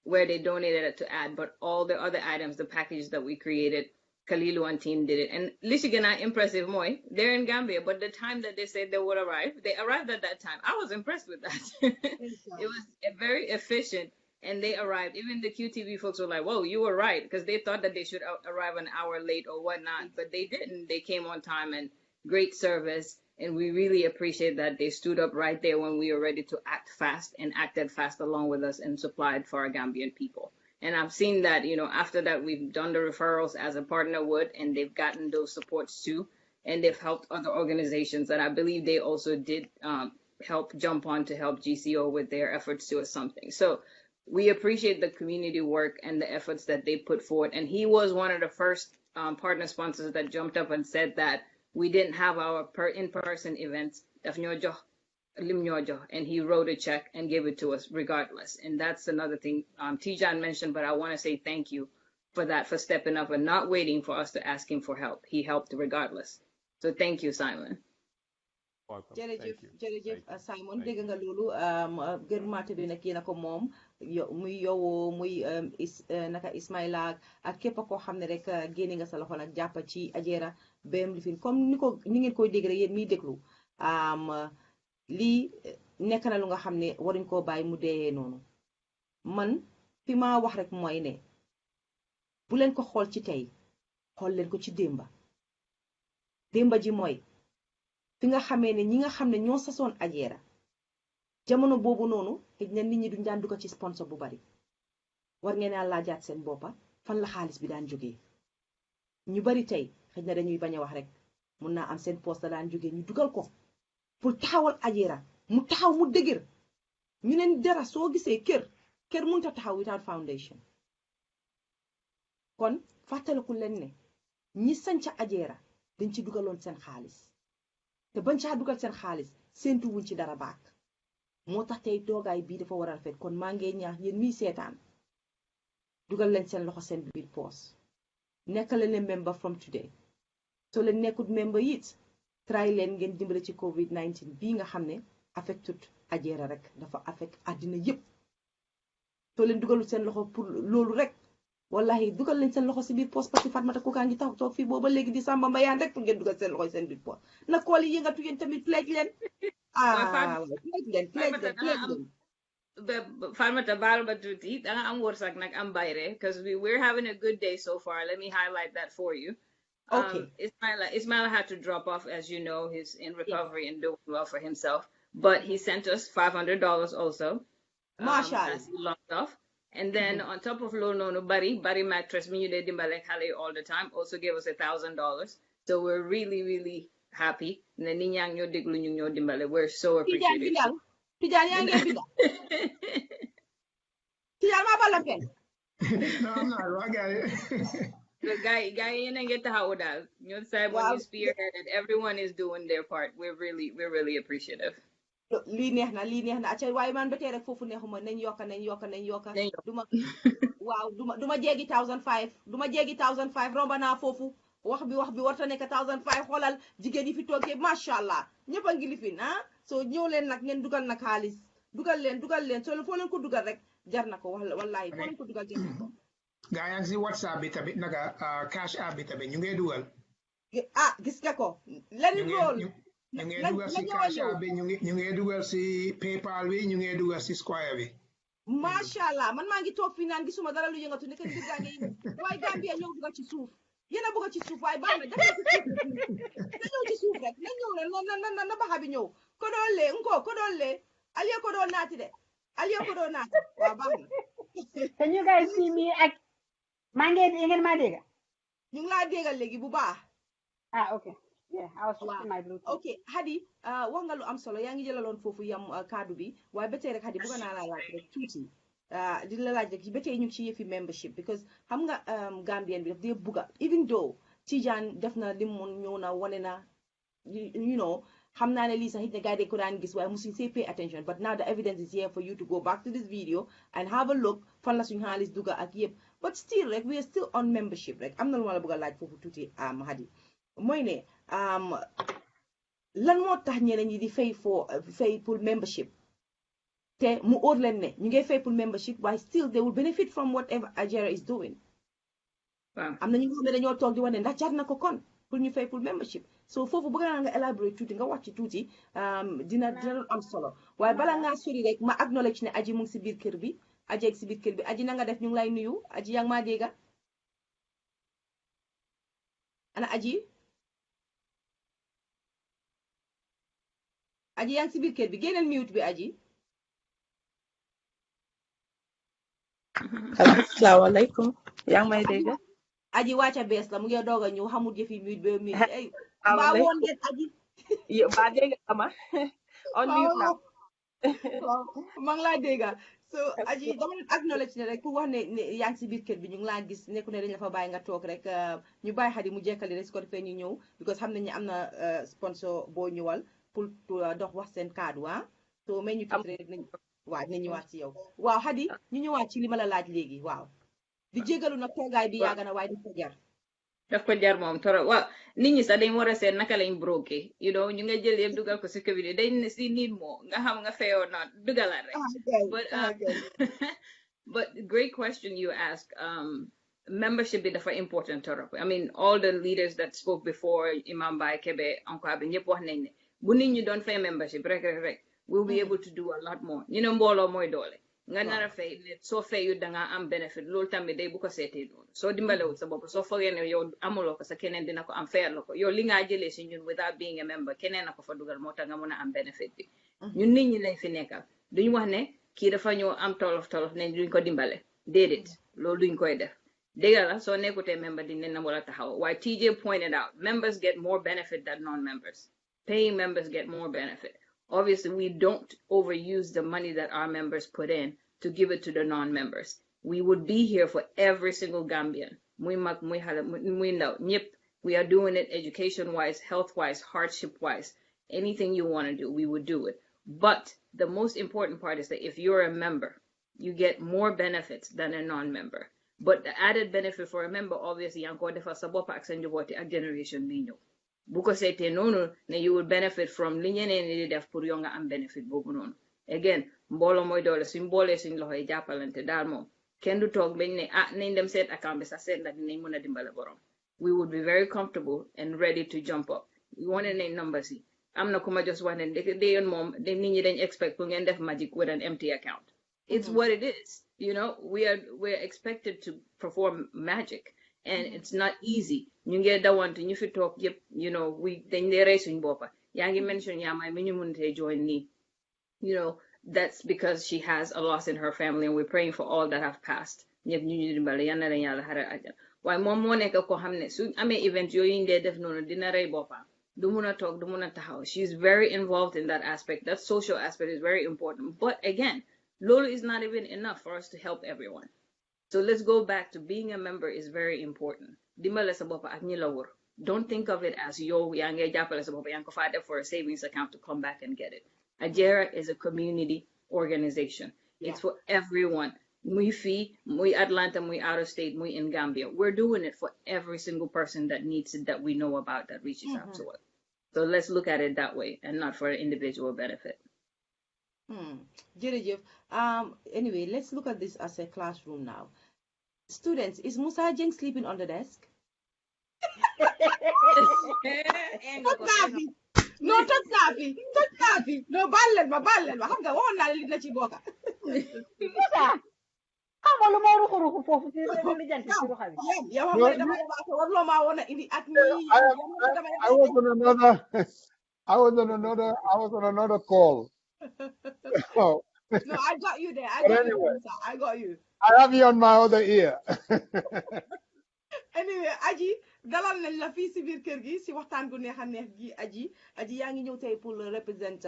where they donated it to add, but all the other items, the packages that we created, Kalilu and team did it. And Lichigana, impressive moy, they're in Gambia, but the time that they said they would arrive, they arrived at that time. I was impressed with that. It was very efficient. and they arrived. Even the QTV folks were like, whoa, you were right, because they thought that they should arrive an hour late or whatnot, but they didn't. They came on time, and great service. And we really appreciate that they stood up right there when we were ready to act fast and acted fast along with us and supplied for our Gambian people. And I've seen that, after that, we've done the referrals as a partner would, and they've gotten those supports too. And they've helped other organizations that I believe they also did help jump on to help GCO with their efforts to something. So we appreciate the community work and the efforts that they put forward. And he was one of the first partner sponsors that jumped up and said that we didn't have our in-person events, and he wrote a check and gave it to us regardless. And that's another thing Tijan mentioned, but I want to say thank you for that, for stepping up and not waiting for us to ask him for help. He helped regardless. So thank you, Simon. jërëjëf Simon dégg nga loolu gërëmaate bi nag yéen a ko moom muy yow muy naka Ismaila ak képp koo xam ne rek génne nga sa loxo nag jàpp ci Ajera bem lifin comme ni ngeen koy dégg rek yéen miy déglu lii nekk na lu nga xam ne waruñ koo bàyyi mu deeyee noonu man fi ma wax rek mooy ne bu leen ko xool ci tey xool leen ko ci démba ji mooy fi nga xamee ne ñi nga xam ne ñoo sasoon Ajera jamono boobu noonu xëj na nit ñi duñ daan dugg ci sponsor bu bari war ngeen a laajaat seen boppa fan la xaalis bi daan jógee ñu bari tey xëj na dañuy bañ a wax rek mun naa am seen poste la daan jógee ñu dugal ko pour taxawal Ajera mu taxaw mu dëgër ñu ne dara soo gisee kër mënut a taxaw without foundation kon fàttaliku leen ne ñi sanca Ajera dañ ci dugaloon seen xaalis te bañ caa dugal seen xaalis séentu wuñ ci dara baak moo tax tey toogaay bii dafa war a rafet kon maa ngi ñaax yéen miy seetaan dugal leen seen loxo seen biir poos nekkale leen member from today soo leen nekkut member it try leen ngeen dimbale ci COVID-19 bii nga xam ne affectut Ajera rek dafa affect àddina yépp soo leen dugalut seen loxo pour loolu rek wallahi dugal leen seen loxo si biir poos parce que Fatmata Kuka ngi taw toog fii booba léegi di Samba Mbayaan rek pour ngeen dugal seen loxo seen biir poos na kool yi yëngatu yéen tamit pledge leen pledge leen Fatmata baal ba tuuti da nga am wërsëg nag am bayre because we're having a good day so far. Let me highlight that for you. Okay. Ismaila had to drop off, as you know. He's in recovery and doing well for himself, but he sent us $500 also. Mashallah. As he logged off. And then on top of no Barry mattress me de dimbale xale all the time also gave us $1,000. So we're really, really happy. And then niñang ñoo déglu ñu ñoo dimbale. We're so appreciative. Tijan yaa ngi binda. Tijan ma bala pen. No, I'm not. I got it. The guy yéen a ngi taxaw daal. Ñoo say when you spearheaded, everyone is doing their part. We're really appreciative. lii neex na acca waaye man ba tey rek foofu neexuma nañ yokka duma jéegi 1005 duma jéegi 1005 romba naa foofu wax bi warta nekk 1005 xoolal jigéen yi fi toogee macha allah ñëpp a ngi lifin so ñëw leen nag ngeen dugal nag xaalis dugal leen so foo leen ko dugal rek jar na ko wallahi foo leen ko dugal jar na ko gaa yaa ngi si WhatsApp bi tamit naka cash app bi tamit ñu ngi dugal gis nga ko len rool ñu ngi dugal si cash app bi ñu ngi dugal si PayPal bi ñu ngi dugal si Square bi macha allah man maa ngi toog fii naan gisuma dara lu yëngatu nekk mbir gaa ngi waaye Gambia ñëw dugal ci suuf yéen a bëgg ci suuf waaye baax na ñëw ci suuf rek na ñëw rek na baxa bi ñëw ko doon le aliyo ko doon naati de waaw baax na Can you guys see me ak maa ngeen maa dégg ñu ngi laa déggal léegi bu baax okay. Yeah, I was switching my Bluetooth. Okay, Hadi, wax nga lu am solo yaa ngi jëlaloon foofu yam kaddu bi waaye ba tey rek Hadi bëgg naa la laaj rek tuuti di la laaj rek ba tey ñu ngi ci yëfi membership because xam nga Gambien bi daf dee bugga even though Tijan def na lim mun ñëw na wane na you know xam naa ne lii sax it ne gars yi ko daan gis waaye musuñ say pay attention but now the evidence is here for you to go back to this video and have a look fan la suñu xaalis dugga ak yëpp but still rek we are still on membership rek am na lu ma la bëgg a laaj foofu tuuti Hadi mooy ne lan moo tax ñeneen ñi di fay pour membership te mu óor leen ne ñu ngay fay pour membership waaye still they will benefit from whatever Ajera is doing am na ñu nga xam ne dañoo toog di wane ndax jar na ko kon pour ñu fay pour membership so foofu bëgg naa nga elaborate tuuti nga wax ci tuuti dina doon am solo waaye bala ngaa sori rek ma acknowledge ne aji mu ngi si biir kër bi aji ak si biir kër bi aji na nga def ñu ngi lay nuyu aji yaa ngi maa dégga ana aji yaa ngi si biir kër bi génneel mute bi aji asalaamaaleykum yaa ngi may dégg aji wàcca bees la mu ngi doog a ñëw xamul yëfi mute ba mute ay mbaa woon ngeen aji ba dégg ama on mute now maa ngi laa dégga so aji dama leen acknowledge ne rek pour wax ne yaa ngi si biir kër bi ñu ngi laa gis nekku ne dañ la fa bàyyi nga toog rek ñu bàyyi Hadi mu jekkali rek su ko defee ñu ñëw because xam nañ ne am na sponsor boo ñëwal pour dox wax seen kaddu so mais ñu tuuti rek nañ waaw dinañ ñëwaat ci yow waaw Hadi ñu ñëwaat ci li ma la laaj léegi waaw di jégalu nag toogaay bi yàgg na waaye daf ko jar daf ko jar moom trop waaw nit ñi sax dañ war a seet naka lañ broke you know ñu nga jël yëpp dugal ko si community dañ si nit moo nga xam nga feyoo noon dugalaat rek but great question you ask membership bi dafa important trop I mean all the leaders that spoke before Imam Baye Kebe encore bi ñëpp wax nañ ne bu nit ñi doon fay membership rek we'll be able to do a lot more ñu ne mbooloo mooy doole nga nar a fay soo fayu danga am benefit loolu tamit day bu ko seetee noonu soo dimbalewul sa bopp soo foogee ne yow amuloo ko sa keneen dina ko am fayal la ko yow li ngaa jëlee si ñun without being a member keneen na ko fa dugal moo tax nga mun a am benefit bi ñun nit ñi lañ fi nekkal duñ wax ne kii dafa ñëw am tolof ne duñ ko dimbale déedéet loolu duñ koy def dégg la soo nekkutee member di ne wala taxaw waaye TJ pointed out members get more benefit than non-members paying members get more benefit. Obviously, we don't overuse the money that our members put in to give it to the non-members. We would be here for every single Gambian. We are doing it education-wise, health-wise, hardship-wise. Anything you want to do, we would do it. But the most important part is that if you're a member, you get more benefits than a non-member. But the added benefit for a member, obviously, generation minyo. Because you will benefit from benefit again mbolo moy dole suñ bolé suñ loxoy jappalante dal mom kenn du tok bañ ne nañ dem set account bi sa set la dinañ mëna dimbalé borom we would be very comfortable and ready to jump up we wanted nañ numbers yi amna kuma just wax ne de yon mom de nit ñi dañ expect pour ngeen def magic with an empty account it's what it is we're expected to perform magic and it's not easy ñu ngi dawante ñu fi tok yep we dañ lay ray suñ bopa yaangi mention yamay mi ñu mënté join ni that's because she has a loss in her family and we're praying for all that have passed ñep ñu ñu dimbal yalla na yalla xara ajal way mom mo nek ko xamne su amé event yoyu ndé def nonu dina ray bopam du mëna tok du mëna taxaw she's very involved in that aspect that social aspect is very important but again lolu is not even enough for us to help everyone so let's go back to being a member is very important dimbal sa bop ak ñi la wër don't think of it as yo ya ngay jappalé sa bop yang ko fa def for a savings account to come back and get it AJERA is a community organization. Yeah. It's for everyone. Muy fee, muy Atlanta, muy out of state, muy in Gambia. We're doing it for every single person that needs it, that we know about, that reaches out to us. So let's look at it that way and not for an individual benefit. Jerejef, anyway, let's look at this as a classroom now. Students, is Musa Jeng sleeping on the desk? No, toj kaafi no ballel ma xam nga waxoon naa li na ci bokka Musa xamoo lu moo ruxu foofu ci li janti ci ruxa bi yow xam nga dama warloo maa woon a indi at mi I was on another call. No, I got you there. I got you. I have you on my other ear. Anyway, Aji dalal nañ la fii si biir kër gi si waxtaan gu neex a neex gi aji yaa ngi ñëw tey pour represent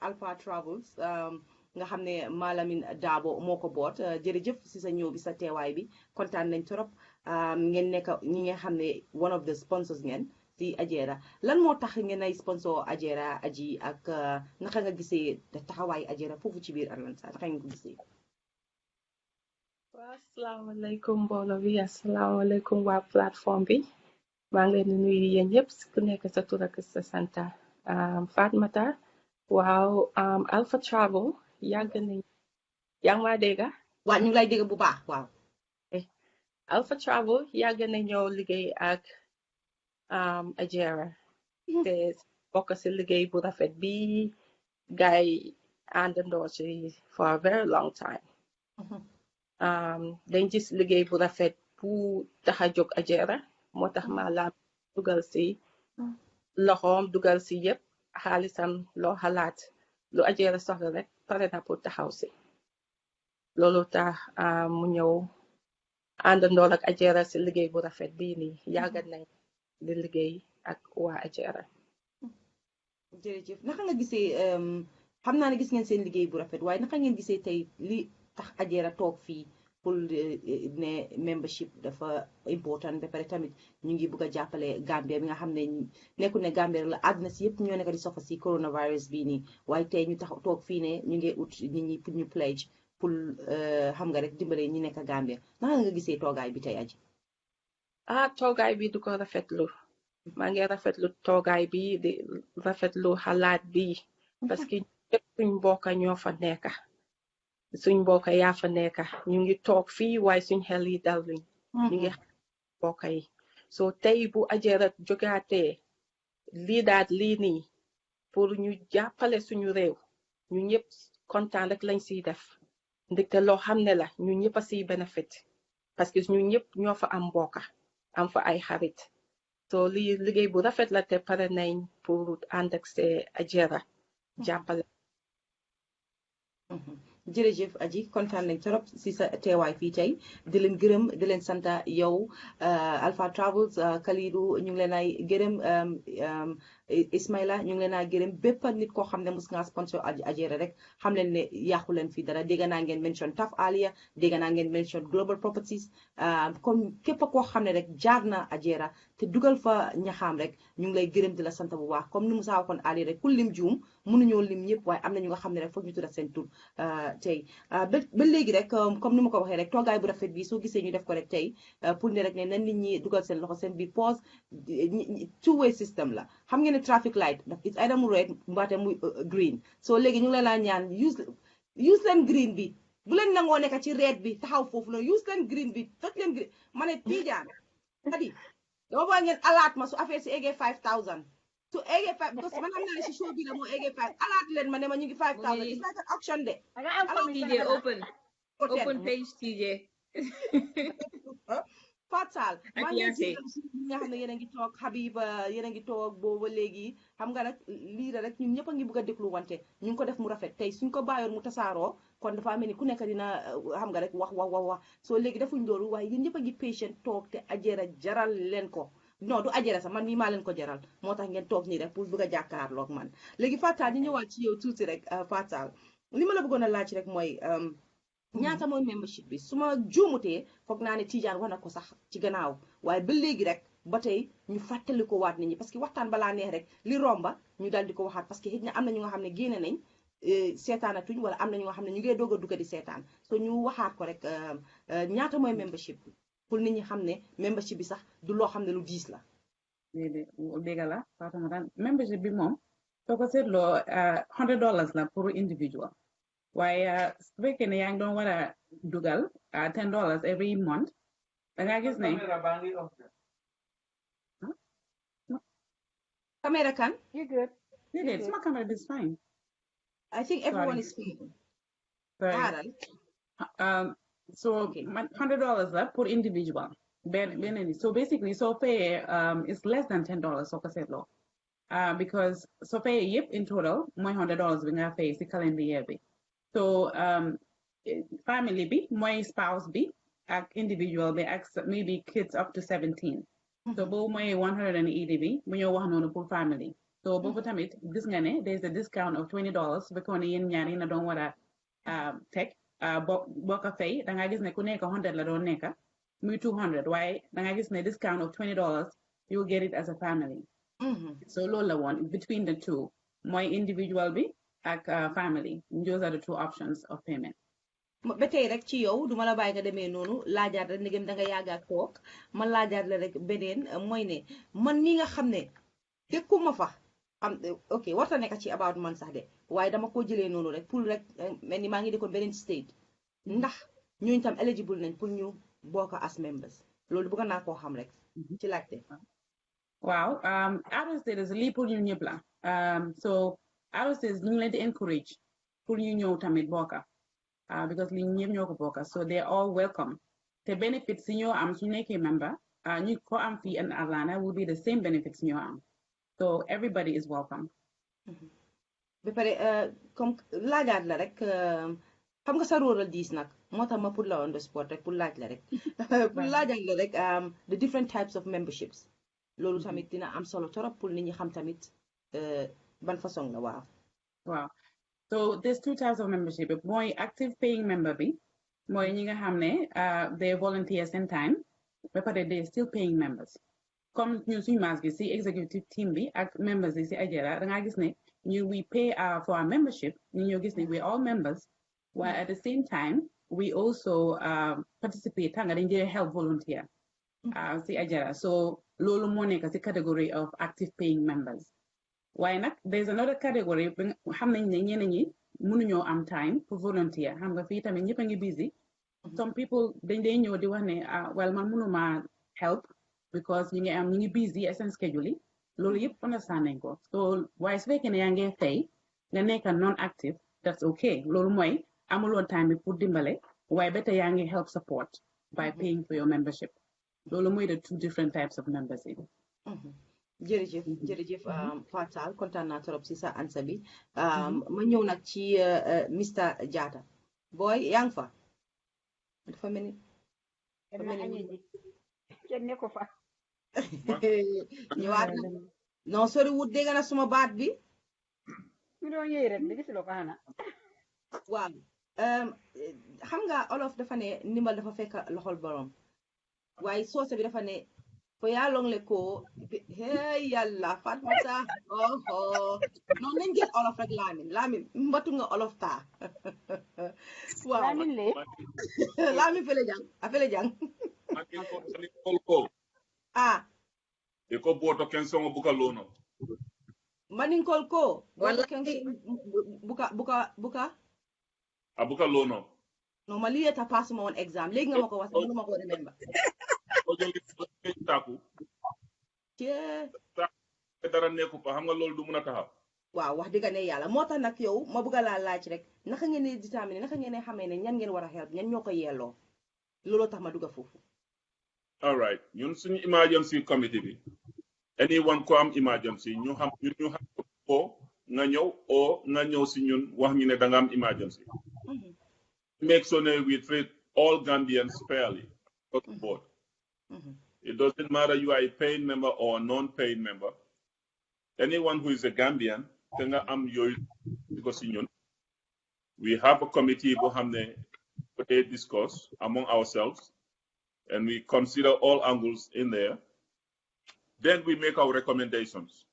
Alpha Travels nga xam ne Malamine Dabo moo ko boot jërëjëf si sa ñëw bi sa teewaay bi kontaan nañ trop ngeen nekk ñi nga xam ne one of the sponsors ngeen si AJERA lan moo tax ngeen ay sponsor AJERA aji ak naka nga gisee taxawaay AJERA foofu ci biir Atlanta naka nga ko gisee asalaamaaleykum mbooloo bi asalaamaaleykum waa plateforme bi maa ngi leen di nuyu yéen ñëpp ku nekk sa tur ak sa sant Fatmata waaw Alpha Travel yàgg nañ yaa ngi maa dégg waaw ñu ngi lay dégg bu baax waaw Alpha Travel yàgg nañoo liggéey ak AJERA te bokk si liggéey bu rafet bi gaay àndandoo ci for a very long time dañ gis liggéey bu rafet bu tax a jóg Ajera moo tax Malam dugal si loxoom dugal si yëpp xaalisam loo xalaat lu Ajera soxla rek pare na pour taxaw si loolu tax mu ñëw àndandool ak Ajera si liggéey bu rafet bii nii yàggat nañ di liggéey ak waa Ajera. jërëjëf naka nga gisee xam naa ne gis ngeen seen liggéey bu rafet waaye naka ngeen gisee tey li tax Ajera toog fii pour ne membership dafa important ba pare tamit ñu ngi bëgg a jàppale Gambia bi nga xam ne nekkul ne Gambia la àdduna si yëpp ñoo nekk di sofa si coronavirus bii nii waaye tey ñu tax toog fii ne ñu ngi ut nit ñi pour ñu pledge pour xam nga rek dimbale ñi nekk Gambia naka nga gisee toogaay bi tey Aji. Toogaay bi du ko rafetlu maa ngi rafetlu toogaay bi di rafetlu xalaat bi parce que ñëpp suñ mbokk ñoo fa nekka suñ mbokk yaa fa nekka ñu ngi toog fii waaye suñ xel yi dal luñ ñu ngi mbokk yi so tey bu Ajera jógaatee lii daat lii nii pour ñu jàppale suñu réew ñu ñëpp kontaan rek lañ siy def ndekte loo xam ne la ñu ñëpp a siy benefit parce que ñu ñëpp ñoo fa am mbokk am fa ay xarit so lii liggéey bu rafet la te pare nañ pour ànd ak Ajera jàppale. jërëjëf Aji kontaan nañ trop si sa teewaay fii tey di leen gërëm di leen sant yow Alpha Travels Kalidou ñu ngi leen ay gërëm Ismaila ñu ngi leen a gërëm bépp nit koo xam ne mus nga sponsor Ajera rek xam leen ne yàqu leen fii dara dégg naa ngeen mention Taf Alia dégg naa ngeen mention Global Properties comme képp koo xam ne rek jaar na Ajera te dugal fa ñaxaam rek ñu ngi lay gërëm di la sant bu baax comme ni Musa waxoon Ali rek ku lim juum mënuñoo lim ñëpp waaye am na ñu nga xam ne rek foog ñu tudda seen tur tey ba léegi rek comme ni ma ko waxee rek toogaay bu rafet bi soo gisee ñu def ko rek tey pour ne rek ne nan nit ñi dugal seen loxo seen biir pause two way system la xam ngeen ne traffic light daf it's either mu red mbaate muy green so léegi ñu ngi leen laa ñaan use leen green bi bu leen nangoo nekk ci red bi taxaw foofu noonu use leen green bi toj leen green ma ne Tijaan kadi dama bëgg ngeen alaat ma su affaire si eggee 5000 su eggee 5 parce que man xam naa ne si show bi la moo eggee 5 alaat leen ma ne ma ñu ngi 5000 it's like an auction de TJ open page TJ Fatal maa ngi jiital si ñi nga xam ne yéen a ngi toog Habiba yéen a ngi toog booba léegi xam nga nag lii la rek ñun ñëpp a ngi bëgg a déglu wante ñu ngi ko def mu rafet tey suñ ko bàyyoon mu tasaaroo kon dafa mel ni ku nekk dina xam nga rek wax soo léegi defuñ loolu waaye yéen ñëpp a ngi patient toog te Ajera jaral leen ko non du Ajera sax man mii maa leen ko jaral moo tax ngeen toog nii rek pour bëgg a jàkkaarloog man léegi Fatal ñu ñëwaat ci yow tuuti rek Fatal li ma la bëggoon a laaj rek mooy ñaata mooy membership bi su ma juumutee foog naa ne Tijaan wax na ko sax ci gannaaw waaye ba léegi rek ba tey ñu fàttali ko waat nit ñi parce que waxtaan balaa neex rek li romba ñu dal di ko waxaat parce que xëy na am na ñu nga xam ne génne nañ seetaanatuñ wala am na ñu nga xam ne ñu ngee doog a dugg di seetaan so ñu waxaat ko rek ñaata mooy membership bi pour nit ñi xam ne membership bi sax du loo xam ne lu diis la. dégg la Fatou membership bi moom soo ko seetloo $100 la pour individual. waaye su fekkee ne yaa ngi doon war a dugal $10 every month da nga gis ne camera kan you good my camera is fine I think everyone is speaking so $100 la pour individual benn so basically so pay is less than $10 soo ko seetloo because so pay yëpp in total mooy $100 bi nga fay si calendar year bi so family bi mooy spouse bi ak individual bi ak maybe kids up to 17 so boobu mooy 180 bi bu ñoo wax noonu pour family so boobu tamit gis nga ne there is a discount of $20 su fekkoon ne yéen ñaar yi na doon war a teg boo ko fay da nga gis ne ku nekk 100 la doon nekk muy 200 waaye da nga gis ne discount of $20 you will get it as a family so loolu la woon between the two mooy individual bi ak family those are the two options of payment. ba tey rek ci yow duma la bàyyi nga demee noonu laajaat rek ndegem da nga yàgg ak toog man laajaat la rek beneen mooy ne man mi nga xam ne dëkkuma fa am ok warta nekk ci about man sax de waaye dama ko jëlee noonu rek pour rek mel ni maa ngi dëkkoon beneen state ndax ñooñu tam eligible nañ pour ñu bokk as members loolu bëgg naa koo xam rek ci laajte. waaw out of state lii pour ñu ñëpp la so out of state ñu ngi leen di encourage pour ñu ñëw tamit bokka because li ñëpp ñoo ko bokk so they're all welcome the benefits ñoo am su nekkee member ñu ko am fii in Atlanta will be the same benefits ñoo am so everybody is welcome. ba pare comme laajaat la rek xam nga sa rural diis nag moo tax ma pour la on the spot rek pour laaj la rek pour laajaat la rek the different types of memberships loolu tamit dina am solo torop pour nit ñi xam tamit ban façon la waaw. Wow. So there's two types of membership. Mooy active paying member bi mooy ñi nga xam ne they volunteer seen time ba pare they still paying members comme ñun suñu maas gi si executive team bi ak members yi si Ajara da ngaa gis ne ñu we pay for our membership ñu ñoo gis ne we all members while at the same time we also participate xam nga dañ dee help volunteer si Ajara so loolu moo nekk si category of active paying members. Why not? There's another category xam nañ ne ñeneen ñi mënuñoo am time for volunteer xam nga fii tamit ñëpp a ngi busy some people dañ dee ñëw di wax ne well man mënuma help because ñu ngi busy seen schedule yi loolu yëpp understand nañ ko so waaye su fekkee ne yaa ngi fay nga nekk non active that's okay loolu mooy amuloon time bi pour dimbale waaye ba tey yaa ngi help support by paying for your membership loolu mooy the two different types of members yi. jërëjëf Fatal kontaan naa trop si sa ansa bi ma ñëw nag ci Mr Jatta boy yaa ngi fa dafa mel ni kenn ne ko fa ñëwaat na non sori wut dégg na suma baat bi mi doon yëy rek di gisuloo ko xanaa waaw xam nga olof dafa ne ndimbal dafa fekk loxol borom waaye soose bi dafa ne fo yaa long le ko hey yàlla Fatmata oho non nañ jël olof rek laamin mbatu nga olof taa waaw laamin le laamin fele jang e ko boto ken songo buka lono maninkol ko wala ken buka abuka lono no ma liye ta pass ma on exam léegi nga ma ko wax mënu ma ko remember taku dara nekku fa xam nga loolu du mun a taxaw waaw wax dëgg ne yàlla moo tax nag yow ma bëgg laa laaj rek naka ngeen di déterminer naka ngeen xamee ne ñan ngeen war a help ñan ñoo ko yelloo looloo tax ma dugg foofu. all right ñun suñu emergency committee bi anyone ko am emergency ñu xam ko nga ñëw si ñun wax ñu ne da nga am emergency make sure ne we treat all Gambians fairly across the board. It doesn't matter you are a paying member or a non-paying member. Anyone who is a Gambian, because we have a committee where they discuss among ourselves, and we consider all angles in there. Then we make our recommendations.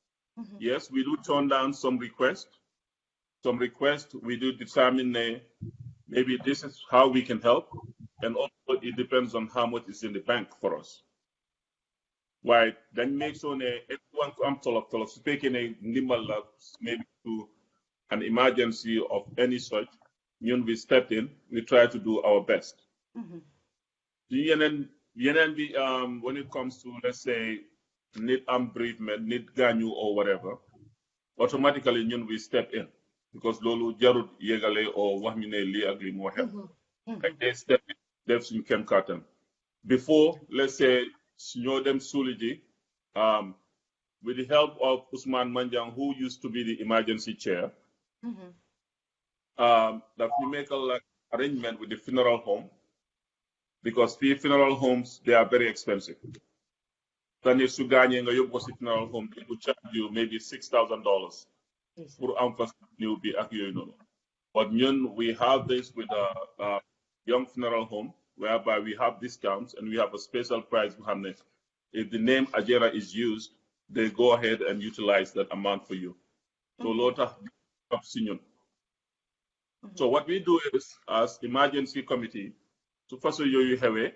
Yes, we do turn down some requests. Some requests we do determine maybe this is how we can help, and also it depends on how much is in the bank for us. Why then make sure everyone come to speaking a nimble maybe to an emergency of any sort. We step in, we try to do our best. When it comes to, let's say, need bereavement, need ganyu or whatever, automatically we step in because lolu jarut yegale or wahmine li agli mo help. Like they step in, they've seen Ken Carton. Before, let's say, Dem Suliji, with the help of Usman Manjang, who used to be the emergency chair, that we make a arrangement with the funeral home, because the funeral homes, they are very expensive. Then if you go to funeral home, they will charge you maybe $6,000 for newbie. But we have this with a young funeral home, whereby we have discounts and we have a special price. If the name Ajera is used, they go ahead and utilize that amount for you. So lot of opinion. So what we do is, as emergency committee, so first of all,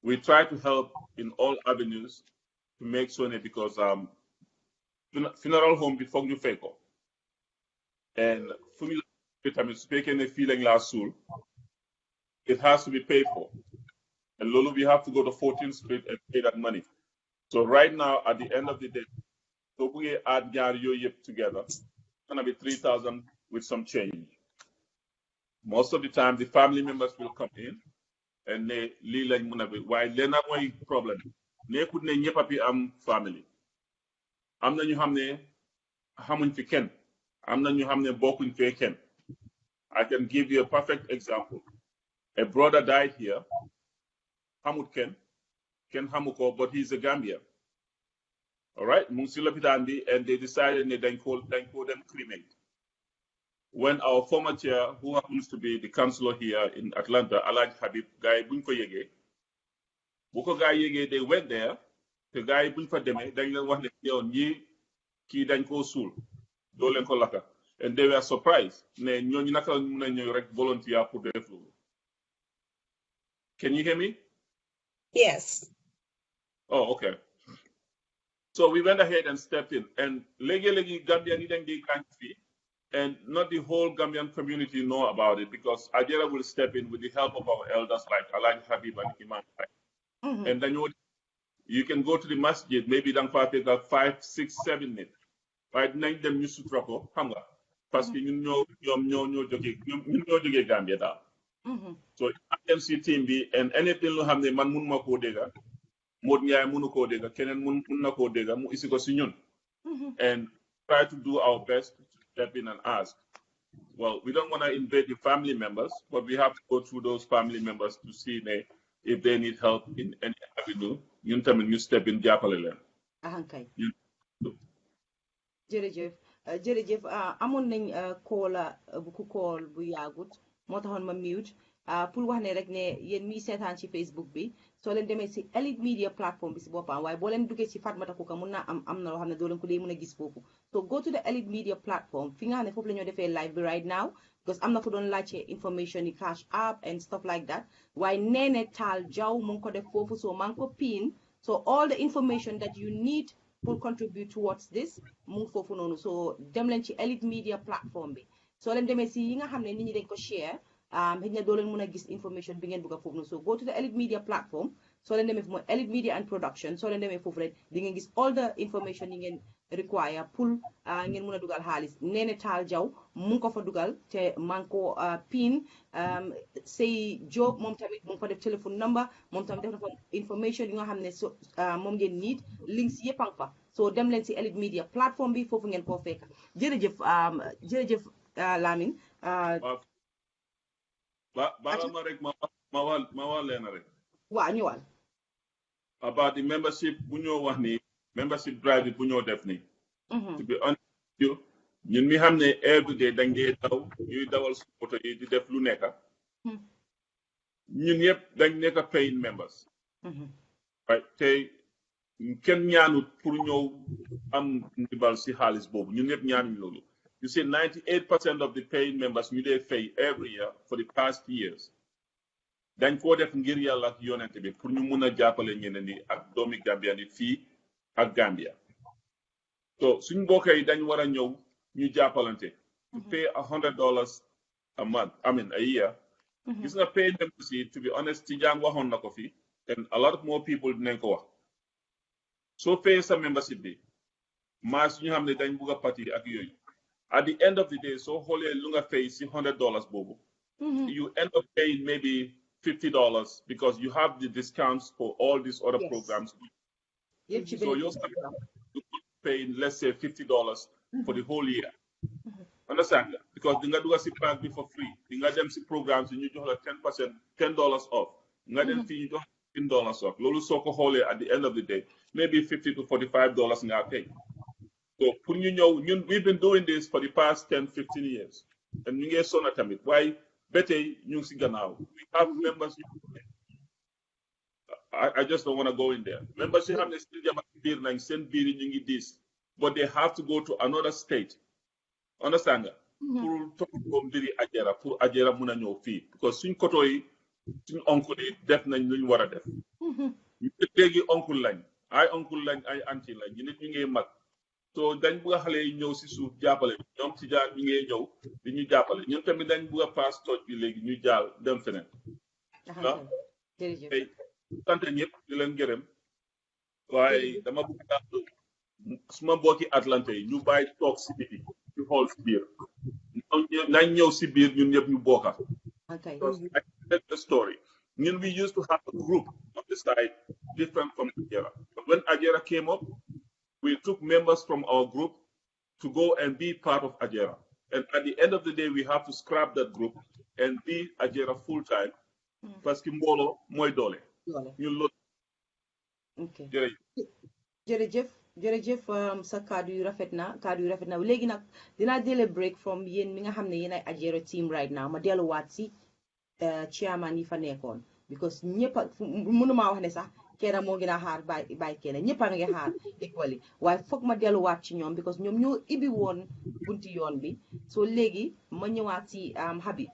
we try to help in all avenues to make sure that because funeral home before you fake and speaking a feeling last soul, it has to be paid for. And Lolo, we have to go to 14th Street and pay that money. So right now, at the end of the day, so we add Yip together, it's gonna be 3,000 with some change. Most of the time, the family members will come in and ne lii lañ mun a bi waaye lenn mooy problème nekkut ne ñëpp a fi am family am na ñu xam ne xamuñ fi kenn am na ñu xam ne bokkuñ fee kenn. I can give you a perfect example. A brother died here, xamut kenn xamu ko, but he's a Gambian. All right, mu ngi si lopitaan bi, and they decided ne dañ ko dem cremate. When our former chair, who happens to be the councillor here in Atlanta, Alaj Habib, guy buñ ko yegee bu ko guy yegee, they went there te guy buñ fa demee dañ leen wax ne yow ñii kii dañ koo suul doo leen ko lakka, and they were surprised ne ñooñu naka lañ mun a ñëw rek volunteer pour def loolu. Can you hear me? Yes. Oh, okay. So we went ahead and stepped in, and legi Gambian dañ di kañ fii, and not the whole Gambian community know about it, because Ajera will step in with the help of our elders like Alaj Habib and Imam. And then you can go to the masjid, maybe dang fa take 5, 6, 7 minutes. Right, nañ dem ñu sutura ko xam nga parce que ñun ñoo jógee Gambia daal. So emergency team bi, and anything lu xam ne man mun ma koo dégga Mod Ndiaye munu koo dégga keneen mun na koo dégga mu isi ko si ñun. And try to do our best to step in and ask. Well, we don't want to invade the family members, but we have to go through those family members to see if they need help in any avenue. Ñun tamit ñu step in jàppale leen. Ahankay. jërëjëf amoon nañ koola bu ku kool bu yaagut moo taxoon ma mute pour wax ne rek ne yéen mi seetaan ci Facebook bi soo leen demee si Elite Media platform bi si boppam waaye boo leen duggee si Fatoumatta Kuka mun naa am na loo xam ne doo leen ko dee mën a gis foofu. So go to the Elite Media platform fi nga xam ne foofu la ñoo defee live bi right now, because am na ko doon laajte information yi cash app and stuff like that. waaye Nene Tal Jaw mu ngi ko def foofu, so maa ngi ko pin, so all the information that you need pour contribute towards this mu ngi foofu noonu. So dem leen ci Elite Media platform bi soo leen demee si yi nga xam ne nit ñi dañ ko share xëy na doo leen mën a gis information bi ngeen bëgg a foofu noonu. So go to the Elite Media platform, soo leen demee mooy Elite Media and Production, soo leen demee foofu rek di ngeen gis all the information yi ngeen require pour ngeen mën a dugal xaalis. Nene Tal Jaw mu ngi ko fa dugal te maa ngi ko pin. Say Job moom tamit mu ngi fa def téléphone number, moom tamit def na fa information yi nga xam ne so moom ngeen need, links yëpp a ngi fa. So dem leen si Elite Media platform bi foofu ngeen koo fekk. jërëjëf Lamin. Bala ma rek ma wax leen rek. Waa ñëwal. About the membership bu ñoo wax ni membership drive bu ñoo def ni. To be honest with you, ñun mi xam ne every day dañ dee daw ñuy dawal su moto yi di def lu nekk. Ñun yëpp dañ nekk paying members. Right, tey kenn ñaanut pour ñëw am ndimbal si xaalis boobu ñun yëpp ñaanuñ loolu. You see 98% of the paying members ñu dee pay every year for the past years. Dañ koo def ngir yàlla ak yonent bi pour ñu mun a jàppale ñeneen ñi ak doomi Gambia ni fii ak Gambia. So suñ mbokk yi dañ war a ñëw ñu jàppalante. To pay $100 a month, a year. Gis nga paying members yi, to be honest, Tijaan waxoon na ko fii, and a lot more people dinañ ko wax. So pay sa membership bi, maa suñu xam ne dañ bugg a party ak yooyu. At the end of the day, so xoolee lu nga fay si $100 boobu. You end up paying maybe $50 because you have the discounts for all these other programs. So you're paying, let's say, $50 for the whole year. Understand? Because the nga duga si pack be for free. The nga dem si programs and you jox la 10%, $10 off. Nga dem fi you jox $10 off. Lolu soko xolé at the end of the day, maybe $50 to $45 nga pay. So pour ñu ñëw we've been doing this for the past 10, 15 years. And ñu ngi sonna tamit. Why betay ñu ngi si gannaaw. We have members. I just don't want to go in there. Members you have still jama biir nañ seen biir ñu ngi dis, but they have to go to another state. Understand nga? Pour topp ko mbiri Ajera pour Ajera mun a ñëw fii because suñ koto yi suñ oncle yi def nañ luñ war a def. ñu léegi oncle lañ ay oncle lañ ay auntie lañ ñu nit ñu ngi mag. So dañ bëgg a xale yi ñëw si suuf jàppale ñoom ci jaar ñu ngi ñëw di ñu jàppale ñun tamit dañ bëgg a pass toj bi léegi ñu jaal dem feneen. Tey sant ñëpp di leen gërëm waaye dama bëgg daal suma mbokki Atlante yi ñu bàyyi toog si biti ñu xool si biir nga ñëw si biir ñun ñëpp ñu bokka. Okay. Because I tell the story. We used to have a group on the side different from Ajera. But when Ajera came up, we took members from our group to go and be part of Ajera. And at the end of the day, we have to scrap that group and be Ajera full time. Parce que mbolo moy doole. Ñun lo. Okay. Jërëjëf. jërëjëf sa kaddu yu rafet na léegi nag dinaa jëlee break from yéen mi nga xam ne yéen ay Ajera team right now ma delluwaat si chairman yi fa nekkoon because ñëpp mënumaa wax ne sax kenn moo gën a xaar bàyyi kenn ñëpp a ngi xaar equally waaye foog ma delluwaat ci ñoom because ñoom ñoo ibi woon bunti yoon bi so léegi ma ñëwaat si Habib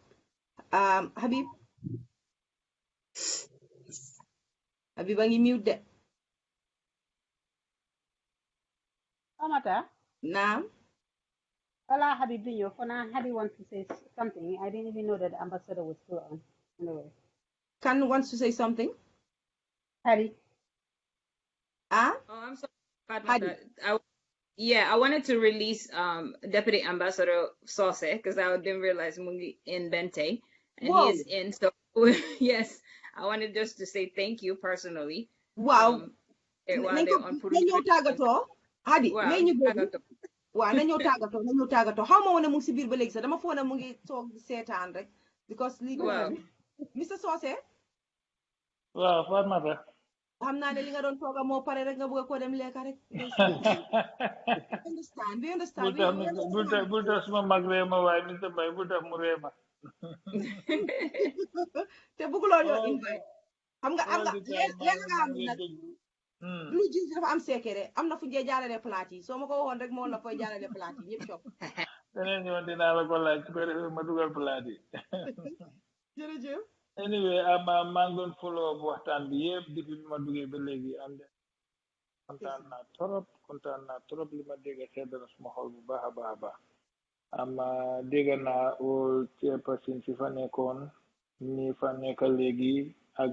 Habib a ngi mute de. Amata. Naam. Hello, Habib Dinho. For now, Habib wants to say something. I didn't even know that the ambassador was still on. Anyway. Can wants to say something? Hadi. Ah? Oh, I'm sorry. I wanted to release Deputy Ambassador Sauce because I didn't realize Mungi in Bente and Whoa. he is in. So yes, I wanted just to say thank you personally. Wow. While they're on nañu tàggatoo Hadi may ñu dégg waaw nañu tàggatoo xaw ma woon mu ngi si biir ba léegi sax dama foog ne mu ngi toog seetaan rek because lii Mr Socé waaw Fatmata xam naa ne li nga doon tooga moo pare rek nga bëgg ko dem lekka rek we understand bul tax suma mag reema waaye Mr Bay bul tax mu reema te bëgguloo ñoo invite xam nga leen nga am nag lu gis dafa am secret am na fu ñu jaarale plate yi soo ma ko waxoon rek moo la fay jaarale plate yi ñëpp cop beneen yoon dinaa la ko laaj su ko defee ma dugal plate yi jërëjëf anyway maa ngi doon follow up waxtaan bi yëpp depuis bi ma duggee ba léegi ànd kontaan naa trop li ma dégg sedd na suma xol bu baax a baax a baax dégg naa all chairperson si fa nekkoon ñi fa nekk léegi ak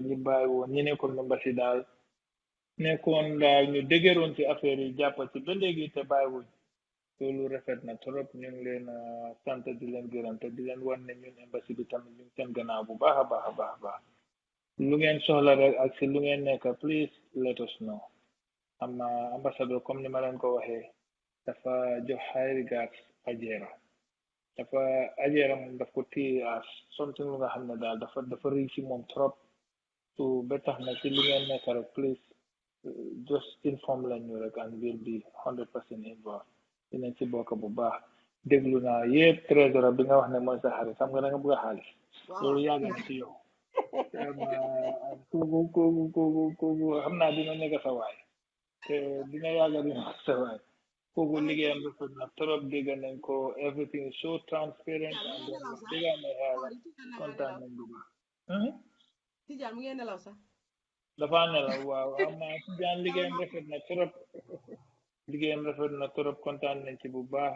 ñi bàyyi woon ñi nekkoon member si daal nekkoon daal ñu dëgëroon ci affaire yi jàpp ci ba léegi te bàyyiwuñ loolu rafet na trop ñu ngi leen sant di leen gërëm te di leen wan ne ñun embassy bi tamit ñu ngi seen gannaaw bu baax a baax a baax a baax lu ngeen soxla rek ak si lu ngeen nekk please let us know ambassadeur comme ni ma leen ko waxee dafa jox high regards Ajera dafa Ajera moom daf ko téye as something lu nga xam ne daal dafa rëy si moom trop so ba tax na si lu ngeen nekk rek please just inform leen ñu rek and will be 100% involved dinañ si bokk bu baax déglu naa yëpp trésor bi nga wax ne mooy sa xaalis xam nga da nga bëgg a xaalis loolu yàgg na ci yow kooku xam naa dina nekk sa waay te dina yàgg dina nekk sa waay kooku liggéeyam rafet na trop dégg nañ ko everything is so transparent and then dégg na yàlla kontaan nañ bu baax Tijaan mu ngeen nelaw sax dafa nelaw waaw Tijaan liggéeyam rafet na trop kontaan nañ ci bu baax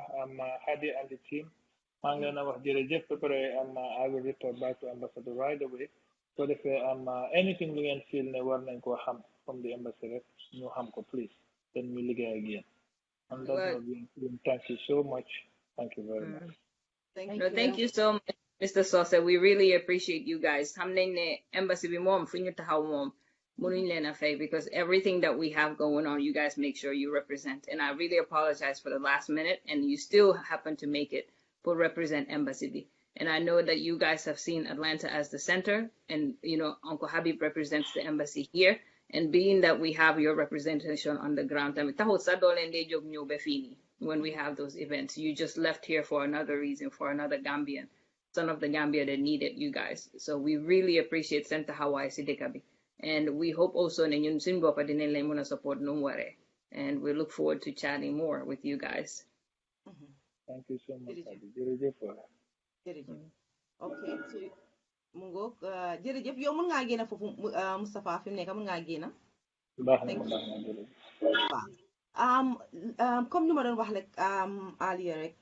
Hadi and the team maa ngi leen a wax jërëjëf ba pare I will report back to ambassador right away so defee anything lu ngeen feel ne war nañ koo xam from the embassy rek ñu xam ko please then ñu liggéey ak yéen and that's what thank you so much thank you very much thank you so much Mr. Sosa we really appreciate you guys xam nañ ne embassy bi moom fu ñu taxaw moom mënuñ leen a fay because everything that we have going on you guys make sure you represent and I really apologize for the last minute and you still happen to make it for represent embassy bi and I know that you guys have seen Atlanta as the center and Uncle Habib represents the embassy here and being that we have your representation on the ground when we have those events you just left here for another reason for another Gambian son of the Gambia that needed you guys so we really appreciate Center Hawaii Sidikabi and we hope also that you support Numware and we look forward to chatting more with you guys. Thank you so much. Okay, so mu ngoog jërëjëf yow mën ngaa génn foofu Moustapha fi mu nekk mën ngaa génn waaw comme ni ma doon wax rek earlier rek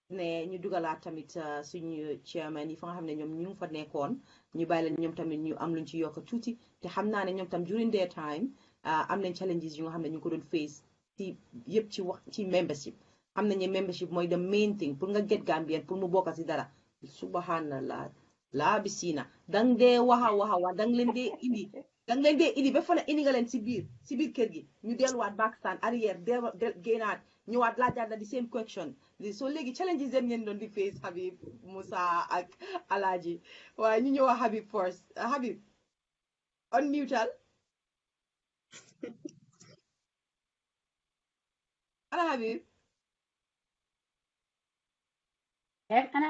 ne ñu dugalaat tamit suñu chairman yi fa nga xam ne ñoom ñu ngi fa nekkoon ñu bàyyi leen ñoom tamit ñu am luñ ci yokk tuuti te xam naa ne ñoom tam during their time am nañ challenges yu nga xam ne ñu ko doon face ci yëpp ci membership xam nañu membership mooy the main thing pour nga get Gambian pour mu bokk si dara subhanallah laa bi siina dang dee waxa dang leen dee indi ba fa indi nga leen si biir kër gi ñu delluwaat back stand arrière génnaat ñëwaat laajaat la di same question so léegi challenges yi ngeen doon di face Habib Musa ak Alhaji waaye ñu ñëwaat Habib first Habib unmutal ana Habib Yes, and